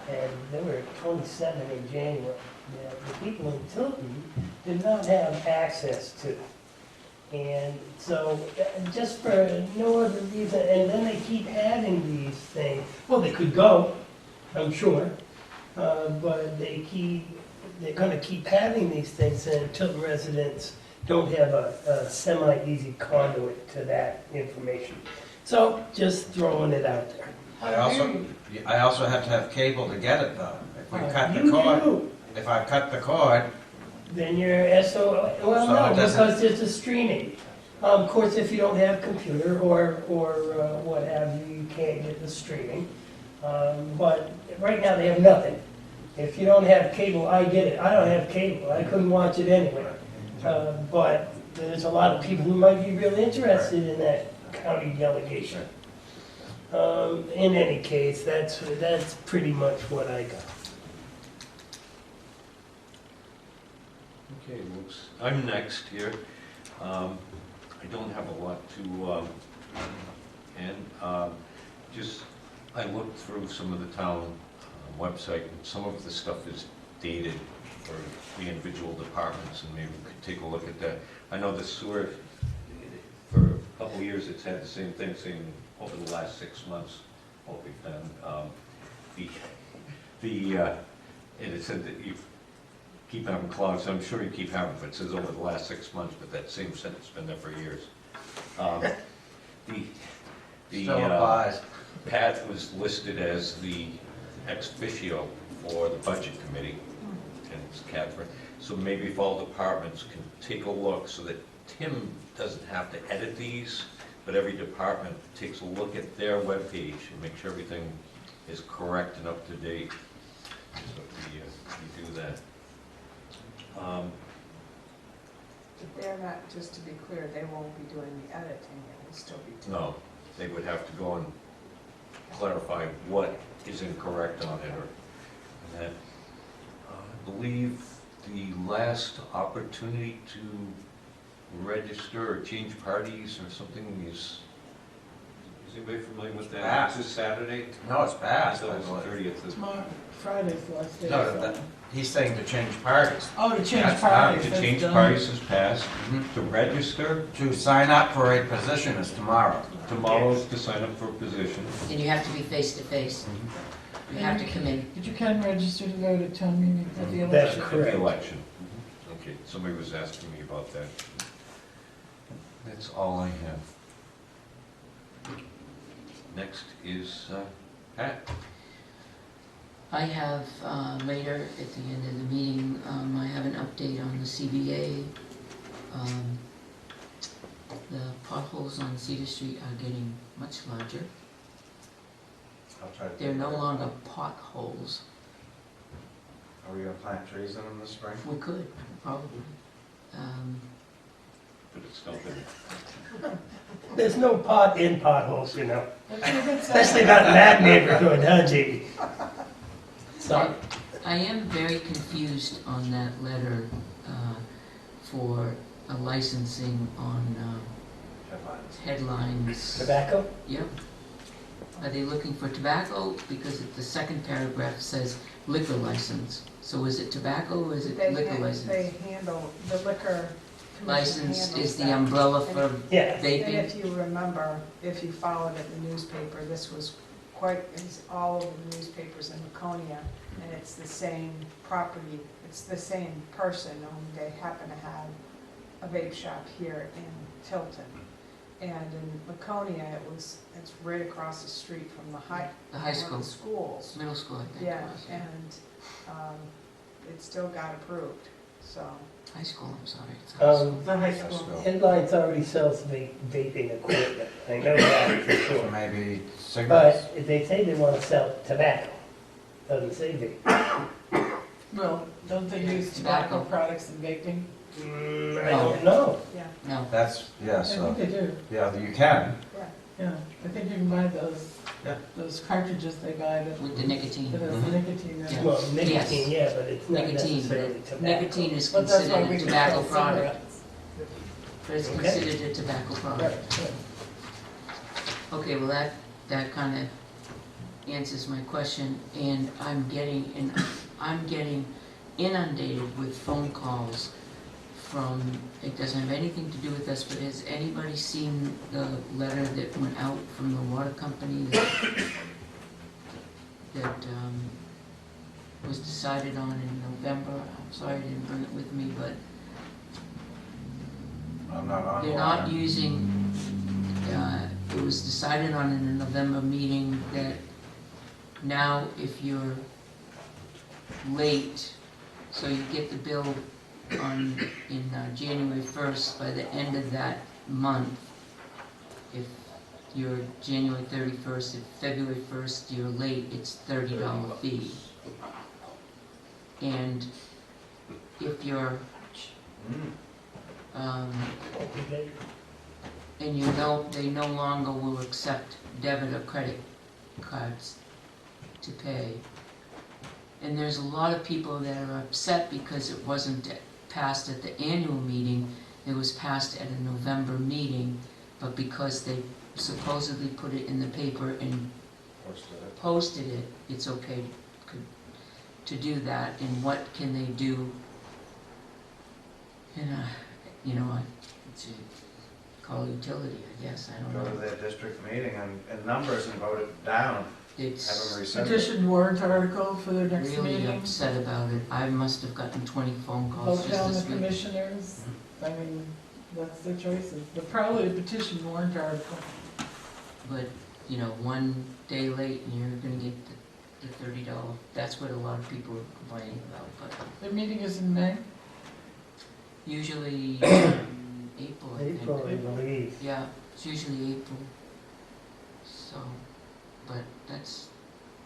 And there were 27 in January that the people in Tilton did not have access to. And so, just for no other reason, and then they keep having these things. Well, they could go, I'm sure, but they're gonna keep having these things, and Tilton residents don't have a semi-easy conduit to that information. So, just throwing it out there. I also have to have cable to get it though. If we cut the You cord, do. if I cut the cord, Then you're SO, well, So no, it doesn't- because there's a streaming. Of course, if you don't have computer or what have you, you can't get the streaming. But right now, they have nothing. If you don't have cable, I get it. I don't have cable. I couldn't watch it anyway. But there's a lot of people who might be really interested in that county delegation. In any case, that's pretty much what I got. Okay, looks, I'm next here. I don't have a lot to, just, I looked through some of the town website, and some of the stuff is dated for the individual departments, and maybe we could take a look at that. I know the sewer, for a couple of years, it's had the same thing, saying over the last 6 months, what we've done. And it said that you keep having clogs, I'm sure you keep having, but it says over the last 6 months, but that same sentence has been there for years. still applies. Pat was listed as the ex officio for the budget committee, and it's Catherine. So maybe if all departments can take a look so that Tim doesn't have to edit these, but every department takes a look at their webpage and make sure everything is correct and up to date. So we do that. But they're not, just to be clear, they won't be doing the editing, it will still be doing. No, they would have to go and clarify what is incorrect on it, or that. I believe the last opportunity to register or change parties or something is anybody familiar with that? Passed. Is this Saturday? No, it's passed, I I thought it was the believe. 30th. Tomorrow, Friday's the last day. No, so- he's saying to change parties. Oh, to change That's parties. To that's change done. parties is passed. Mhm. To register, To sign up for a position is tomorrow. tomorrow is to sign up for a position. And you have to be face to face. You have to come in. But you can register to vote at town meeting at the That's election. At correct. the election. Okay, somebody was asking me about that. That's all I have. Next is Pat. I have, later at the end of the meeting, I have an update on the CBA. The potholes on Cedar Street are getting much larger. I'll try to. They're no longer potholes. Are we gonna plant trees in them this spring? We could, probably. But it's still there. There's no pot in potholes, you know. Especially not in that neighborhood, huh, J.D.? Sorry. I am very confused on that letter for a licensing on headlines. Tobacco? Yep. Are they looking for tobacco? Because the second paragraph says liquor license. So is it tobacco or is it liquor license? They handle, the liquor commission License handles is the that. umbrella for Yeah. And vaping? if you remember, if you followed it in the newspaper, this was it's all over the newspapers in Laconia, and it's the same property, it's the same person, only they happen to have a vape shop here in Tilton. And in Laconia, it's right across the street from the high The high one of school, the schools. middle school, I think. it Yeah, was. and it still got approved, so. High school, I'm sorry. It's high school. The high school. Headlines already sells vaping equipment. I know that for So sure. maybe cigarettes? But if they say they want to sell tobacco, doesn't say vape. Well, don't they use tobacco products in vaping? I don't know. Yeah. No. That's, yeah, I so, think they do, yeah, you can. yeah. I think you can buy those, Yeah. those cartridges they buy that With the nicotine. that has Mhm. nicotine in it. Well, nicotine, yeah, but it's not Nicotine, necessarily but tobacco. nicotine is But that's why considered we a can tobacco sell product. cigarettes. But it's Okay. considered a tobacco product. Right. Okay, well, that kind of answers my question, and I'm getting inundated with phone calls from, it doesn't have anything to do with us, but has anybody seen the letter that went out from the water company that was decided on in November? I'm sorry I didn't bring it with me, but I'm not on. they're not using, it was decided on in a November meeting that now if you're late, so you get the bill in January 1st, by the end of that month, if you're January 31st, if February 1st you're late, it's $30 fee. And if you're and you know they no longer will accept debit or credit cards to pay. And there's a lot of people that are upset because it wasn't passed at the annual meeting, it was passed at a November meeting, but because they supposedly put it in the paper and posted it, it's okay to do that. And what can they do? And it's a call utility, I guess, I don't Go to know. their district meeting and numbers and vote it down, have It's them rescind it. Petition warrant article for their next really meeting. upset about it. I must have gotten 20 phone calls Vote just down the this week. commissioners. I mean, that's their choices. But probably a petition warrant article. But, one day late and you're gonna get the $30. That's what a lot of people are complaining about, but Their meeting is in May. usually April, I think. April, I believe. Yeah, it's usually April. So, but that's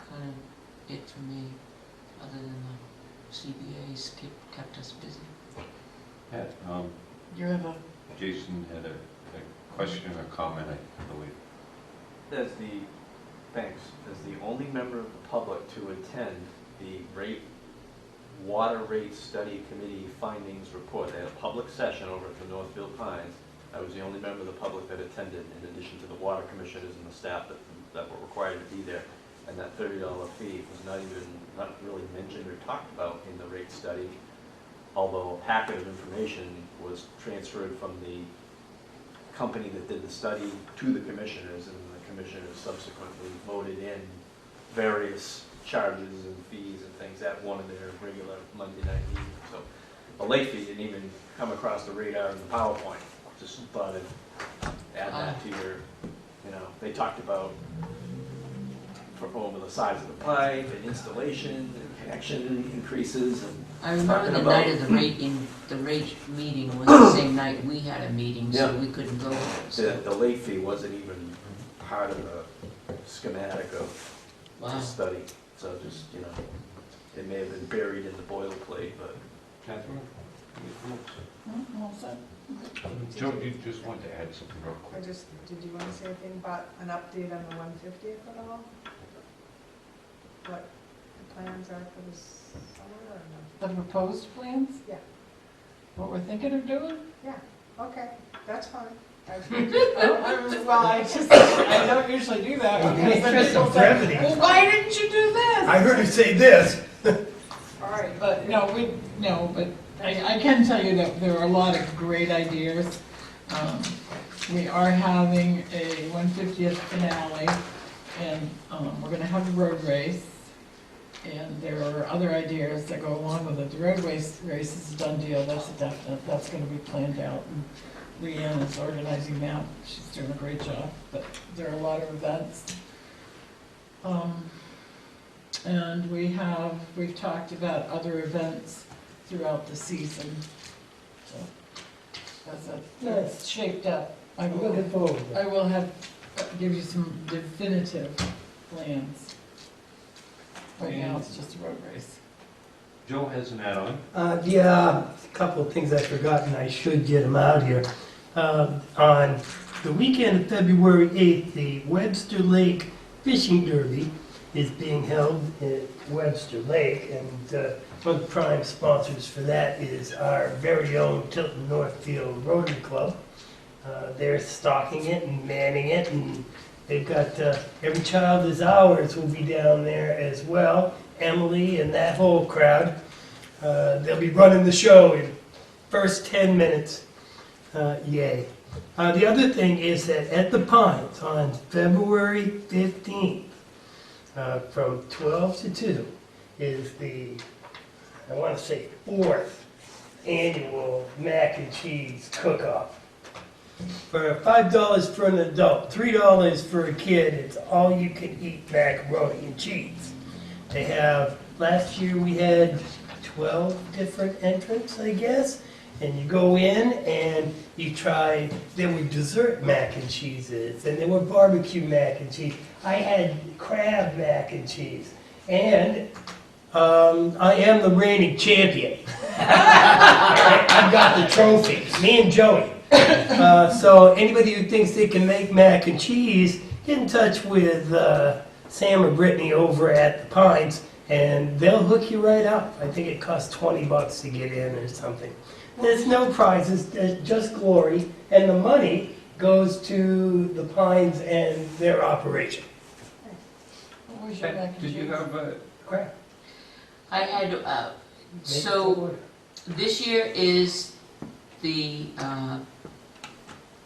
kind of it for me, other than the CBA's kept us busy. Yeah, You have a, Jason had a question or comment, I believe. As the only member of the public to attend the water rate study committee findings report at a public session over at the Northfield Pines, I was the only member of the public that attended, in addition to the water commissioners and the staff that were required to be there. And that $30 fee was not really mentioned or talked about in the rate study, although a packet of information was transferred from the company that did the study to the commissioners, and the commissioners subsequently voted in various charges and fees and things at one of their regular Monday night meetings. So the late fee didn't even come across the radar in the PowerPoint. Just thought I'd add that to your, they talked about for over the size of the pipe and installation and connection increases and. I remember talking the about- night of the rate meeting was the same night we had a meeting, so Yeah. we couldn't go. The late fee wasn't even part of the schematic of Wow. the study, so just, it may have been buried in the boilerplate, but. Catherine? Well said. Joe, you just want to add something real quick? Did you want to say anything about an update on the 150th at all? What the plans are for this summer or no? The proposed plans? Yeah. What we're thinking of doing? Yeah, okay, that's fine. Well, I don't usually do that. In the because then interest of people say, brevity. well, why didn't you do this? I heard her say this. All right. But but I can tell you that there are a lot of great ideas. We are having a 150th finale, and we're gonna have a road race. And there are other ideas that go along with it. The road race is a done deal, that's a definite, that's gonna be planned out. And Leanne is organizing that, she's doing a great job, but there are a lot of events. And we've talked about other events throughout the season, so that's shaped up. I'm looking forward to it. I will give you some definitive plans. Right now, it's just a road race. Joe has an add-on. Yeah, a couple of things I've forgotten, I should get them out here. On the weekend of February 8th, the Webster Lake Fishing Derby is being held at Webster Lake, and one of the prime sponsors for that is our very own Tilton Northfield Rotary Club. They're stocking it and manning it, and they've got Every Child Is Ours will be down there as well, Emily and that whole crowd. They'll be running the show in first 10 minutes. Yay. The other thing is that at the Pines on February 15th, from 12 to 2, is the, I want to say, 4th annual mac and cheese cook-off. For $5 for an adult, $3 for a kid, it's all you can eat macaroni and cheese. They have, last year we had 12 different entrants, I guess, and you go in and you try, there were dessert mac and cheeses, and there were barbecue mac and cheese. I had crab mac and cheese, and I am the reigning champion. I've got the trophy, me and Joey. So anybody who thinks they can make mac and cheese, get in touch with Sam or Brittany over at the Pines, and they'll hook you right up. I think it costs $20 to get in or something. There's no prizes, there's just glory, and the money goes to the Pines and their operation. Did you have a crap? I had, so this year is the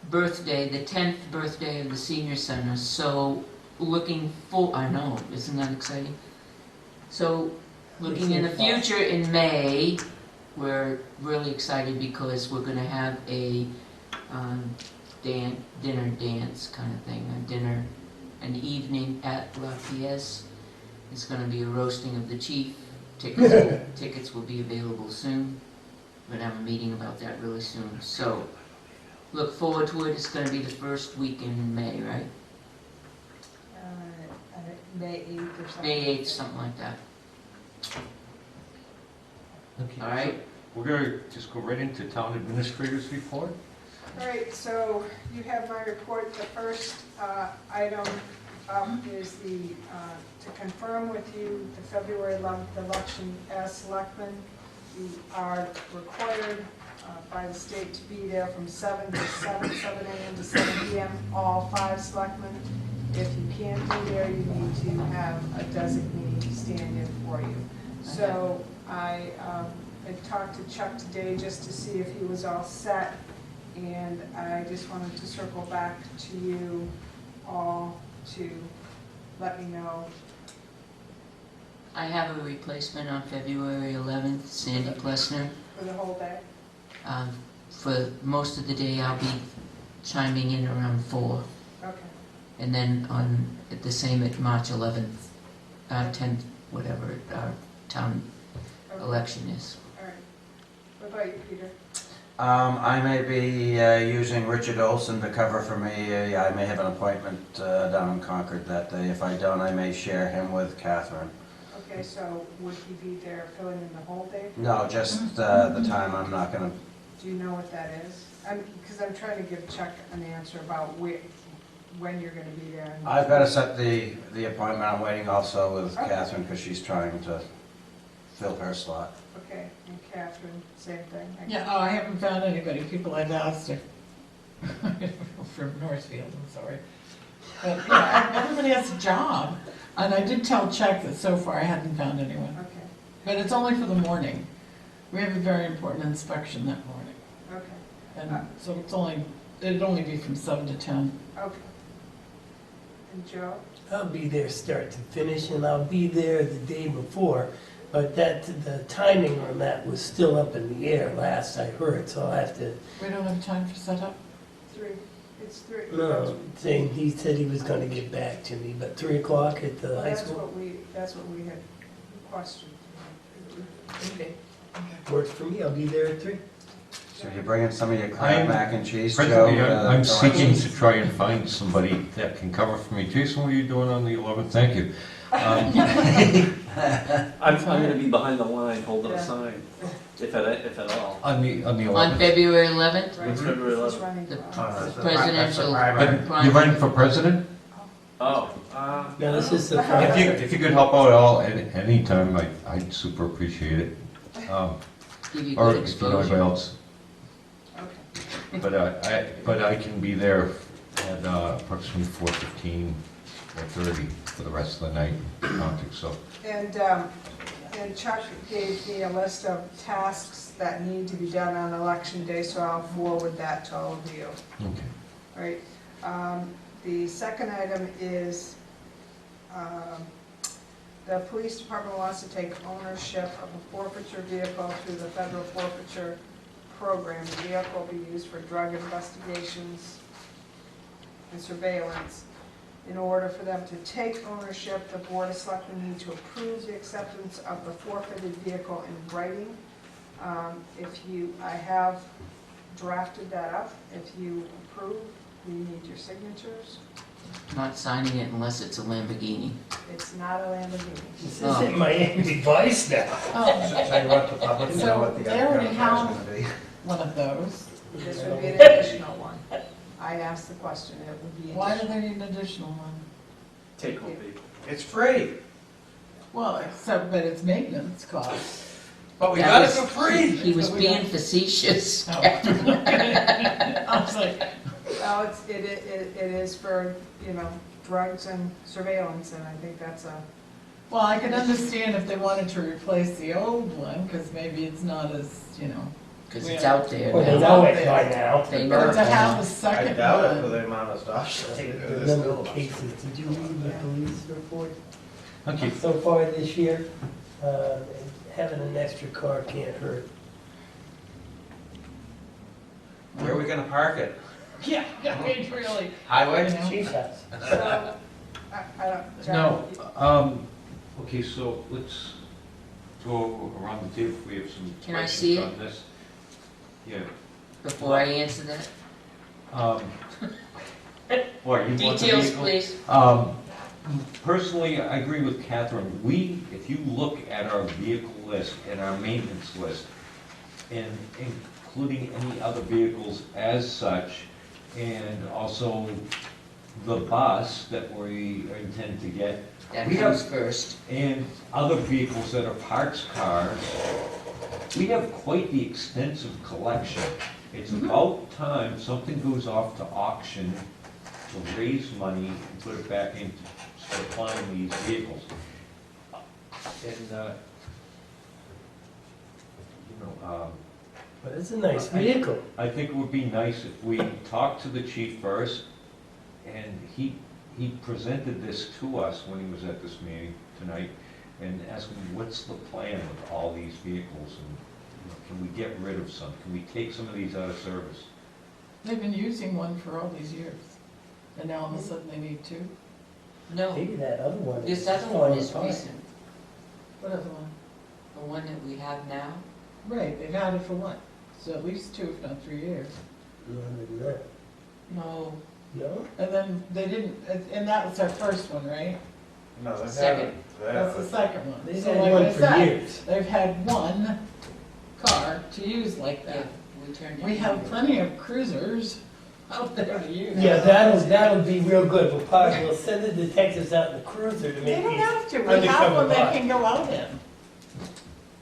birthday, the 10th birthday of the senior center, so I know, isn't that exciting? So looking in the future in May, we're really excited because we're gonna have a dinner dance kind of thing, an evening at La Pièce. It's gonna be a roasting of the chief. Tickets will be available soon. We're gonna have a meeting about that really soon. So look forward to it. It's gonna be the first week in May, right? May 8th or something. May 8th, something like that. Okay. All right. We're going to just go right into town administrator's report. All right, so you have my report. The first item is to confirm with you the February 11th election as selectmen. You are required by the state to be there from 7 a.m. to 7 p.m., all 5 selectmen. If you can't be there, you need to have a designee stand in for you. So I talked to Chuck today just to see if he was all set, and I just wanted to circle back to you all to let me know. I have a replacement on February 11th, Sandy Plessner. For the whole day? For most of the day, I'll be chiming in around 4. Okay. And then the same at March 11th, 10th, whatever our town election is. All right. What about you, Peter? I may be using Richard Olson to cover for me. I may have an appointment down in Concord that day. If I don't, I may share him with Catherine. Okay, so would he be there filling in the whole day? No, just the time. I'm not going to. Do you know what that is? Because I'm trying to give Chuck an answer about when you're going to be there. and- I've got to set the appointment. I'm waiting also with Catherine because she's trying to fill her slot. Okay, and Catherine, same thing? Yeah, oh, I haven't found anybody, people I've asked are from Northfield, I'm sorry. But, yeah, everybody has a job, and I did tell Chuck that so far I hadn't found anyone. Okay, But it's only for the morning. We have a very important inspection that morning, okay, and so it'd only be from 7 to 10. okay. And Joe? I'll be there start to finish, and I'll be there the day before, but the timing on that was still up in the air last I heard, so I'll have to, We don't have time for setup? 3, it's 3. no, saying, he said he was gonna get back to me, but 3 o'clock at the Well, high that's school? what we had questioned. Okay, works for me, I'll be there at 3. So you're bringing some of your crab mac and cheese, Joe? Presently, I'm seeking to try and find somebody that can cover for me. Jason, what are you doing on the 11th? Thank you. I'm gonna be behind the line holding Yeah. a sign, if at all. On the 11th? On February 11th, When's February He's 11th? running the for- presidential But you're running for president? Oh, Now, this is the If you could help out at all at any time, I'd super appreciate it. give you Or good if you know anybody exposure. else. But I can be there at approximately 4:15, 4:30 for the rest of the night, counting, so. And Chuck gave me a list of tasks that need to be done on election day, so I'll forward that to all of you. Okay. All right. The second item is, the police department wants to take ownership of a forfeiture vehicle through the federal forfeiture program. The vehicle will be used for drug investigations and surveillance. In order for them to take ownership, the Board of Selectmen need to approve the acceptance of the forfeited vehicle in writing. I have drafted that up. If you approve, we need your signatures. Not signing it unless it's a Lamborghini. It's not a Lamborghini. This isn't my device now. So you want the public to know what the They already outcome have is gonna be. one of those. This would be an additional one. I asked the question, it would be Why do additional. they need an additional one? take home fee. It's free, Well, except, but it's maintenance costs. but we That got it was- for free. He was being facetious. Oh. I was like, Well, it is for, drugs and surveillance, and I think that's a, well, I can understand if they wanted to replace the old one, because maybe it's not as, Because it's out there. Well, they now. know it by now. They know But it to by have now. a I second doubt it for one. the amount of stuff. The number of cases, did you read the police report? Okay. So far this year, having an extra car can't hurt. Where are we gonna park it? Yeah, I mean, really. Highway? You know? Chief's house. so, I don't, John, No, okay, so let's go around the table if we have some Can I questions see it? on this. Yeah. Before I answer that. What, you want the Details, vehicle? please. Personally, I agree with Catherine. If you look at our vehicle list and our maintenance list, and including any other vehicles as such, and also the bus that we intend to get, That we comes have, first. and other vehicles that are parts cars, we have quite the extensive collection. It's about time something goes off to auction to raise money and put it back into supplying these vehicles. And, But it's a nice vehicle. I think it would be nice if we talked to the chief first, and he presented this to us when he was at this meeting tonight, and asked him, what's the plan with all these vehicles, and can we get rid of some? Can we take some of these out of service? They've been using one for all these years. And now all of a sudden they need two? No, Maybe that other one. this other one is falling apart. recent, What other one? the one that we have now. Right, they've had it for what? So at least 2, if not 3 years. Longer than that. No, No? And then they didn't, and that was our first one, right? No, they've had Second. it. That's the second one. They've So had like one I for said, years. they've had one car to use like yeah, that. we turned it. We have plenty of cruisers out there to use. Yeah, that'll be real good. We'll send the detectives out in the cruiser to They make don't these have to, we have undercover one they buys. can go out in.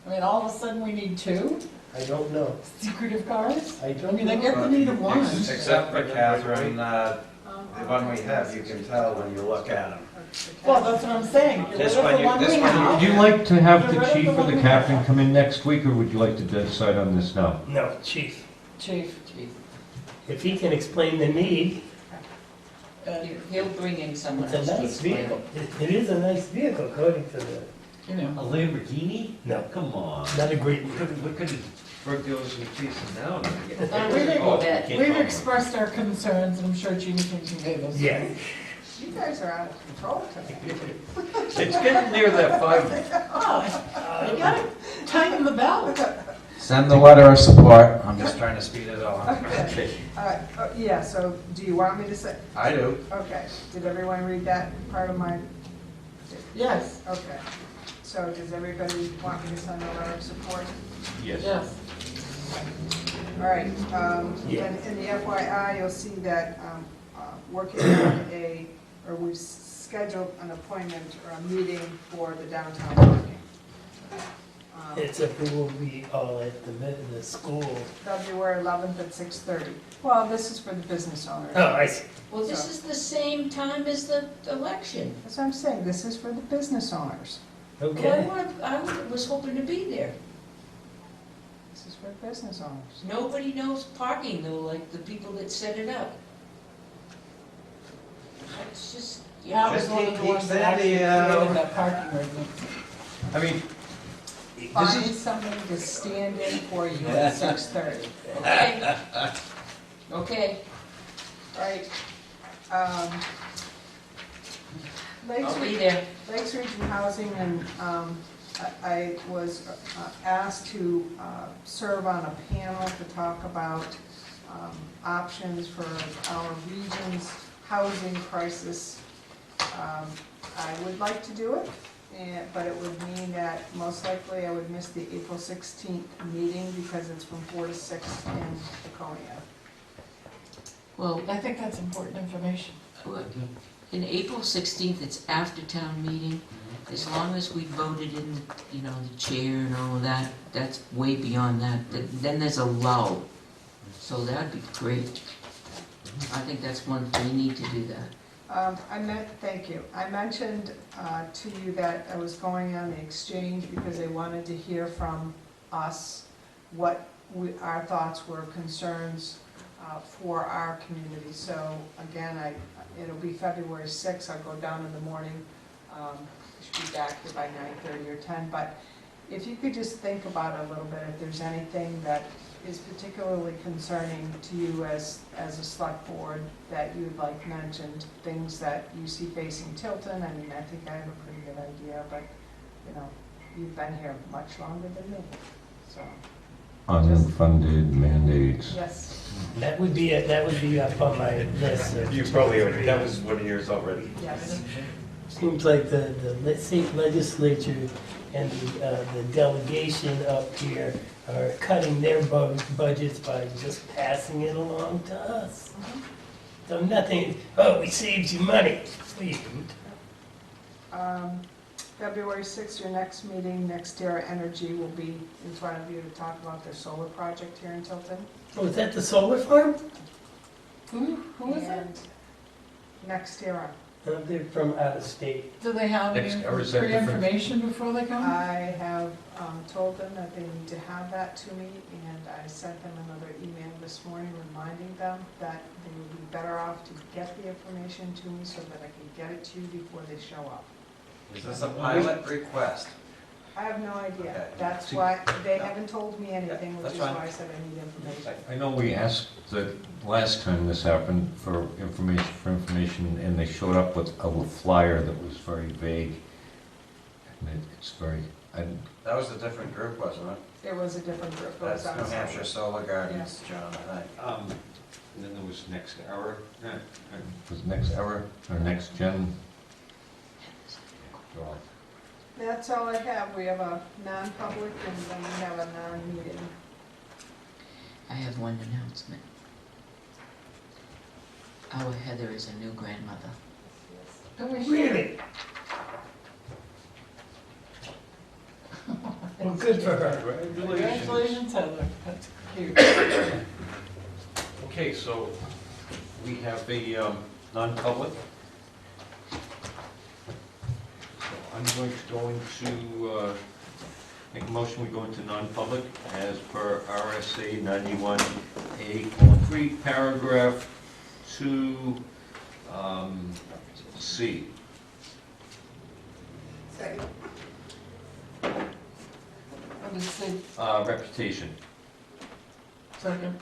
I mean, all of a sudden we need 2 I don't know. secretive cars? I I don't mean, I know. get the need of one. Except for Catherine, the one we have, you can tell when you look at them. Well, that's what I'm saying. Get rid This of one the you- one this we one you- have. Would you like to have Get the rid of chief the or one the we captain have. come in next week, or would you like to decide on this now? No, chief. Chief. If he can explain the need, He'll bring in someone it's a else to nice explain vehicle. it. It is a nice vehicle according to the, You know. A Lamborghini? no, Come on. not a great. We could have broke those and chased them down. We've expressed our concerns, and I'm sure Jeannie can convey those. Yeah. You guys are out of control tonight. It's getting near that 5. Oh, you gotta tighten the belt. Send the letter of support. I'm just trying to speed it along. Okay. Yeah, so do you want me to say? I do. Okay, did everyone read that part of my? Yes. Okay, so does everybody want me to send a letter of support? Yes. Yes. All right, Yeah. in the FYI, you'll see that working on we've scheduled an appointment or a meeting for the downtown parking. It's if we will be all at the school. February 11th at 6:30. Well, this is for the business owners. Oh, I see. Well, this is the same time as the election. That's what I'm saying, this is for the business owners. Okay. Well, I was hoping to be there. This is for business owners. Nobody knows parking though, like the people that set it up. It's just, Yeah, I was Just one of keep the ones that Sandy, actually created that parking ordinance. I mean, Find somebody to stand in for you at 6:30. okay. Okay. Right. I'll be there. Lakes Region Housing, and I was asked to serve on a panel to talk about options for our region's housing crisis. I would like to do it, but it would mean that most likely I would miss the April 16th meeting because it's from 4 to 6 in Laconia. Well, I think that's important information. in April 16th, it's after town meeting. As long as we voted in, you know, the chair and all of that, that's way beyond that. Then there's a lull. So that'd be great. I think that's wonderful. We need to do that. Thank you. I mentioned to you that I was going on the exchange because I wanted to hear from us what our thoughts were, concerns for our community. So again, it'll be February 6th. I'll go down in the morning. I should be back here by 9:30 or 10. But if you could just think about it a little bit, if there's anything that is particularly concerning to you as a select board that you'd like mentioned, things that you see facing Tilton. I mean, I think I have a pretty good idea, but, you know, you've been here much longer than me, so. Unfunded mandates. Yes. That would be up on my list. You probably already, that was one of yours already. Yes. Seems like the state legislature and the delegation up here are cutting their budgets by just passing it along to us. So nothing, we saved you money. No, you didn't. February 6th, your next meeting, NextEra Energy will be in front of you to talk about their solar project here in Tilton. Oh, is that the solar farm? Who is it? And NextEra. They're from out of state. Do they have any Or is that different? pre-information before they come? I have told them that they need to have that to me, and I sent them another email this morning reminding them that they would be better off to get the information to me so that I can get it to you before they show up. Is this a pilot request? I have no idea. Okay. That's why, they haven't told me anything, which That's is fine. why I said I need information. I know we asked the last time this happened for information, and they showed up with a flyer that was very vague. And it's very, That was a different group, wasn't it? It was a different group. It was That's on New Hampshire Solar Gardens, John, I think. and then there was Next Era, was Next Era, or Next Gen? They're all- That's all I have. We have a non-public and then we have a non-meeting. I have one announcement. Our Heather is a new grandmother. Really? Well, good for her. Congratulations, Heather. That's cute. Okay, so we have a non-public. So I'm going to go into, make a motion, we go into non-public as per RSA 91A:3, paragraph 2, C. Second. What does it say? Reputation. Second.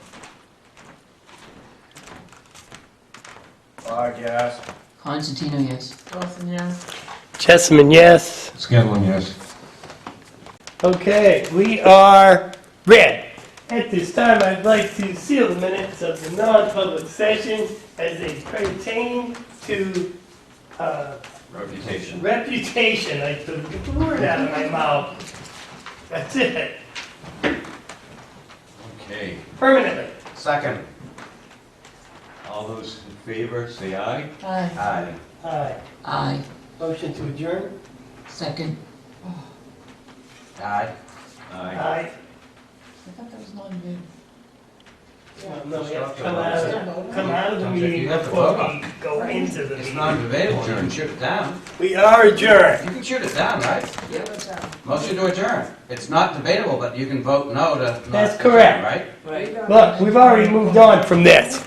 Yes. Constantino, yes. Dawson, yes. Chessman, yes. Scanlon, yes. Okay, we are ready. At this time, I'd like to seal the minutes of the non-public session as they pertain to Reputation. reputation. I took the word out of my mouth. That's it. Okay. Permanently. Second. All those in favor, say aye. Aye. Aye. Aye. Aye. Motion to adjourn? Second. Aye. Aye. Aye. I thought that was non-bid. Well, no, we have to come out of the You meeting have to before vote. we go into the It's meeting. non-debatable, you can shoot it down. We are adjourned. You can shoot it down, right? Yeah, what's that? Motion to adjourn. It's not debatable, but you can vote no to not That's adjourn, correct. right? Right. Look, we've already moved on from this.